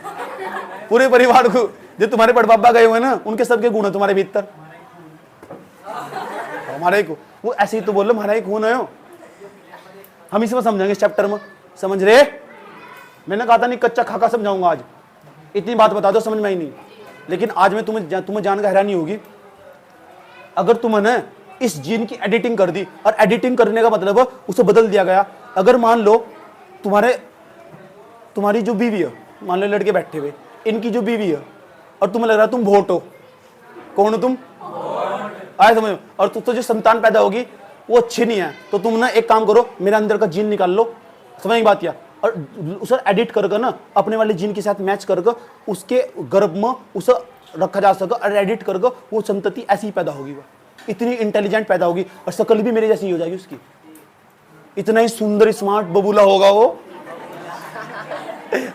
पूरे परिवार को। जो तुम्हारे बड़बाबा गए हुए ना, उनके सबके गुण है तुम्हारे भीतर। हमारे को वो ऐसे ही तो बोल रहे, हमारा ही खून है। हम इसमें समझेंगे इस चैप्टर में, समझ रहे? मैंने कहा था नहीं कच्चा खाका समझाऊंगा आज, इतनी बात बता दो, समझ में आई नहीं। लेकिन आज मैं तुम्हें जानकर हैरानी होगी, अगर तुमने इस जीन की एडिटिंग कर दी, और एडिटिंग करने का मतलब उसे बदल दिया गया। अगर मान लो तुम्हारी जो बीवी है, मान लो लड़के बैठे हुए, इनकी जो बीवी है, और तुम्हें लग रहा है तुम वोट हो। कौन हो तुम? आए समझ? और तो जो संतान पैदा होगी वो अच्छी नहीं है, तो तुम ना एक काम करो, मेरे अंदर का जीन निकाल लो, समझ की बात? या और उसे एडिट करके ना अपने वाले जीन के साथ मैच करके उसके गर्भ में उसे रखा जा सके, और एडिट करके वो संतति ऐसी ही पैदा होगी, वो इतनी इंटेलिजेंट पैदा होगी, और शक्ल भी मेरी जैसी हो जाएगी उसकी, इतना ही सुंदर स्मार्ट बबूला होगा वो।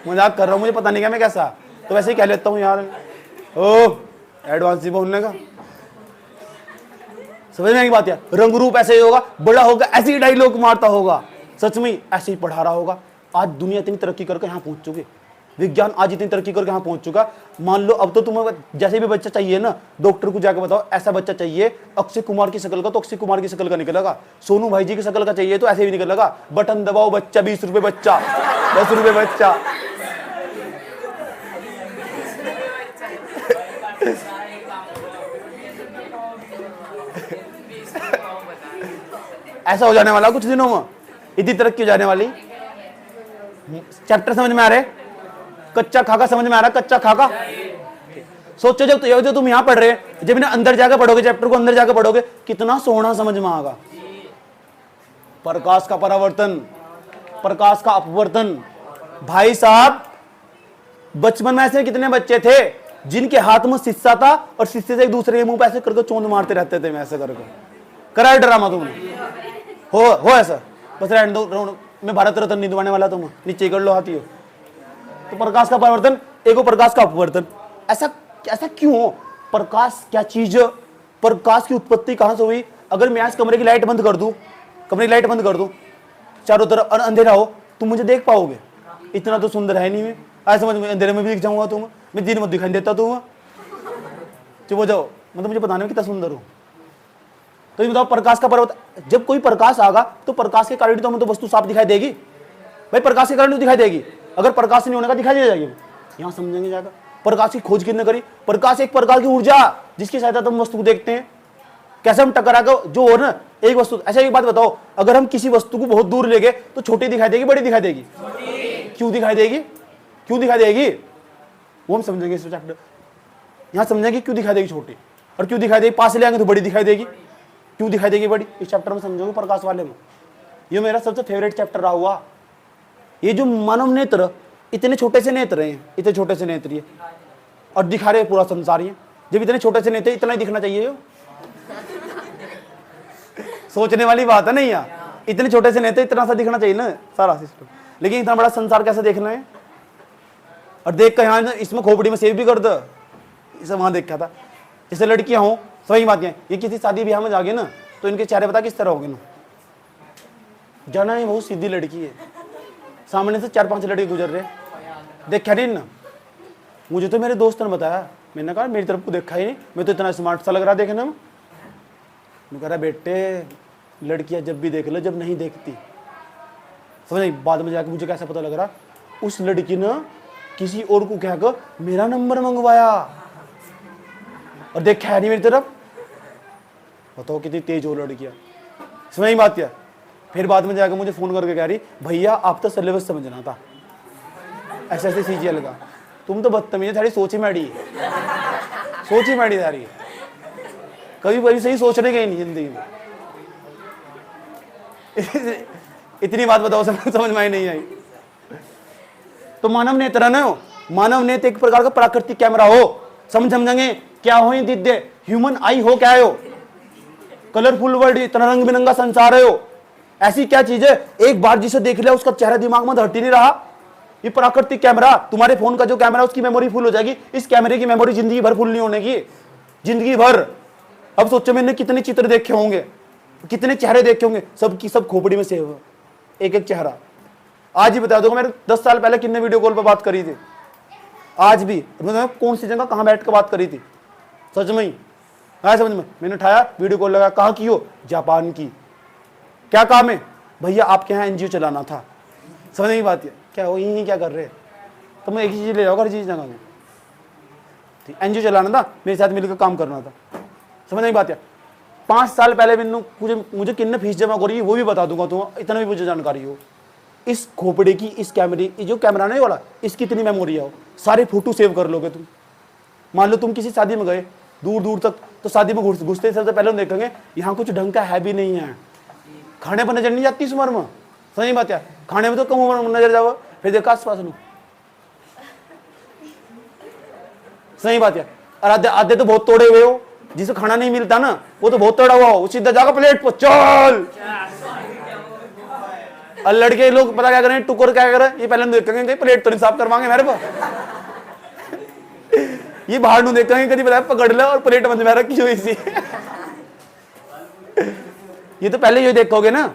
मजाक कर रहा हूं, मुझे पता नहीं क्या मैं कैसा, तो वैसे ही कह लेता हूं यार, ओ एडवांस ही बोलने का। समझ में की बात है? रंग रूप ऐसे ही होगा, बड़ा होगा ऐसे ही डायलॉग मारता होगा, सच में ऐसे ही पढ़ा रहा होगा। आज दुनिया इतनी तरक्की करके यहाँ पहुंच चुकी, विज्ञान आज इतनी तरक्की करके यहाँ पहुंच चुका। मान लो अब तो तुम्हें जैसे भी बच्चा चाहिए ना, डॉक्टर को जाकर बताओ ऐसा बच्चा चाहिए अक्षय कुमार की शक्ल का, तो अक्षय कुमार की शक्ल का निकलेगा। सोनू भाई जी की शक्ल का चाहिए तो ऐसे भी निकलेगा। बटन दबाओ बच्चा, 20 रुपए बच्चा, 10 रुपए बच्चा। ऐसा हो जाने वाला कुछ दिनों में, इतनी तरक्की हो जाने वाली। चैप्टर समझ में आ रहे? कच्चा खाका समझ में आ रहा? कच्चा खाका सोचो, जब तुम यहां पढ़ रहे हैं, जब इन्हें अंदर जाकर पढ़ोगे, चैप्टर को अंदर जाकर पढ़ोगे, कितना सोना समझ में आएगा। प्रकाश का परावर्तन, प्रकाश का अपवर्तन। भाई साहब, बचपन में ऐसे कितने बच्चे थे जिनके हाथ में शीशा था, और शीशे से एक दूसरे के मुंह पे ऐसे करके चोंद मारते रहते थे। मैं ऐसे करके कराया ड्रामा तुमने? हो ऐसा? बस रहने दो, मैं भारत रत्न नहीं दबाने वाला, तुम नीचे कर लो हाथी हो। तो प्रकाश का परिवर्तन, एक प्रकाश का अपवर्तन। ऐसा ऐसा क्यों हो? प्रकाश क्या चीज? प्रकाश की उत्पत्ति कहां से हुई? अगर मैं आज कमरे की लाइट बंद कर दूं, कमरे की लाइट बंद कर दूं, चारों तरफ अंधेरा हो, तुम मुझे देख पाओगे? इतना तो सुंदर है नहीं मैं, आज समझ में अंधेरे में भी दिख जाऊंगा तुम, मैं दिन में दिखाई देता तुम। चुप हो जाओ, मतलब मुझे बताने में कितना सुंदर हो। तो ये बताओ, प्रकाश का परिवर्तन, जब कोई प्रकाश आगा तो प्रकाश के कारण तो हमें तो वस्तु साफ दिखाई देगी भाई, प्रकाश के कारण तो दिखाई देगी। अगर प्रकाश नहीं होने का दिखाई दे जाएगी, यहां समझेंगे जाकर। प्रकाश की खोज किसने करी? प्रकाश एक प्रकार की ऊर्जा जिसकी सहायता से हम वस्तु को देखते हैं। कैसे हम टकरा कर जो हो ना एक वस्तु, ऐसा एक बात बताओ, अगर हम किसी वस्तु को बहुत दूर ले गए तो छोटी दिखाई देगी, बड़ी दिखाई देगी? क्यों दिखाई देगी? क्यों दिखाई देगी? वो हम समझेंगे इस चैप्टर। यहां समझेंगे क्यों दिखाई देगी छोटी, और क्यों दिखाई देगी, पास ले आएंगे तो बड़ी दिखाई देगी, क्यों दिखाई देगी बड़ी, इस चैप्टर में समझोगे प्रकाश वाले में। ये मेरा सबसे फेवरेट चैप्टर रहा हुआ। ये जो मानव नेत्र, इतने छोटे से नेत्र हैं, इतने छोटे से नेत्र ये, और दिखा रहे पूरा संसार। ये जब इतने छोटे से नेत्र, इतना ही दिखना चाहिए। सोचने वाली बात है नहीं यार, इतने छोटे से नेत्र इतना सा दिखना चाहिए ना सारा सिस्टम। लेकिन इतना बड़ा संसार कैसे देखना है? और देख कर यहाँ इसमें खोपड़ी में सेव भी कर दो, इसे वहां देखा था। जैसे लड़कियां हो, सही बात है, ये किसी शादी ब्याह में जागे ना तो इनके चेहरे पता किस तरह होंगे ना। जाना है बहुत सीधी लड़की है, सामने से 4-5 लड़के गुजर रहे, देखा नहीं ना? मुझे तो मेरे दोस्त ने बताया, मैंने कहा मेरी तरफ को देखा ही नहीं, मैं तो इतना स्मार्ट सा लग रहा देखने में। मैं कह रहा बेटे, लड़कियां जब भी देख लो, जब नहीं देखती। समझ, बाद में जाके मुझे कैसा पता लग रहा, उस लड़की ने किसी और को कहकर मेरा नंबर मंगवाया और देखा है नहीं मेरी तरफ। बताओ कितनी तेज हो लड़कियां, समझ बात क्या। फिर बाद में जाकर मुझे फोन करके कह रही भैया आप तो सिलेबस समझना था, ऐसे ऐसे सीजीएल का। तुम तो बदतमीज, थारी सोच ही मैडी है, सोच ही मैडी थारी, कभी कभी सही सोचने का ही नहीं जिंदगी में। इतनी बात बताओ समझ में नहीं आई। तो मानव नेत्र न हो, मानव नेत्र एक प्रकार का प्राकृतिक कैमरा हो, समझेंगे क्या हो दिद्य ह्यूमन आई हो, क्या हो कलरफुल वर्ल्ड, इतना रंग बिरंगा संसार है हो। ऐसी क्या चीज है एक बार जिसे देख लिया उसका चेहरा दिमाग में हट ही नहीं रहा। ये प्राकृतिक कैमरा, तुम्हारे फोन का जो कैमरा उसकी मेमोरी फुल हो जाएगी, इस कैमरे की मेमोरी जिंदगी भर फुल नहीं होने की, जिंदगी भर। अब सोचो मैंने कितने चित्र देखे होंगे, कितने चेहरे देखे होंगे, सबकी सब खोपड़ी में सेव है एक एक चेहरा। आज ही बता दूंगा मैंने 10 साल पहले कितने वीडियो कॉल पर बात करी थी, आज भी कौन सी जगह कहां बैठ कर बात करी थी, सच में ही आया समझ में। मैंने उठाया वीडियो कॉल लगा, कहां की हो, जापान की। क्या काम है भैया, आपके यहाँ एनजीओ चलाना था। समझ नहीं बात है क्या हो, यही क्या कर रहे हैं, तो मैं एक ही चीज ले जाऊंगा, हर चीज जगह में एनजीओ चलाना था, मेरे साथ मिलकर काम करना था। समझ नहीं बात है। 5 साल पहले मुझे कितने फीस जमा करी वो भी बता दूंगा, तुम इतना भी मुझे जानकारी हो। इस खोपड़े की, इस कैमरे, जो कैमरा नहीं वाला, इसकी इतनी मेमोरी है, सारे फोटो सेव कर लोगे तुम। मान लो तुम किसी शादी में गए दूर दूर तक, तो शादी में घुसते सबसे पहले हम देखेंगे यहाँ कुछ ढंग का है भी नहीं है, खाने पर नजर नहीं जाती इस उम्र में। सही बात है, खाने में तो कम उम्र में नजर जाओ, फिर देखा आस पास में। सही बात है। और आधे तो बहुत तोड़े हुए हो, जिसे खाना नहीं मिलता ना वो तो बहुत तोड़ा हुआ हो, सीधा जाकर प्लेट पर चल। और लड़के लोग पता क्या करें, टुकर क्या करें, ये पहले हम देखेंगे प्लेट तो नहीं साफ करवाएंगे मेरे पास, ये बाहर नु देखेंगे कभी पता पकड़ ले और प्लेट बंद में रखी हुई सी। ये तो पहले ये देखोगे ना,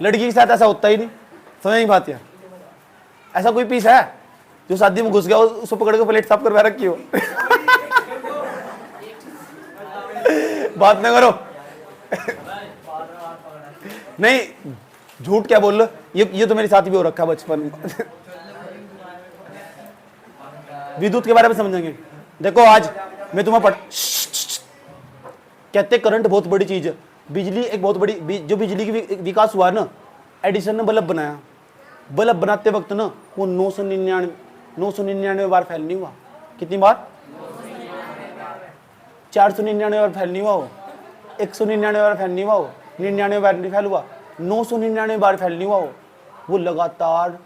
लड़की के साथ ऐसा होता ही नहीं। समझ नहीं बात यार। ऐसा कोई पीस है जो शादी में घुस गया उसको पकड़ के प्लेट साफ करवा रखी हो। बात ना करो। नहीं झूठ क्या बोल लो, ये तो मेरे साथ भी हो रखा बचपन में। विद्युत के बारे में समझेंगे। देखो आज मैं तुम्हें कहते करंट बहुत बड़ी चीज है, बिजली एक बहुत बड़ी, जो बिजली की विकास हुआ है ना, एडिसन ने बल्ब बनाया, बल्ब बनाते वक्त ना वो 999 बार फैल नहीं हुआ। कितनी बार? 499 बार फैल नहीं हुआ हो, 199 बार फैल नहीं हुआ हो, 99 बार नहीं फैल हुआ, 999 बार फैल नहीं हुआ हो। वो लगातार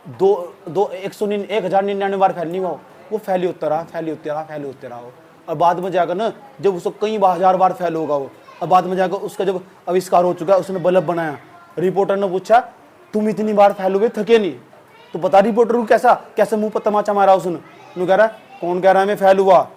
1099 बार फैल नहीं हुआ हो, वो फैली होता रहा हो। और बाद में जाकर ना जब उसको कई हजार बार फैल होगा वो, और बाद में जाकर उसका जब आविष्कार हो चुका है, उसने बल्ब बनाया, रिपोर्टर ने पूछा तुम इतनी बार फैलोगे थके नहीं? तो बता रिपोर्टर को कैसे मुंह पर तमाचा मारा उसने। कह रहा कौन कह रहा है मैं फैल हुआ,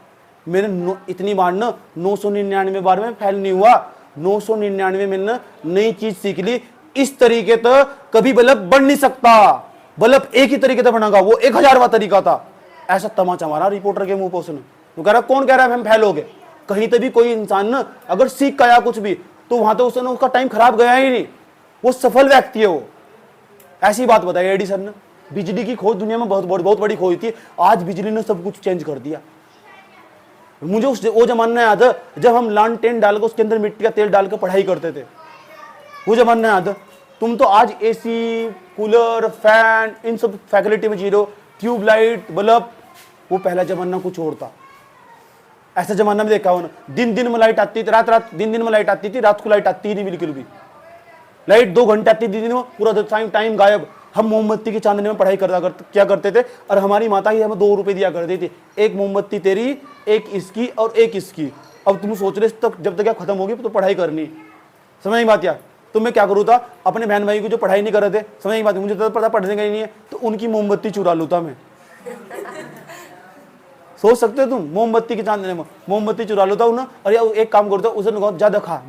मैंने इतनी बार ना 999 बार में फैल नहीं हुआ, 999 में ना नई चीज सीख ली। इस तरीके तो कभी बल्ब बन नहीं सकता, बल्ब एक ही तरीके से बनागा, वो 1000वां तरीका था। ऐसा तमाचा मारा रिपोर्टर के मुंह पर उसने। वो कह रहा कौन कह रहा है हम फैल हो गए? कहीं तो भी कोई इंसान ना अगर सीख गया कुछ भी तो वहां तो उसने उसका टाइम खराब गया ही नहीं, वो सफल व्यक्ति है वो। ऐसी बात बताई एडिसन ने। बिजली की खोज दुनिया में बहुत बड़ी खोज थी, आज बिजली ने सब कुछ चेंज कर दिया। मुझे वो जमाना याद है जब हम लालटेन डालकर उसके अंदर मिट्टी का तेल डालकर पढ़ाई करते थे, वो जमाना याद है। तुम तो आज एसी, कूलर, फैन इन सब फैसिलिटी में जी रहे हो, ट्यूबलाइट, बल्ब। वो पहला जमाना कुछ और था। ऐसा जमाना में देखा हो ना, दिन में लाइट आती थी, रात दिन में लाइट आती थी, रात को लाइट आती ही नहीं बिल्कुल भी। लाइट 2 घंटे आती थी दिन में, पूरा टाइम गायब। हम मोमबत्ती की चांदनी में पढ़ाई क्या करते थे, और हमारी माता ही हमें 2 रुपए दिया करती थी, एक मोमबत्ती तेरी, एक इसकी और एक इसकी। अब तुम सोच रहे तक जब तक क्या खत्म होगी तो पढ़ाई करनी। समझ नहीं बात यार। तो मैं क्या करूँ था, अपने बहन भाई को जो पढ़ाई नहीं कर रहे थे, समझ नहीं बात, मुझे तो पता पढ़ने का ही नहीं है, तो उनकी मोमबत्ती चुरा लूता मैं। सोच सकते हो तुम, मोमबत्ती की चांदनी में मोमबत्ती चुरा लेता हूँ ना, और या एक काम करता हूँ, उसे ज्यादा खा,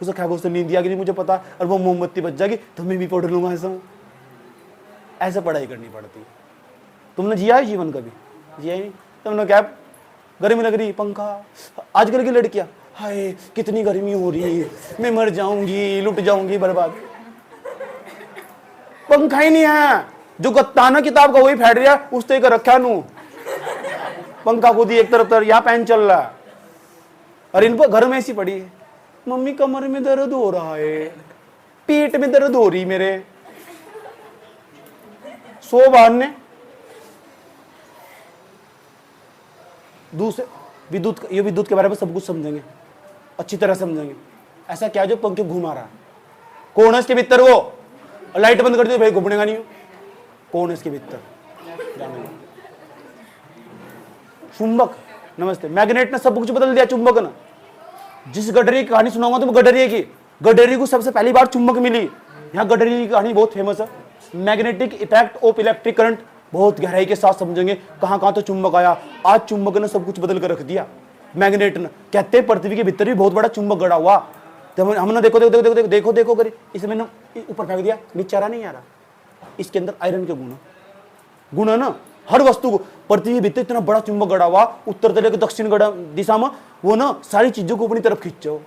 उसे क्या उसे नींद आ गई मुझे पता, और वो मोमबत्ती बच जाएगी तो मैं भी पढ़ लूंगा। ऐसे पढ़ाई करनी पड़ती है। तुमने जिया है जीवन कभी? जिया ही नहीं। तुमने क्या गर्मी लग रही, पंखा। आजकल की लड़कियां, हाय कितनी गर्मी हो रही है, मैं मर जाऊंगी, लुट जाऊंगी, बर्बाद। पंखा ही नहीं है, जो गत्ताना किताब का वही फैट रहा, उस तो एक रखा नू पंखा खुद ही एक तरफ यहाँ फैन चल रहा है, और इन पर घर में ऐसी पड़ी है, मम्मी कमर में दर्द हो रहा है, पेट में दर्द हो रही मेरे, सो बहाने। दूसरे विद्युत, ये विद्युत के बारे में सब कुछ समझेंगे, अच्छी तरह समझेंगे। ऐसा क्या जो पंखे घुमा रहा है, कौन है इसके भीतर? वो लाइट बंद कर दी भाई घूमने का नहीं, कौन है इसके भीतर? चुंबक, नमस्ते। मैग्नेट ने सब कुछ बदल दिया, चुंबक ने। जिस गडरी की कहानी सुनाऊंगा तुम गडरिये की, गडरी को सबसे पहली बार चुंबक मिली। यहाँ गडरी की कहानी बहुत फेमस है। Magnetic effect of electric current बहुत गहराई के साथ समझेंगे, कहां कहां तो चुंबक आया। आज चुंबक ने सब कुछ बदल कर रख दिया, मैग्नेट ने। कहते हैं पृथ्वी के भीतर भी बहुत बड़ा चुंबक गड़ा हुआ। जब हमने देखो देखो देखो देखो देखो देखो करी, इसमें ना ऊपर फेंक दिया, नीचे आ रहा नहीं आ रहा। इसके अंदर आयरन के गुण है ना। हर वस्तु को पृथ्वी के भीतर इतना बड़ा चुंबक गड़ा हुआ, उत्तर से लेकर दक्षिण दिशा में, वो ना सारी चीजों को अपनी तरफ खींचो।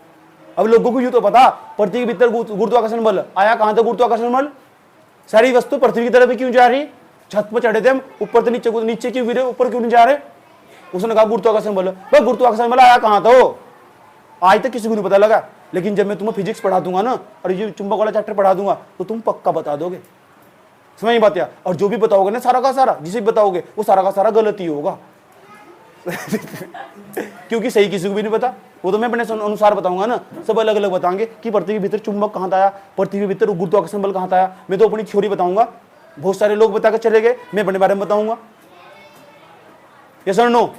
अब लोगों को यूं तो पता पृथ्वी के भीतर गुरुत्वाकर्षण बल आया, कहां था गुरुत्वाकर्षण बल? सारी वस्तु पृथ्वी की तरफ क्यों जा रही? छत पर चढ़े थे हम, ऊपर से नीचे, नीचे क्यों गिरे, ऊपर क्यों नहीं जा रहे? उसने कहा गुरुत्वाकर्षण बल। भाई गुरुत्वाकर्षण बल आया कहां था? आज तक किसी को नहीं पता लगा। लेकिन जब मैं तुम्हें फिजिक्स पढ़ा दूंगा ना, और ये चुंबक वाला चैप्टर पढ़ा दूंगा, तो तुम पक्का बता दोगे। समझ बात या? और जो भी बताओगे ना, सारा का सारा जिसे बताओगे वो सारा का सारा गलत ही होगा। क्योंकि सही किसी को भी नहीं पता, वो तो मैं अपने अनुसार बताऊंगा ना। सब अलग अलग बताएंगे कि पृथ्वी के भीतर चुंबक कहां आया, पृथ्वी के भीतर गुरुत्वाकर्षण बल कहां आया। मैं तो अपनी थ्योरी बताऊंगा, बहुत सारे लोग बताकर चले गए, मैं अपने बारे में बताऊंगा। यस और नो?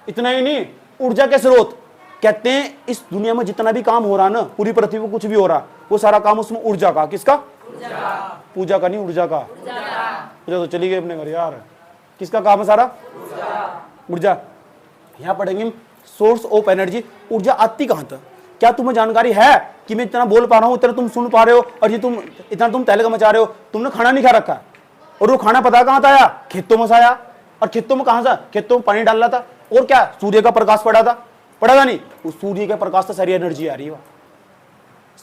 इतना ही नहीं, ऊर्जा के स्रोत कहते हैं इस दुनिया में जितना भी काम हो रहा ना, पूरी पृथ्वी को कुछ भी हो रहा, वो सारा काम उसमें ऊर्जा का। किसका? पूजा का नहीं, ऊर्जा का। पूजा तो चली गई अपने घर यार। किसका काम है सारा? ऊर्जा। यहां पढ़ेंगे सोर्स ऑफ एनर्जी। ऊर्जा आती कहां तक? क्या तुम्हें जानकारी है कि मैं इतना बोल पा रहा हूं, इतना तुम सुन पा रहे हो, और ये तुम इतना तुम तहलका मचा रहे हो? तुमने खाना नहीं खा रखा, और वो खाना पता कहां था? आया खेतों में से आया। और खेतों में कहां से? खेतों में पानी डाल रहा था, और क्या सूर्य का प्रकाश पड़ा था? नहीं, उस सूर्य के प्रकाश से सारी एनर्जी आ रही है।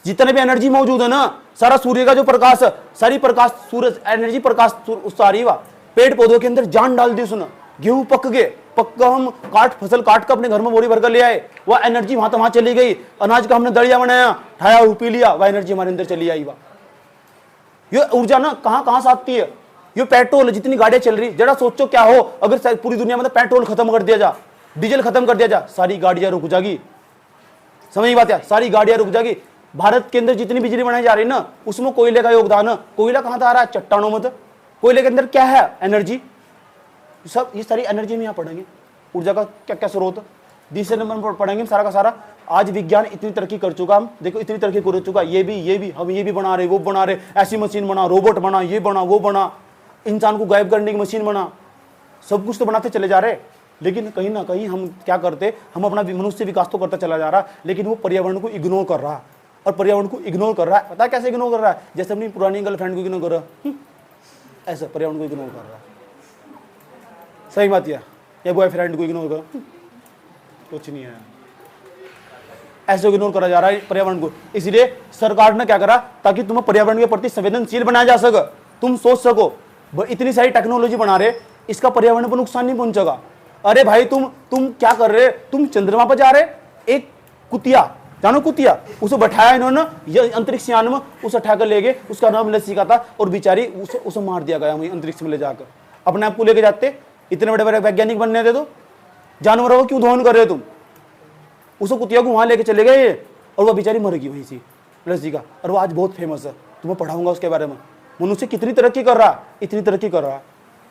जितने भी एनर्जी मौजूद है ना, सारा सूर्य का जो प्रकाश है, सारी प्रकाश सूरज एनर्जी प्रकाश उससे आ रही है। पेड़ पौधों के अंदर जान डाल दी उसने। गेहूं पक गए, पक्का हम फसल काट कर अपने घर में बोरी भर कर ले आए, वह एनर्जी वहां चली गई। अनाज का हमने दलिया बनाया, खाया और पी लिया, वह एनर्जी हमारे अंदर चली आई। ये ऊर्जा ना कहां से आती है? ये पेट्रोल, जितनी गाड़ियां चल रही, जरा सोचो क्या हो अगर पूरी दुनिया में पेट्रोल खत्म कर दिया जा, डीजल खत्म कर दिया जा, सारी गाड़ियां रुक जाएगी। समझ बात है? सारी गाड़ियां रुक जाएगी। भारत के अंदर जितनी बिजली बनाई जा रही है ना, उसमें कोयले का योगदान है। कोयला कहां से आ रहा है? चट्टानों में। कोयले के अंदर क्या है? एनर्जी। सब ये सारी एनर्जी में यहाँ पढ़ेंगे। ऊर्जा का क्या क्या स्रोत, दूसरे नंबर पर पढ़ेंगे सारा का सारा। आज विज्ञान इतनी तरक्की कर चुका, हम देखो इतनी तरक्की कर चुका, ये भी हम ये भी बना रहे, वो बना रहे, ऐसी मशीन बना, रोबोट बना, ये बना, वो बना, इंसान को गायब करने की मशीन बना, सब कुछ तो बनाते चले जा रहे। लेकिन कहीं ना कहीं हम क्या करते, हम अपना मनुष्य विकास तो करता चला जा रहा, लेकिन वो पर्यावरण को इग्नोर कर रहा। और पर्यावरण को इग्नोर कर रहा है, पता है कैसे इग्नोर कर रहा है? जैसे अपनी पुरानी गर्लफ्रेंड को इग्नोर कर रहा है, ऐसा पर्यावरण को इग्नोर कर रहा है। सही बात या बॉयफ्रेंड को इग्नोर कर, कुछ नहीं है, ऐसे इग्नोर करा जा रहा है पर्यावरण को। इसलिए सरकार ने क्या करा, ताकि तुम्हें पर्यावरण के प्रति संवेदनशील बनाया जा सके, तुम सोच सको इतनी सारी टेक्नोलॉजी बना रहे, इसका पर्यावरण पर नुकसान नहीं पहुंचेगा। अरे भाई तुम क्या कर रहे? तुम चंद्रमा पर जा रहे, एक कुतिया, जानो कुतिया, उसे बैठाया इन्होंने ये अंतरिक्ष यान में, उसे उठाकर ले गए, उसका नाम लसीका था, और बेचारी उसे मार दिया गया वहीं अंतरिक्ष में ले जाकर। अपने आप को लेके जाते, इतने बड़े बड़े वैज्ञानिक बनने थे तो जानवरों को क्यों दहन कर रहे हो तुम? उस कुतिया को वहां लेके चले गए, और वह बेचारी मर गई वहीं से, लसीका। और वो आज बहुत फेमस है, तुम्हें पढ़ाऊंगा उसके बारे में। मनुष्य कितनी तरक्की कर रहा, इतनी तरक्की कर रहा।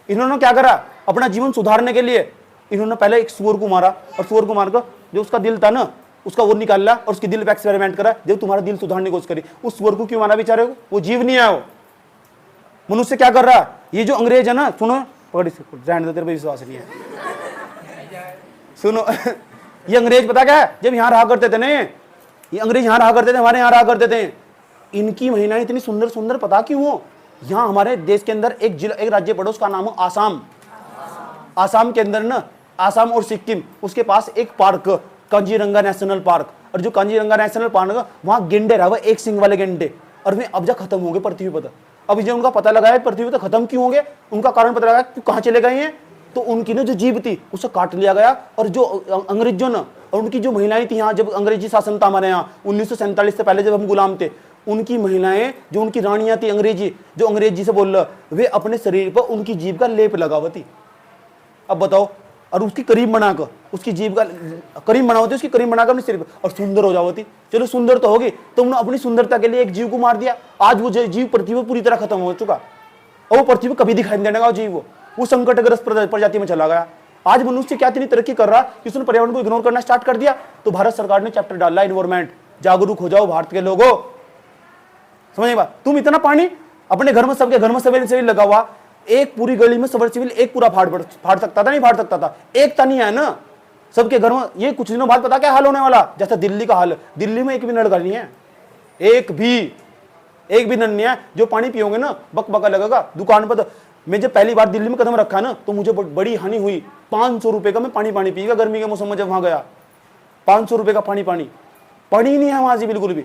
इन्होंने क्या करा, अपना जीवन सुधारने के लिए इन्होंने पहले एक सुअर को मारा, और सुअर को मारकर जो उसका दिल था ना, उसका वो निकाला, और उसके दिल पे एक्सपेरिमेंट करा, जब तुम्हारा दिल सुधारने की कोशिश करी। उस सुअर को क्यों मारा बेचारे को? वो जीव नहीं है। वो मनुष्य क्या कर रहा, ये जो अंग्रेज है ना, सुनो पकड़ इसको, तेरे पे विश्वास नहीं है, सुनो ये अंग्रेज पता क्या है, जब यहाँ रहा करते थे ना, ये अंग्रेज यहाँ रहा करते थे, हमारे यहाँ रहा करते थे। इनकी महिलाएं इतनी सुंदर सुंदर पता क्यों हो? यहाँ हमारे देश के अंदर एक जिला, एक राज्य पड़ो, उसका नाम है आसाम। आसाम के अंदर ना, आसाम और सिक्किम, उसके पास एक पार्क, कांजीरंगा नेशनल पार्क। और जो कांजीरंगा नेशनल पार्क है, वहाँ गेंडे रहा, एक सिंग वाले गेंडे, और वे अब जा खत्म होंगे पृथ्वी पर। अब जब उनका पता लगाया पृथ्वी पर खत्म क्यों होंगे, उनका कारण पता लगा कि कहाँ चले गए हैं, तो उनकी ना जो जीव थी उसे काट लिया गया, और जो अंग्रेजों ने और उनकी जो महिलाएं थी यहाँ, जब अंग्रेजी शासन था हमारे यहाँ 1947 से पहले जब हम गुलाम थे, उनकी महिलाएं, जो उनकी रानियां थी अंग्रेजी, जो अंग्रेजी से बोल रहे, वे अपने शरीर पर उनकी जीभ का लेप लगा हुआ थी। अब बताओ, और उसकी करीब बनाकर, उसकी जीभ का करीब बना होती, उसकी करीब बनाकर अपने शरीर पर, और सुंदर हो जाती। चलो सुंदर तो होगी, तुमने अपनी सुंदरता के लिए एक जीव को मार दिया। आज वो जीव पृथ्वी पर पूरी तरह खत्म हो चुका, और वो पृथ्वी पर कभी दिखाई नहीं देने का जीव, वो संकटग्रस्त प्रजाति में चला गया। आज मनुष्य क्या इतनी तरक्की कर रहा कि उसने पर्यावरण को इग्नोर करना स्टार्ट कर दिया। तो भारत सरकार ने चैप्टर डाला एनवायरमेंट, जागरूक हो जाओ भारत के लोगों। समझ बात, तुम इतना पानी अपने घर में, सबके घर में सबवेल लगा हुआ, एक पूरी गली में सबमर्सिबल एक पूरा फाड़ सकता था, नहीं फाड़ सकता था, एक नहीं है ना सबके घर में। ये कुछ दिनों बाद पता क्या हाल होने वाला, जैसा दिल्ली का हाल। दिल्ली में एक भी नल नहीं है, एक भी नल नहीं है। जो पानी पियोगे ना बक बका लगेगा दुकान पर। मैं जब पहली बार दिल्ली में कदम रखा ना, तो मुझे बड़ी हानि हुई। 500 रुपए का मैं पानी पिएगा गर्मी के मौसम में। जब वहां गया 500 रुपए का पानी ही नहीं है वहां से बिल्कुल भी।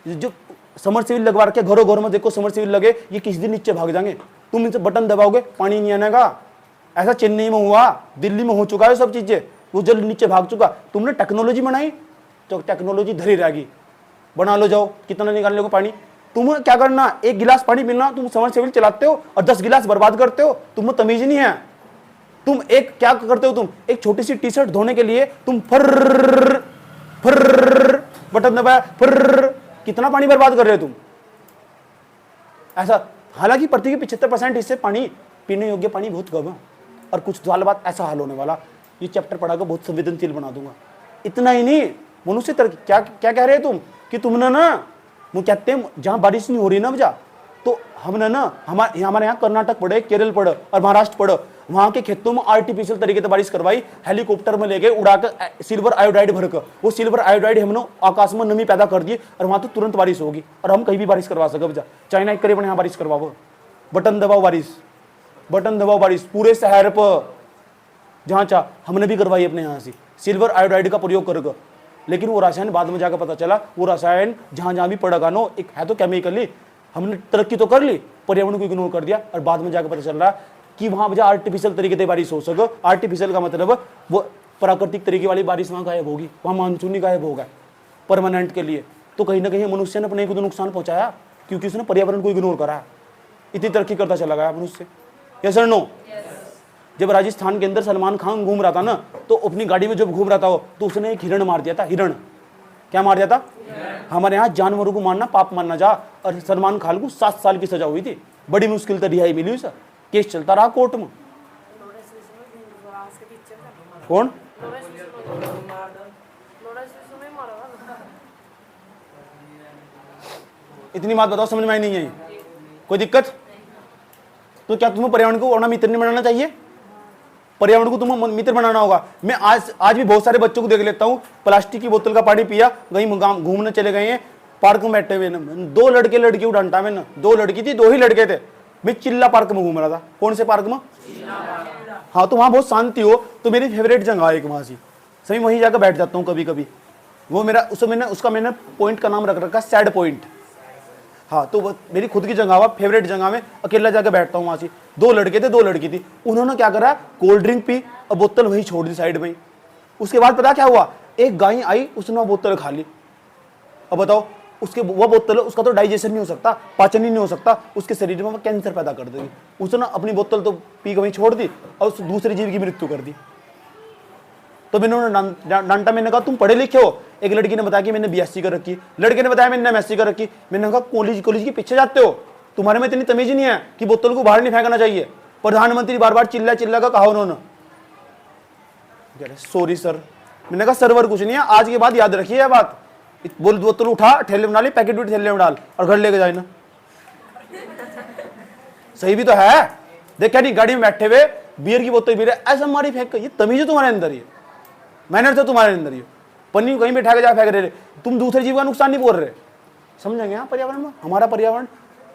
जो समरसेबिल लगवा रखे घरों घरों में, देखो समरसेबिल लगे, ये किसी दिन नीचे भाग जाएंगे। तुम इनसे बटन दबाओगे पानी नहीं आने का। ऐसा चेन्नई में हुआ, दिल्ली में हो चुका है सब चीजें, वो जल नीचे भाग चुका। तुमने टेक्नोलॉजी बनाई तो टेक्नोलॉजी धरी रहेगी, बना लो जाओ, कितना निकालने को पानी। तुम क्या करना, एक गिलास पानी पीना, तुम समरसेबिल चलाते हो और 10 गिलास बर्बाद करते हो। तुम्हें तमीज नहीं है। तुम एक क्या करते हो, तुम एक छोटी सी टी शर्ट धोने के लिए तुम फर बटन दबाया, कितना पानी बर्बाद कर रहे हो तुम। ऐसा, हालांकि पृथ्वी के 75% हिस्से पानी पीने योग्य पानी बहुत कम है, और कुछ साल बाद ऐसा हाल होने वाला। ये चैप्टर पढ़ाकर बहुत संवेदनशील बना दूंगा। इतना ही नहीं, मनुष्य क्या क्या कह रहे हो तुम कि तुमने ना, वो कहते हैं जहां बारिश नहीं हो रही ना वजह, तो हमने ना हमारे यहाँ कर्नाटक पढ़े, केरल पढ़े और महाराष्ट्र पढ़े, वहां के खेतों में आर्टिफिशियल तरीके से बारिश करवाई। हेलीकॉप्टर में लेके उड़ाकर सिल्वर आयोडाइड भरकर, वो सिल्वर आयोडाइड हमने आकाश में नमी पैदा कर दी, और वहां तो तुरंत बारिश होगी, और हम कहीं भी बारिश करवा सके। वजह चाइना एक करीब यहाँ बारिश करवाओ, बटन दबाओ बारिश पूरे शहर पर जहां चाह। हमने भी करवाई अपने यहाँ से सिल्वर आयोडाइड का प्रयोग करके। लेकिन वो रसायन बाद में जाकर पता चला, वो रसायन जहां जहां भी पड़ेगा नो, एक है तो केमिकली। हमने तरक्की तो कर ली, पर्यावरण को इग्नोर कर दिया, और बाद में जाकर पता चल रहा कि वहां वजह आर्टिफिशियल तरीके से बारिश हो सके। आर्टिफिशियल का मतलब वो प्राकृतिक तरीके वाली बारिश वहां गायब होगी, वहां मानसून ही गायब होगा परमानेंट के लिए। तो कहीं ना कहीं मनुष्य ने अपने को तो नुकसान पहुंचाया, क्योंकि उसने पर्यावरण को इग्नोर करा। इतनी तरक्की करता चला गया मनुष्य। यस और नो? जब राजस्थान के अंदर सलमान खान घूम रहा था ना, तो अपनी गाड़ी में जब घूम रहा था तो उसने एक हिरण मार दिया था। हिरण क्या मार दिया था? हमारे यहाँ जानवरों को मारना पाप मानना जा, और सलमान खान को 7 साल की सजा हुई थी। बड़ी मुश्किल से रिहाई मिली उसे, केस चलता रहा कोर्ट में। कौन? इतनी बात बताओ, समझ में आई नहीं आई? कोई दिक्कत? तो क्या तुम्हें पर्यावरण को अपना मित्र नहीं बनाना चाहिए? पर्यावरण को तुम्हें मित्र बनाना होगा। मैं आज भी बहुत सारे बच्चों को देख लेता हूँ, प्लास्टिक की बोतल का पानी पिया, कहीं घूमने चले गए हैं, पार्क में बैठे हुए। 2 लड़के लड़की डांटा मैंने, 2 लड़की थी, 2 ही लड़के थे। मैं चिल्ला पार्क में घूम रहा था। कौन से पार्क में? हाँ, तो वहाँ बहुत शांति हो, तो मेरी फेवरेट जगह एक वहाँ से, सही वहीं जाकर बैठ जाता हूँ कभी कभी। वो मेरा उसका मैंने पॉइंट का नाम रख रखा सैड पॉइंट। हाँ, तो वो मेरी खुद की जगह हुआ, फेवरेट जगह में अकेला जाकर बैठता हूँ वहाँ से। 2 लड़के थे, 2 लड़की थी। उन्होंने क्या करा, कोल्ड ड्रिंक पी और बोतल वहीं छोड़ दी साइड में। उसके बाद पता क्या हुआ, एक गाय आई, उसने वो बोतल खा ली। अब बताओ, उसके वो बोतल, उसका तो डाइजेशन नहीं हो सकता, पाचन ही नहीं हो सकता, उसके शरीर में वो कैंसर पैदा कर देगी। उसने अपनी बोतल तो पी के वहीं छोड़ दी और उस दूसरे जीव की मृत्यु कर दी। तो मैंने डांटा, मैंने कहा तुम पढ़े लिखे हो। एक लड़की ने बताया कि मैंने बीएससी कर रखी, लड़के ने बताया मैंने एमएससी कर रखी। मैंने कहा कॉलेज के पीछे जाते हो, तुम्हारे में इतनी तमीज नहीं है कि बोतल को बाहर नहीं फेंकना चाहिए। प्रधानमंत्री बार बार चिल्ला का कहा उन्होंने। Sorry sir. मैंने कहा सर्वर कुछ नहीं है, आज के बाद याद रखिए यह बात। बोतल उठा, ठेले में डाली, पैकेट भी ठेले में डाल और घर लेके जाए ना। सही भी तो है। देखा नहीं, गाड़ी में बैठे हुए बियर की बोतल पी रहे, ऐसा मारी फेंक। ये तमीज है तुम्हारे अंदर, ये मैनर तो तुम्हारे अंदर, ये पन्नी कहीं बैठा के जा फेंक रहे, तुम दूसरे जीव का नुकसान नहीं बोल रहे। समझेंगे यहाँ पर्यावरण में, हमारा पर्यावरण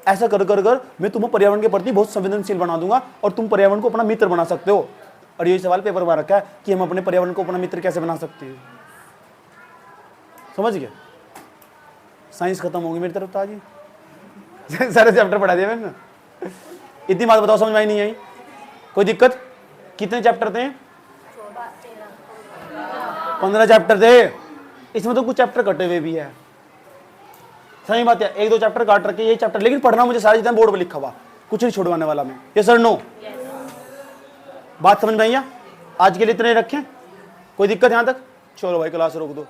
ऐसा कर कर कर मैं तुम्हें पर्यावरण के प्रति बहुत संवेदनशील बना दूंगा और तुम पर्यावरण को अपना मित्र बना सकते हो। और यही सवाल पेपर में रखा है कि हम अपने पर्यावरण को अपना मित्र कैसे बना सकते हैं। समझ गए? साइंस खत्म होगी मेरी तरफ तो आज ही। सारे चैप्टर पढ़ा दिया मैंने। इतनी बात बताओ, समझ में आई नहीं आई? कोई दिक्कत? कितने चैप्टर थे? 15 चैप्टर थे, इसमें तो कुछ चैप्टर कटे हुए भी है। सही बात है, 1-2 चैप्टर काट रखे, ये चैप्टर, लेकिन पढ़ना मुझे सारा जितना बोर्ड पर लिखा हुआ, कुछ नहीं छुड़वाने वाला मैं। ये सर नो बात समझ में आई? आज के लिए इतने रखें, कोई दिक्कत यहां तक? चलो भाई क्लास रोक दो।